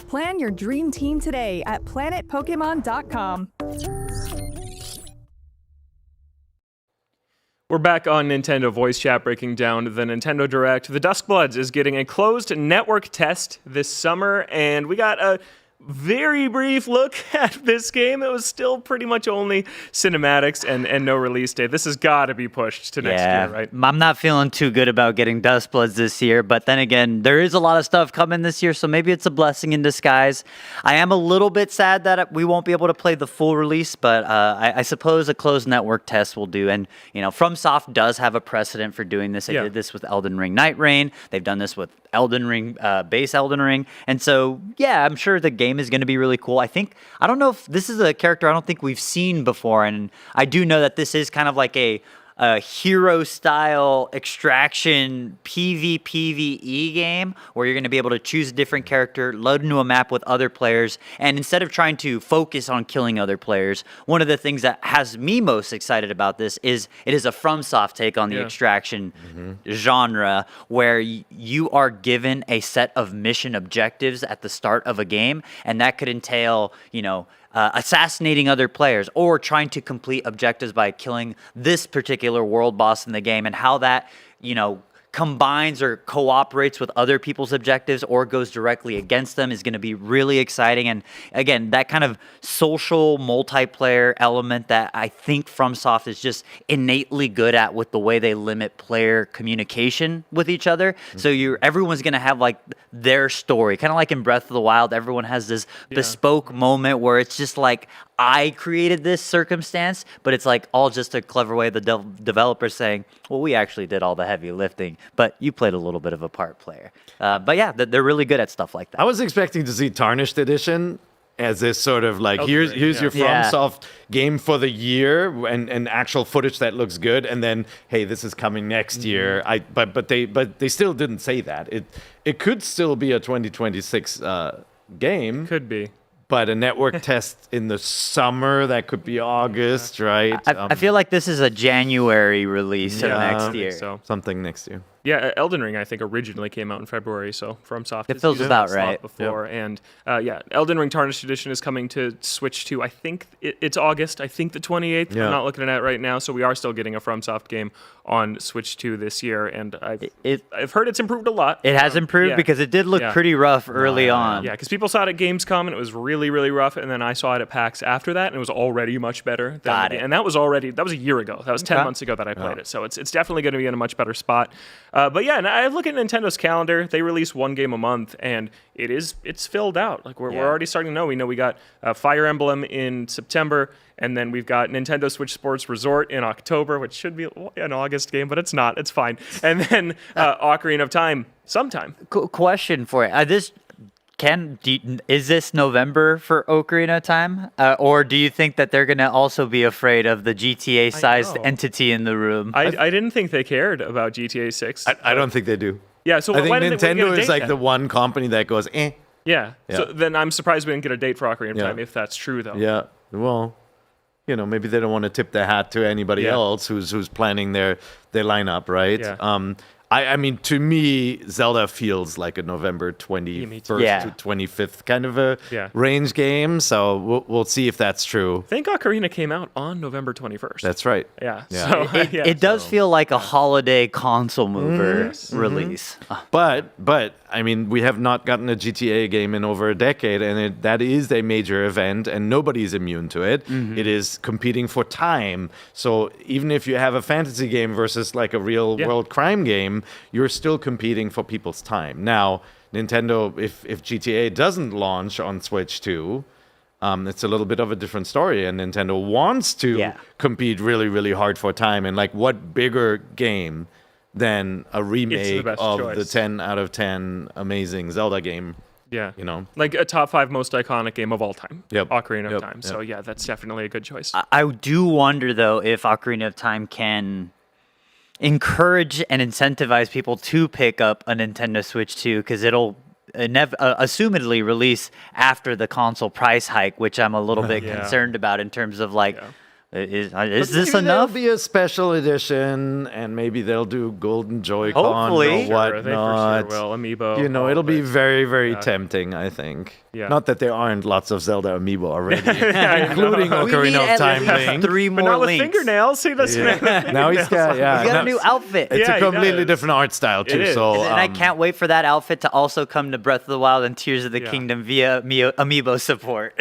Plan your dream team today at planetpokemon.com. We're back on Nintendo Voice Chat, breaking down the Nintendo Direct. The Duskbloods is getting a closed network test this summer, and we got a very brief look at this game. It was still pretty much only cinematics and no release date. This has got to be pushed to next year, right? I'm not feeling too good about getting Duskbloods this year, but then again, there is a lot of stuff coming this year, so maybe it's a blessing in disguise. I am a little bit sad that we won't be able to play the full release, but I suppose a closed network test will do. And, FromSoft does have a precedent for doing this. They did this with Elden Ring Night Rain. They've done this with Elden Ring, base Elden Ring. And so, yeah, I'm sure the game is going to be really cool. I don't know if this is a character I don't think we've seen before, and I do know that this is kind of like a hero-style extraction PvPvE game where you're going to be able to choose a different character, load into a map with other players, and instead of trying to focus on killing other players, one of the things that has me most excited about this is it is a FromSoft take on the extraction genre where you are given a set of mission objectives at the start of a game, and that could entail, assassinating other players or trying to complete objectives by killing this particular world boss in the game, and how that, combines or cooperates with other people's objectives or goes directly against them is going to be really exciting. And again, that kind of social multiplayer element that I think FromSoft is just innately good at with the way they limit player communication with each other. So everyone's going to have like their story, kind of like in Breath of the Wild. Everyone has this bespoke moment where it's just like, I created this circumstance, but it's like all just a clever way of the developer saying, well, we actually did all the heavy lifting, but you played a little bit of a part player. But yeah, they're really good at stuff like that. I was expecting to see Tarnished Edition as this sort of like, here's your FromSoft game for the year and actual footage that looks good, and then hey, this is coming next year. But they still didn't say that. It could still be a 2026 game. Could be. But a network test in the summer, that could be August, right? I feel like this is a January release of next year. So. Something next year. Yeah, Elden Ring, I think, originally came out in February, so FromSoft it feels about right before. Yep. And Elden Ring Tarnished Edition is coming to Switch 2. I think it's August. I think the 28th. Yeah. I'm not looking at it right now, so we are still getting a FromSoft game on Switch 2 this year, and I've heard it's improved a lot. It has improved because it did look pretty rough early on. Yeah, because people saw it at Gamescom, and it was really, really rough, and then I saw it at PAX after that, and it was already much better. And that was a year ago. That was 10 months ago that I played it, so it's definitely going to be in a much better spot. But yeah, and I look at Nintendo's calendar. They release one game a month, and it's filled out. Like we're already starting to know. We know we got Fire Emblem in September, and then we've got Nintendo Switch Sports Resort in October, which should be an August game, but it's not. It's fine. And then Ocarina of Time sometime. Question for you. Is this November for Ocarina of Time? Or do you think that they're going to also be afraid of the GTA-sized entity in the room? I didn't think they cared about GTA 6. I don't think they do. Yeah, so I think why didn't Nintendo they is like the one company that goes, eh. Yeah. So then I'm surprised we didn't get a date for Ocarina of Time, if that's true, though. Yeah, well, maybe they don't want to tip their hat to anybody else who's planning their lineup, right? Yeah. I mean, to me, Zelda feels like a November 21st to 25th kind of a range game. So we'll see if that's true. I think Ocarina came out on November 21st. That's right. Yeah. So, it does feel like a holiday console mover release. But I mean, we have not gotten a GTA game in over a decade, and that is a major event, and nobody's immune to it. It is competing for time. So even if you have a fantasy game versus like a real world crime game, you're still competing for people's time. Now, Nintendo, if GTA doesn't launch on Switch 2, it's a little bit of a different story, and Nintendo wants to compete really, really hard for time. And like, what bigger game than a remake of the 10 out of 10 amazing Zelda game? Yeah. Like a top 5 most iconic game of all time. Yep. Ocarina of Time. So yeah, that's definitely a good choice. I do wonder, though, if Ocarina of Time can encourage and incentivize people to pick up a Nintendo Switch 2, because it'll assumedly release after the console price hike, which I'm a little bit concerned about in terms of like, is this enough? There'll be a special edition, and maybe they'll do Golden Joy-Con Hopefully. or whatnot. They for sure will. Amiibo. It'll be very, very tempting, I think. Yeah. Not that there aren't lots of Zelda Amiibo already, including Ocarina of Time Link. 3 more but not with links. fingernails. See this? Now he's got, He's got a new outfit. It's a completely different art style, too. So, and I can't wait for that outfit to also come to Breath of the Wild and Tears of the Kingdom via Amiibo support.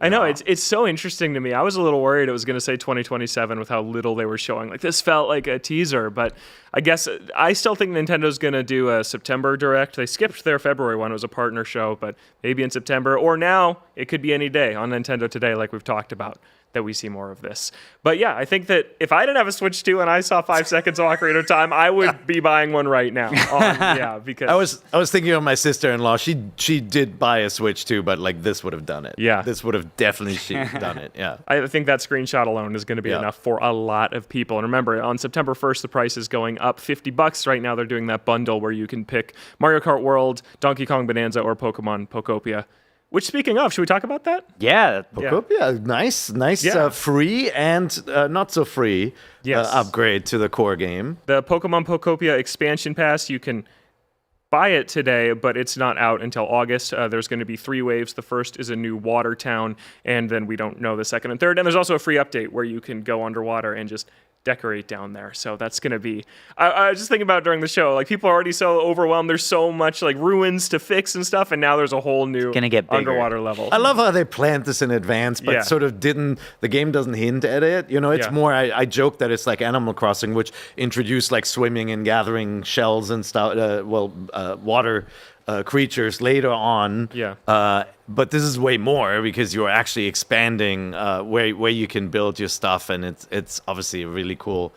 I know, it's so interesting to me. I was a little worried it was going to say 2027 with how little they were showing. Like, this felt like a teaser, but I guess I still think Nintendo's going to do a September Direct. They skipped their February one. It was a partner show, but maybe in September. Or now, it could be any day on Nintendo Today, like we've talked about, that we see more of this. But yeah, I think that if I didn't have a Switch 2 and I saw 5 seconds of Ocarina of Time, I would be buying one right now. Because I was thinking of my sister-in-law. She did buy a Switch 2, but like this would have done it. Yeah. This would have definitely done it. Yeah. I think that screenshot alone is going to be enough for a lot of people. And remember, on September 1st, the price is going up $50 right now. They're doing that bundle where you can pick Mario Kart World, Donkey Kong Bonanza, or Pokemon Pokopia. Which, speaking of, should we talk about that? Yeah. Pokopia, nice, free and not so free upgrade to the core game. The Pokemon Pokopia expansion pass, you can buy it today, but it's not out until August. There's going to be 3 waves. The first is a new water town, and then we don't know the second and third. And there's also a free update where you can go underwater and just decorate down there. So that's going to be... I was just thinking about it during the show. Like, people are already so overwhelmed. There's so much, like, ruins to fix and stuff, and now there's a whole new underwater level. I love how they planned this in advance, but sort of didn't... The game doesn't hint at it. It's more... I joke that it's like Animal Crossing, which introduced, like, swimming and gathering shells and stuff... water creatures later on. Yeah. But this is way more because you're actually expanding where you can build your stuff, and it's obviously a really cool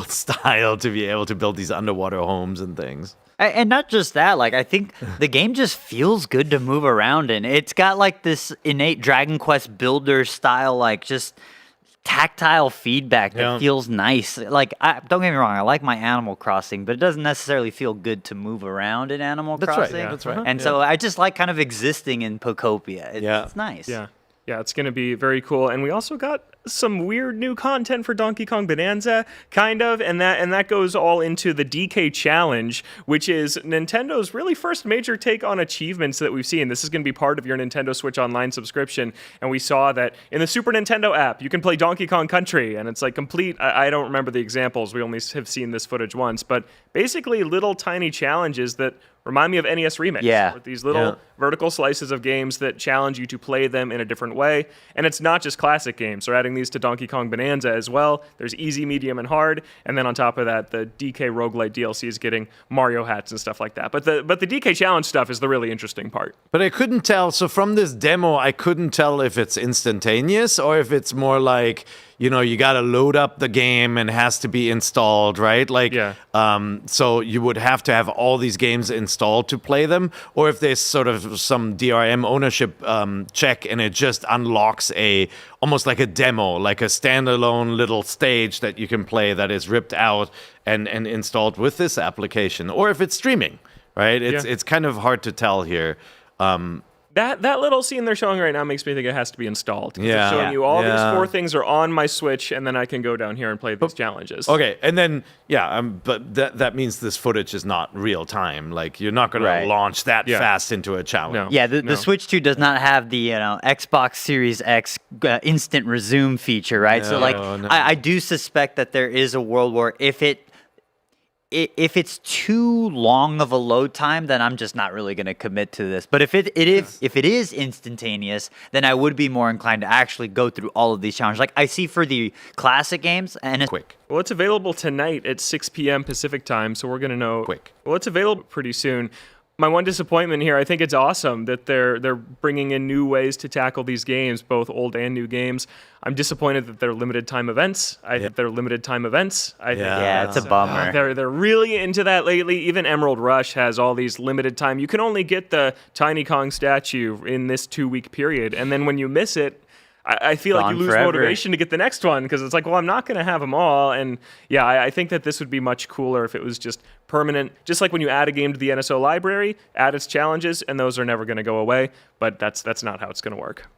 style to be able to build these underwater homes and things. And not just that, like, I think the game just feels good to move around in. It's got, like, this innate Dragon Quest builder style, like, just tactile feedback that feels nice. Like, don't get me wrong, I like my Animal Crossing, but it doesn't necessarily feel good to move around in Animal Crossing. That's right. And so I just like kind of existing in Pokopia. It's nice. Yeah, it's going to be very cool. And we also got some weird new content for Donkey Kong Bonanza, kind of, and that goes all into the DK Challenge, which is Nintendo's really first major take on achievements that we've seen. This is going to be part of your Nintendo Switch Online subscription, and we saw that in the Super Nintendo app, you can play Donkey Kong Country, and it's like complete, I don't remember the examples, we only have seen this footage once, but basically little tiny challenges that remind me of NES Remix. Yeah. With these little vertical slices of games that challenge you to play them in a different way. And it's not just classic games. They're adding these to Donkey Kong Bonanza as well. There's easy, medium, and hard. And then on top of that, the DK Roguelite DLC is getting Mario hats and stuff like that. But the DK Challenge stuff is the really interesting part. But I couldn't tell. So from this demo, I couldn't tell if it's instantaneous or if it's more like, you got to load up the game and it has to be installed, right? Like, so you would have to have all these games installed to play them, or if there's sort of some DRM ownership check and it just unlocks almost like a demo, like a standalone little stage that you can play that is ripped out and installed with this application, or if it's streaming, right? It's kind of hard to tell here. That little scene they're showing right now makes me think it has to be installed. It's showing you all these 4 things are on my Switch, and then I can go down here and play these challenges. Okay, and then, but that means this footage is not real time. Like, you're not going to launch that fast into a challenge. No. Yeah, the Switch 2 does not have the Xbox Series X instant resume feature, right? So, like, I do suspect that there is a world where if it's too long of a load time, then I'm just not really going to commit to this. But if it is instantaneous, then I would be more inclined to actually go through all of these challenges. Like I see for the classic games, and it's quick. Well, it's available tonight at 6 p.m. Pacific time, so we're going to know quick. Well, it's available pretty soon. My one disappointment here, I think it's awesome that they're bringing in new ways to tackle these games, both old and new games. I'm disappointed that they're limited time events. I think they're limited time events. I think it's a bummer. They're really into that lately. Even Emerald Rush has all these limited time. You can only get the Tiny Kong statue in this 2-week period, and then when you miss it, I feel like you lose motivation to get the next one because it's like, well, I'm not going to have them all. And I think that this would be much cooler if it was just permanent. Just like when you add a game to the NSO library, add its challenges, and those are never going to go away. But that's not how it's going to work.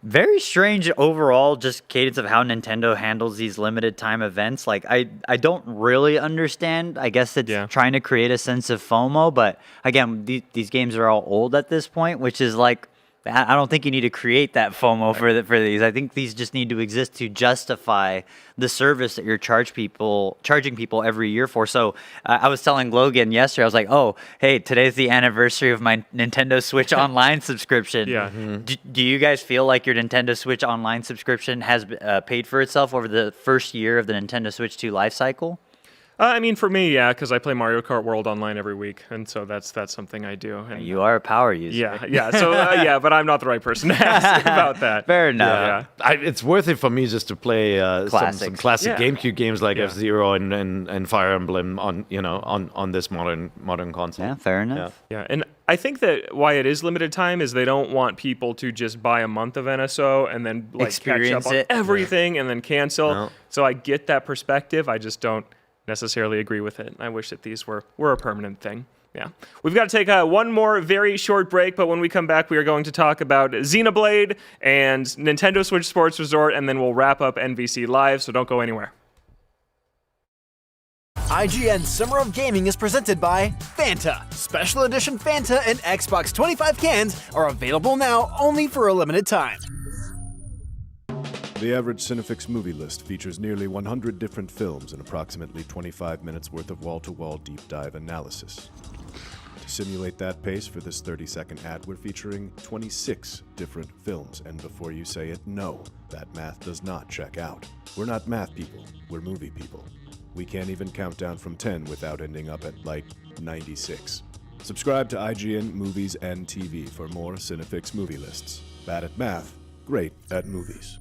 Very strange overall, just cadence of how Nintendo handles these limited time events. Like, I don't really understand. I guess it's trying to create a sense of FOMO. But again, these games are all old at this point, which is like, I don't think you need to create that FOMO for these. I think these just need to exist to justify the service that you're charging people every year for. So I was telling Logan yesterday, I was like, oh, hey, today's the anniversary of my Nintendo Switch Online subscription. Yeah. Do you guys feel like your Nintendo Switch Online subscription has paid for itself over the first year of the Nintendo Switch 2 life cycle? I mean, for me, because I play Mario Kart World Online every week, and so that's something I do. And you are a power user. Yeah. So but I'm not the right person to ask about that. Fair enough. It's worth it for me just to play some classic GameCube games like F-Zero and Fire Emblem on this modern console. Yeah, fair enough. Yeah, and I think that why it is limited time is they don't want people to just buy a month of NSO and then catch up on everything and then cancel. No. So I get that perspective. I just don't necessarily agree with it. I wish that these were a permanent thing. Yeah. We've got to take one more very short break, but when we come back, we are going to talk about Xenoblade and Nintendo Switch Sports Resort, and then we'll wrap up NVC Live, so don't go anywhere. IGN Summer of Gaming is presented by Fanta. Special edition Fanta and Xbox 25 cans are available now only for a limited time. The average Cinefix movie list features nearly 100 different films and approximately 25 minutes worth of wall-to-wall deep dive analysis. To simulate that pace for this 30-second ad, we're featuring 26 different films, and before you say it, no, that math does not check out. We're not math people, we're movie people. We can't even count down from 10 without ending up at, like, 96. Subscribe to IGN Movies and TV for more Cinefix movie lists. Bad at math, great at movies.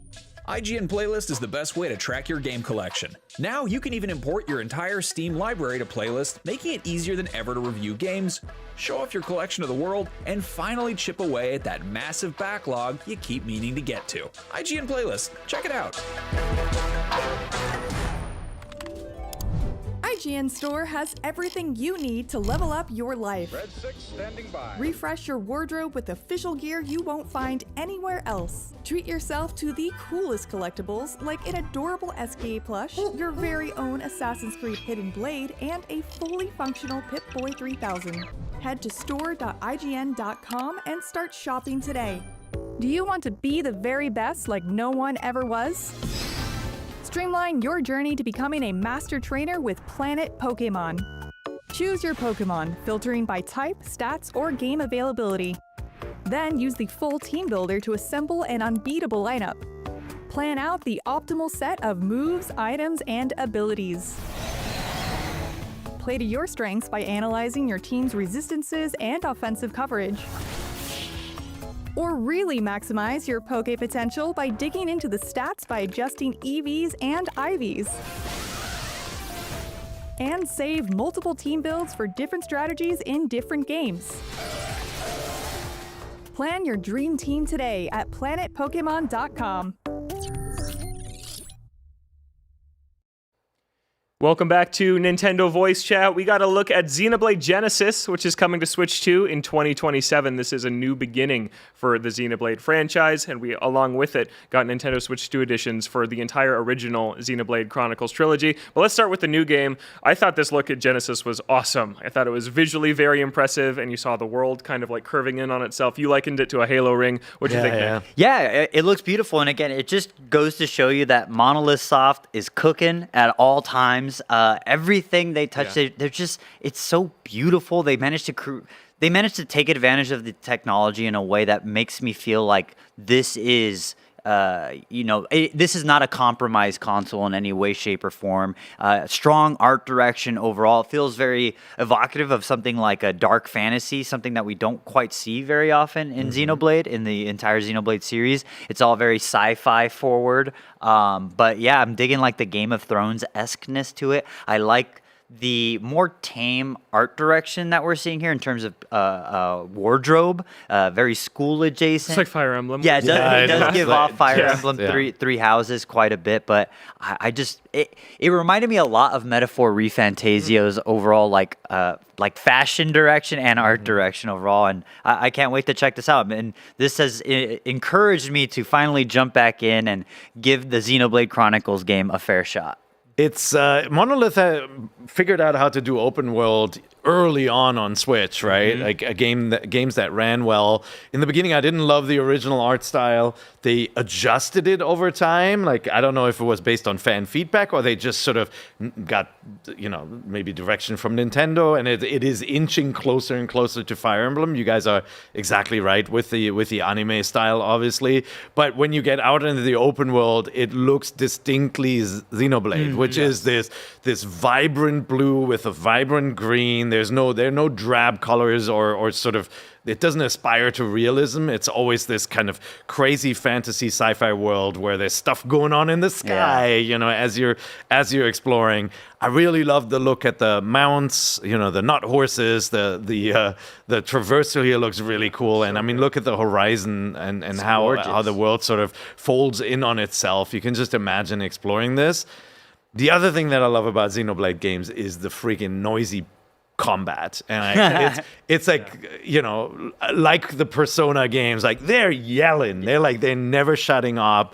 IGN Playlist is the best way to track your game collection. Now you can even import your entire Steam library to Playlist, making it easier than ever to review games, show off your collection of the world, and finally chip away at that massive backlog you keep meaning to get to. IGN Playlist, check it out. IGN Store has everything you need to level up your life. Red 6 standing by. Refresh your wardrobe with official gear you won't find anywhere else. Treat yourself to the coolest collectibles like an adorable SKA plush, your very own Assassin's Creed Hidden Blade, and a fully functional Pip-Boy 3000. Head to store.ign.com and start shopping today. Do you want to be the very best like no one ever was? Streamline your journey to becoming a master trainer with Planet Pokemon. Choose your Pokemon, filtering by type, stats, or game availability. Then use the full team builder to assemble an unbeatable lineup. Plan out the optimal set of moves, items, and abilities. Play to your strengths by analyzing your team's resistances and offensive coverage. Or really maximize your Poke potential by digging into the stats by adjusting EVs and IVs. And save multiple team builds for different strategies in different games. Plan your dream team today at planetpokemon.com. Welcome back to Nintendo Voice Chat. We got a look at Xenoblade Genesis, which is coming to Switch 2 in 2027. This is a new beginning for the Xenoblade franchise, and we, along with it, got Nintendo Switch 2 editions for the entire original Xenoblade Chronicles trilogy. But let's start with the new game. I thought this look at Genesis was awesome. I thought it was visually very impressive, and you saw the world kind of like curving in on itself. You likened it to a Halo ring. What do you think, man? Yeah, it looks beautiful, and again, it just goes to show you that Monolith Soft is cooking at all times. Everything they touch, they're just, it's so beautiful. They managed to take advantage of the technology in a way that makes me feel like this is this is not a compromised console in any way, shape, or form. Strong art direction overall. It feels very evocative of something like a dark fantasy, something that we don't quite see very often in Xenoblade, in the entire Xenoblade series. It's all very sci-fi forward. But yeah, I'm digging like the Game of Thrones-esqueness to it. I like the more tame art direction that we're seeing here in terms of wardrobe, very school adjacent. It's like Fire Emblem. Yeah, it does give off Fire Emblem Three Houses quite a bit, but I just it reminded me a lot of Metaphor ReFantasio's overall like fashion direction and art direction overall, and I can't wait to check this out. And this has encouraged me to finally jump back in and give the Xenoblade Chronicles game a fair shot. It's Monolith figured out how to do open world early on Switch, right? Like games that ran well. In the beginning, I didn't love the original art style. They adjusted it over time. Like, I don't know if it was based on fan feedback or they just sort of got, maybe direction from Nintendo, and it is inching closer and closer to Fire Emblem. You guys are exactly right with the anime style, obviously. But when you get out into the open world, it looks distinctly Xenoblade, which is this vibrant blue with a vibrant green. There are no drab colors or sort of, it doesn't aspire to realism. It's always this kind of crazy fantasy sci-fi world where there's stuff going on in the sky, as you're exploring. I really love the look at the mounts, the nut horses, the traversal here looks really cool. And I mean, look at the horizon and how the world sort of folds in on itself. You can just imagine exploring this. The other thing that I love about Xenoblade games is the freaking noisy combat, and it's like like the Persona games, like they're yelling, they're never shutting up.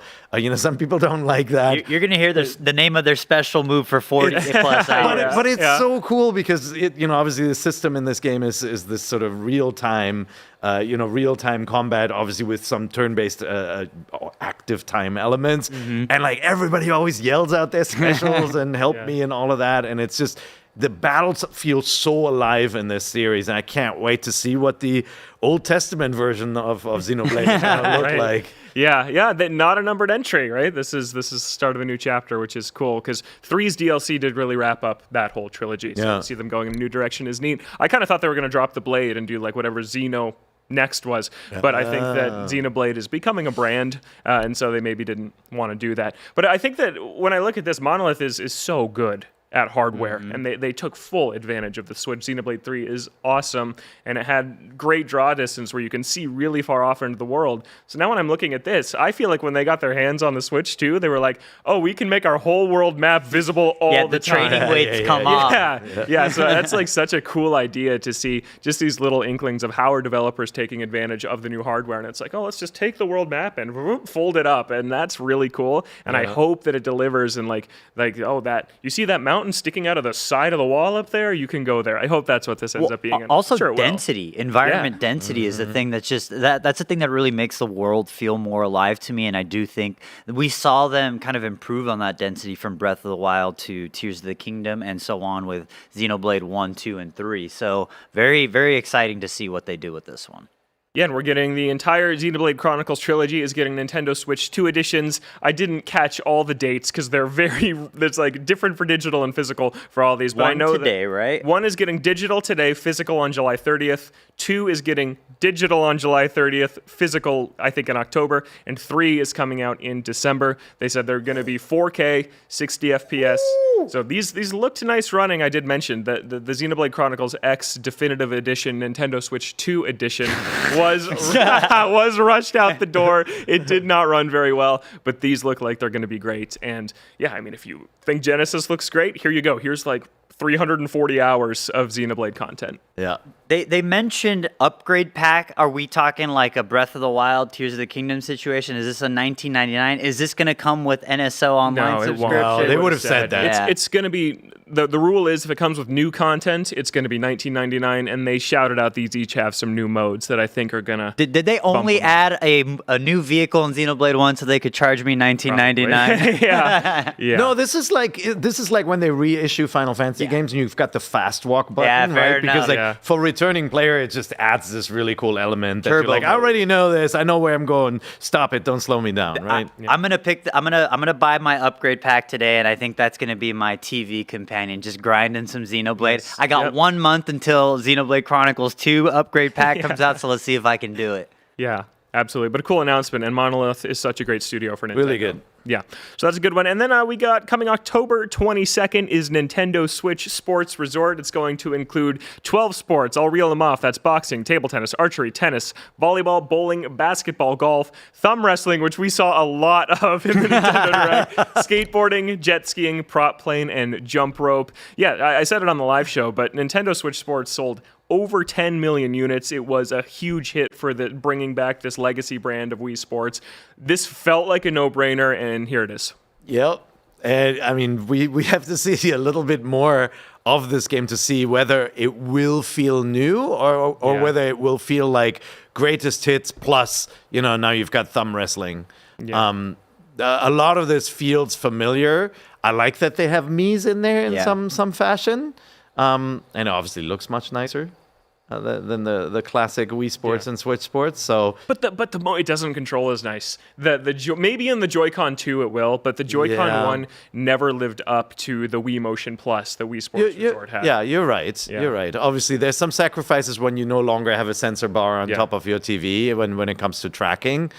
Some people don't like that. You're gonna hear the name of their special move for 40 plus hours. But it's so cool because obviously the system in this game is this sort of real time combat, obviously with some turn-based active time elements, and like everybody always yells out their specials and help me and all of that, and it's just. The battles feel so alive in this series, and I can't wait to see what the Old Testament version of Xenoblade is going to look like. Yeah, not a numbered entry, right? This is the start of a new chapter, which is cool because 3's DLC did really wrap up that whole trilogy. So to see them going in a new direction is neat. I kind of thought they were going to drop the blade and do like whatever Xeno next was, but I think that Xenoblade is becoming a brand, and so they maybe didn't want to do that. But I think that when I look at this, Monolith is so good at hardware, and they took full advantage of the Switch. Xenoblade 3 is awesome, and it had great draw distance where you can see really far off into the world. So now when I'm looking at this, I feel like when they got their hands on the Switch 2, they were like, oh, we can make our whole world map visible all the time. training weights come off. Yeah, so that's like such a cool idea to see just these little inklings of how are developers taking advantage of the new hardware. And it's like, oh, let's just take the world map and whoop, fold it up. And that's really cool. And I hope that it delivers and like, oh, that you see that mountain sticking out of the side of the wall up there, you can go there. I hope that's what this ends up being. Also, density, environment density is the thing that's just that's the thing that really makes the world feel more alive to me. And I do think we saw them kind of improve on that density from Breath of the Wild to Tears of the Kingdom and so on with Xenoblade 1, 2, and 3. So very, very exciting to see what they do with this one. Yeah, and we're getting the entire Xenoblade Chronicles trilogy is getting Nintendo Switch 2 editions. I didn't catch all the dates because there's like different for digital and physical for all these. But I know today, right? One is getting digital today, physical on July 30th. 2 is getting digital on July 30th, physical, I think, in October. And 3 is coming out in December. They said they're going to be 4K, 60 FPS. Woo! So these looked nice running. I did mention that the Xenoblade Chronicles X Definitive Edition, Nintendo Switch 2 edition, was rushed out the door. It did not run very well, but these look like they're going to be great. And yeah, I mean, if you think Genesis looks great, here you go. Here's like 340 hours of Xenoblade content. Yeah. They mentioned upgrade pack. Are we talking like a Breath of the Wild, Tears of the Kingdom situation? Is this a $19.99? Is this going to come with NSO online subscription? No, they would have said that. Yeah. It's going to be, the rule is if it comes with new content, it's going to be $19.99, and they shouted out these each have some new modes that I think are going to... Did they only add a new vehicle in Xenoblade 1 so they could charge me $19.99? Yeah. No, this is like when they reissue Final Fantasy games and you've got the fast walk button, right? Because for returning player, it just adds this really cool element that you're like, I already know this. I know where I'm going. Stop it. Don't slow me down, right? I'm gonna buy my upgrade pack today, and I think that's gonna be my TV companion. Just grinding some Xenoblade. Yes. I got 1 month until Xenoblade Chronicles 2 upgrade pack comes out, so let's see if I can do it. Yeah, absolutely. But a cool announcement, and Monolith is such a great studio for Nintendo. Really good. Yeah, so that's a good one. And then we got, coming October 22nd, is Nintendo Switch Sports Resort. It's going to include 12 sports. I'll reel them off. That's boxing, table tennis, archery, tennis, volleyball, bowling, basketball, golf, thumb wrestling, which we saw a lot of in the Nintendo Direct, skateboarding, jet skiing, prop plane, and jump rope. Yeah, I said it on the live show, but Nintendo Switch Sports sold over 10 million units. It was a huge hit for bringing back this legacy brand of Wii Sports. This felt like a no-brainer, and here it is. Yep. And I mean, we have to see a little bit more of this game to see whether it will feel new or whether it will feel like greatest hits plus, now you've got thumb wrestling. Yeah. A lot of this feels familiar. I like that they have Mii's in there in some fashion. And it obviously looks much nicer than the classic Wii Sports and Switch Sports. So, but it doesn't control as nice. Maybe in the Joy-Con 2 it will, but the Joy-Con 1 never lived up to the Wii Motion Plus the Wii Sports Resort had. Yeah, you're right. Yeah. You're right. Obviously, there's some sacrifices when you no longer have a sensor bar on top of your TV when it comes to tracking.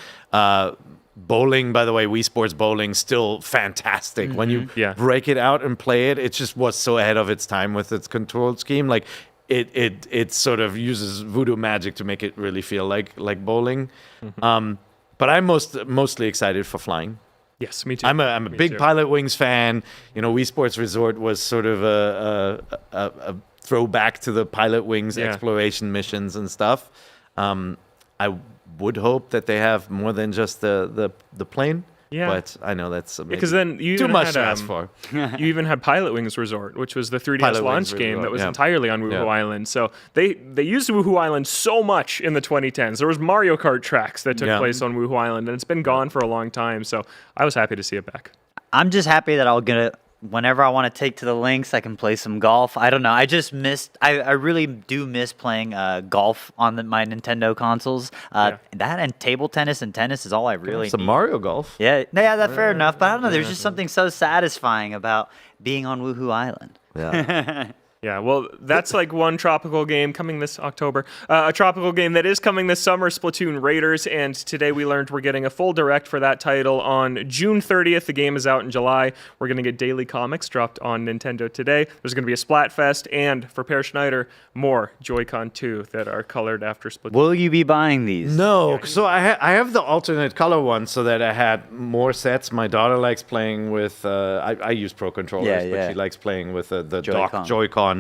Bowling, by the way, Wii Sports Bowling, still fantastic. Mm-hmm. When you break it out and play it, it just was so ahead of its time with its control scheme. Like, it sort of uses voodoo magic to make it really feel like bowling. Mm-hmm. But I'm mostly excited for flying. Yes, me too. I'm a big Pilot Wings fan. Wii Sports Resort was sort of a throwback to the Pilot Wings exploration missions and stuff. I would hope that they have more than just the plane. Yeah. But I know that's because then you too much to ask for. You even had Pilot Wings Resort, which was the 3DS launch game that was entirely on Woohoo Island. So they used Woohoo Island so much in the 2010s. There was Mario Kart tracks that took place on Woohoo Island, and it's been gone for a long time. So I was happy to see it back. I'm just happy that I'll get whenever I want to take to the links, I can play some golf. I don't know. I just missed. I really do miss playing golf on my Nintendo consoles. That and table tennis and tennis is all I really Some need. Mario Golf. Yeah, that's fair enough. But I don't know. There's just something so satisfying about being on Woohoo Island. Yeah. Yeah, well, that's like one tropical game coming this October. A tropical game that is coming this summer, Splatoon Raiders, and today we learned we're getting a full direct for that title on June 30th. The game is out in July. We're going to get daily comics dropped on Nintendo today. There's going to be a Splatfest, and for Per Schneider, more Joy-Con 2 that are colored after Splatoon. Will you be buying these? No, so I have the alternate color one so that I had more sets. My daughter likes playing with, I use Pro Controllers, but she likes playing with the dock Joy-Con.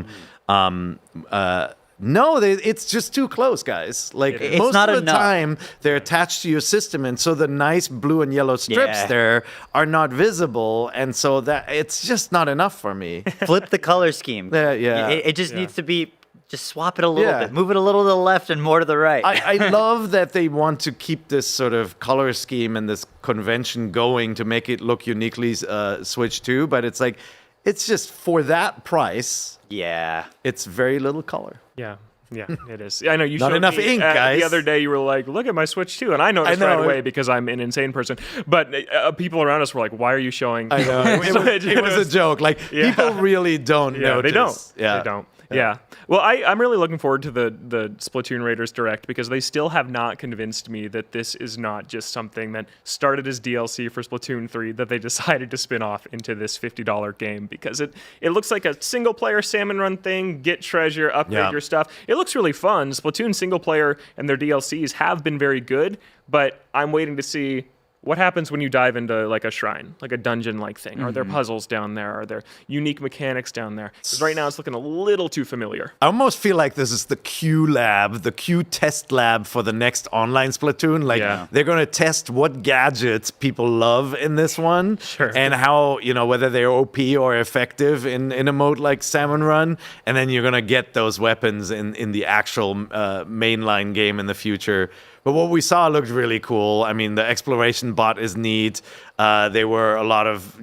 No, it's just too close, guys. Like It's most not of the enough. time, they're attached to your system, and so the nice blue and yellow strips there are not visible, and so that it's just not enough for me. Flip the color scheme. Yeah. It just needs to be. Just swap it a little bit. Move it a little to the left and more to the right. I love that they want to keep this sort of color scheme and this convention going to make it look uniquely Switch 2, but it's like, it's just for that price. Yeah. It's very little color. Yeah, it is. I know you Not showed enough me, ink, guys. The other day you were like, look at my Switch 2, and I noticed right away because I'm an insane person. But people around us were like, why are you showing? I know. It was a joke. Like, people really don't notice. They don't. Yeah. They don't. Yeah. Well, I'm really looking forward to the Splatoon Raiders Direct because they still have not convinced me that this is not just something that started as DLC for Splatoon 3 that they decided to spin off into this $50 game because it looks like a single-player salmon run thing, get treasure, upgrade your stuff. It looks really fun. Splatoon single-player and their DLCs have been very good, but I'm waiting to see what happens when you dive into like a shrine, like a dungeon-like thing? Are there puzzles down there? Are there unique mechanics down there? Because right now it's looking a little too familiar. I almost feel like this is the Q lab, the Q test lab for the next online Splatoon. Like they're going to test what gadgets people love in this one and how, whether they're OP or effective in a mode like Salmon Run. And then you're going to get those weapons in the actual mainline game in the future. But what we saw looked really cool. I mean, the exploration bot is neat. There were a lot of,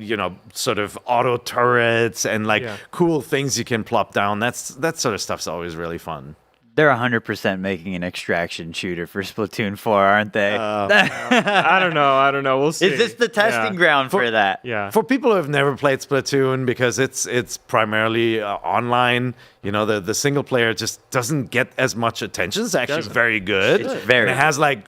sort of auto turrets and cool things you can plop down. That sort of stuff's always really fun. They're 100% making an extraction shooter for Splatoon 4, aren't they? I don't know. We'll see. Is this the testing ground for that? Yeah. For people who have never played Splatoon, because it's primarily online, the single player just doesn't get as much attention. It's actually very good. It's very. And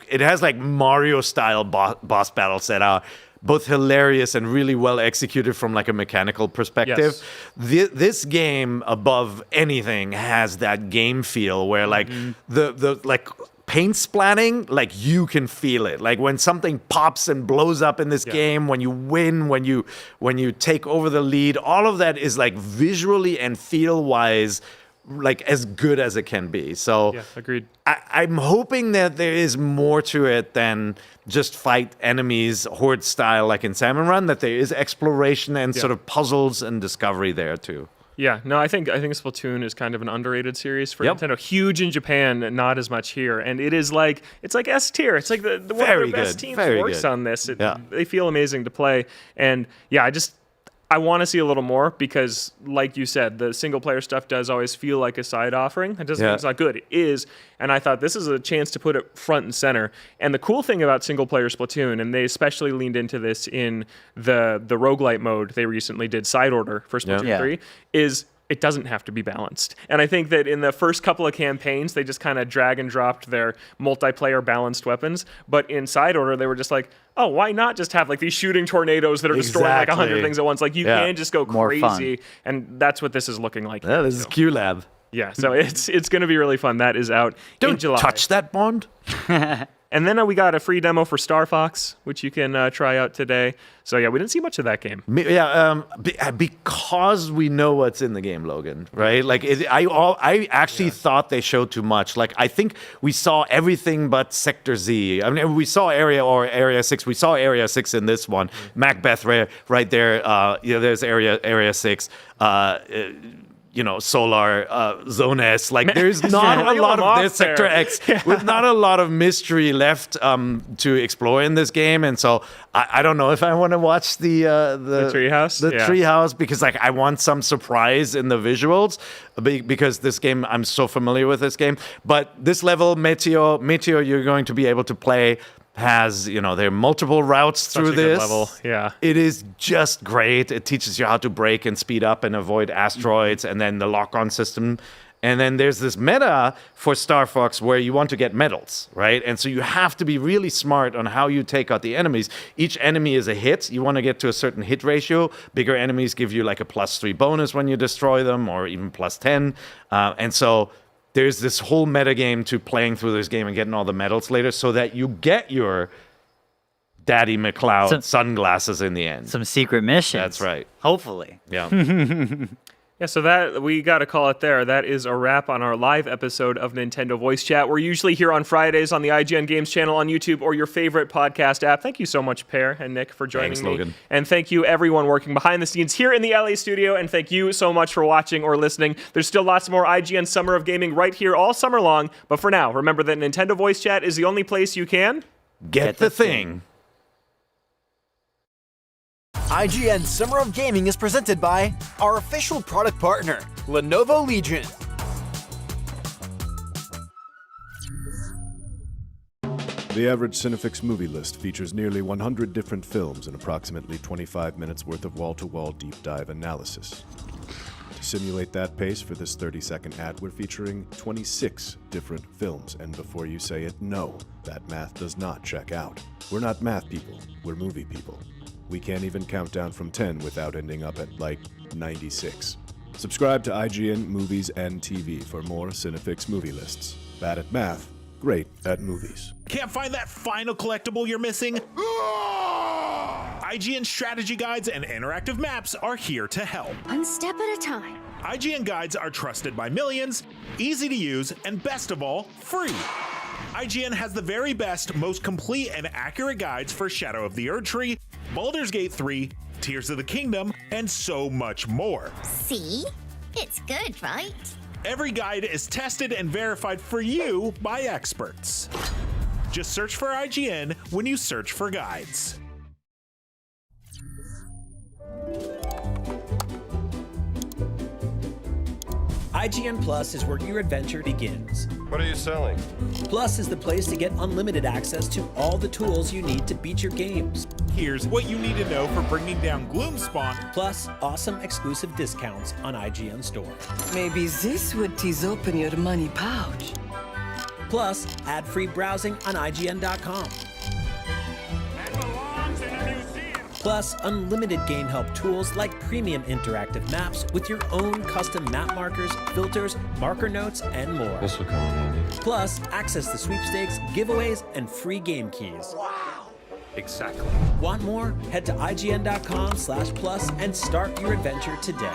it has like Mario style boss battle set out. Both hilarious and really well executed from like a mechanical perspective. This game, above anything, has that game feel where like the like paint splatting, like you can feel it. Like when something pops and blows up in this game, when you win, when you take over the lead, all of that is like visually and feel wise like as good as it can be. So agreed. I'm hoping that there is more to it than just fight enemies horde style like in Salmon Run, that there is exploration and sort of puzzles and discovery there too. Yeah, no, I think Splatoon is kind of an underrated series for Nintendo. Huge in Japan, not as much here, and it's like S tier. It's like the one of the best teams works on this. They feel amazing to play, and I want to see a little more because, like you said, the single-player stuff does always feel like a side offering. It doesn't mean it's not good. It is, and I thought this is a chance to put it front and center. And the cool thing about single-player Splatoon, and they especially leaned into this in the roguelite mode they recently did, Side Order for Splatoon 3, is it doesn't have to be balanced. And I think that in the first couple of campaigns, they just kind of drag and dropped their multiplayer balanced weapons. But in Side Order, they were just like, oh, why not just have like these shooting tornadoes that are destroying like 100 things at once? Like you can just go crazy. And that's what this is looking like. Yeah, this is Q Lab. Yeah, so it's going to be really fun. That is out in July. Don't touch that, Bond. And then we got a free demo for Star Fox, which you can try out today. So yeah, we didn't see much of that game. Because we know what's in the game, Logan, right? Like I actually thought they showed too much. Like I think we saw everything but Sector Z. I mean, we saw Area 6. We saw Area 6 in this one. Macbeth right there. There's Area 6. Solar Zone S. Like, there's not a lot of this Sector X with not a lot of mystery left to explore in this game. And so I don't know if I want to watch the treehouse. Treehouse, because like I want some surprise in the visuals, because this game, I'm so familiar with this game. But this level, Meteor, you're going to be able to play, has, there are multiple routes through this level. Yeah, it is just great. It teaches you how to brake and speed up and avoid asteroids, and then the lock-on system. And then there's this meta for Star Fox where you want to get medals, right? And so you have to be really smart on how you take out the enemies. Each enemy is a hit. You want to get to a certain hit ratio. Bigger enemies give you like a +3 bonus when you destroy them, or even +10. And so there's this whole metagame to playing through this game and getting all the medals later, so that you get your Daddy McCloud sunglasses in the end. Some secret missions. That's right. Hopefully. Yeah. Yeah, so that we got to call it there. That is a wrap on our live episode of Nintendo Voice Chat. We're usually here on Fridays on the IGN Games channel on YouTube or your favorite podcast app. Thank you so much, Per and Nick, for joining me. Logan. And thank you, everyone working behind the scenes here in the LA studio. And thank you so much for watching or listening. There's still lots more IGN Summer of Gaming right here all summer long. But for now, remember that Nintendo Voice Chat is the only place you can get the thing. IGN Summer of Gaming is presented by our official product partner, Lenovo Legion. The average Cinefix movie list features nearly 100 different films and approximately 25 minutes worth of wall-to-wall deep dive analysis. To simulate that pace for this 30-second ad, we're featuring 26 different films, and before you say it, no, that math does not check out. We're not math people, we're movie people. We can't even count down from 10 without ending up at, like, 96. Subscribe to IGN Movies and TV for more Cinefix movie lists. Bad at math, great at movies. Can't find that final collectible you're missing? IGN strategy guides and interactive maps are here to help. One step at a time. IGN guides are trusted by millions, easy to use, and best of all, free. IGN has the very best, most complete and accurate guides for Shadow of the Erdtree, Baldur's Gate 3, Tears of the Kingdom, and so much more. See? It's good, right? Every guide is tested and verified for you by experts. Just search for IGN when you search for guides. IGN Plus is where your adventure begins. What are you selling? Plus is the place to get unlimited access to all the tools you need to beat your games. Here's what you need to know for bringing down Gloomspawn. Plus, awesome exclusive discounts on IGN Store. Maybe this would tease open your money pouch. Plus, ad-free browsing on IGN.com. Plus, unlimited game help tools like premium interactive maps with your own custom map markers, filters, marker notes, and more. This will come in handy. Plus, access to sweepstakes, giveaways, and free game keys. Wow! Exactly. Want more? Head to IGN.com/plus and start your adventure today.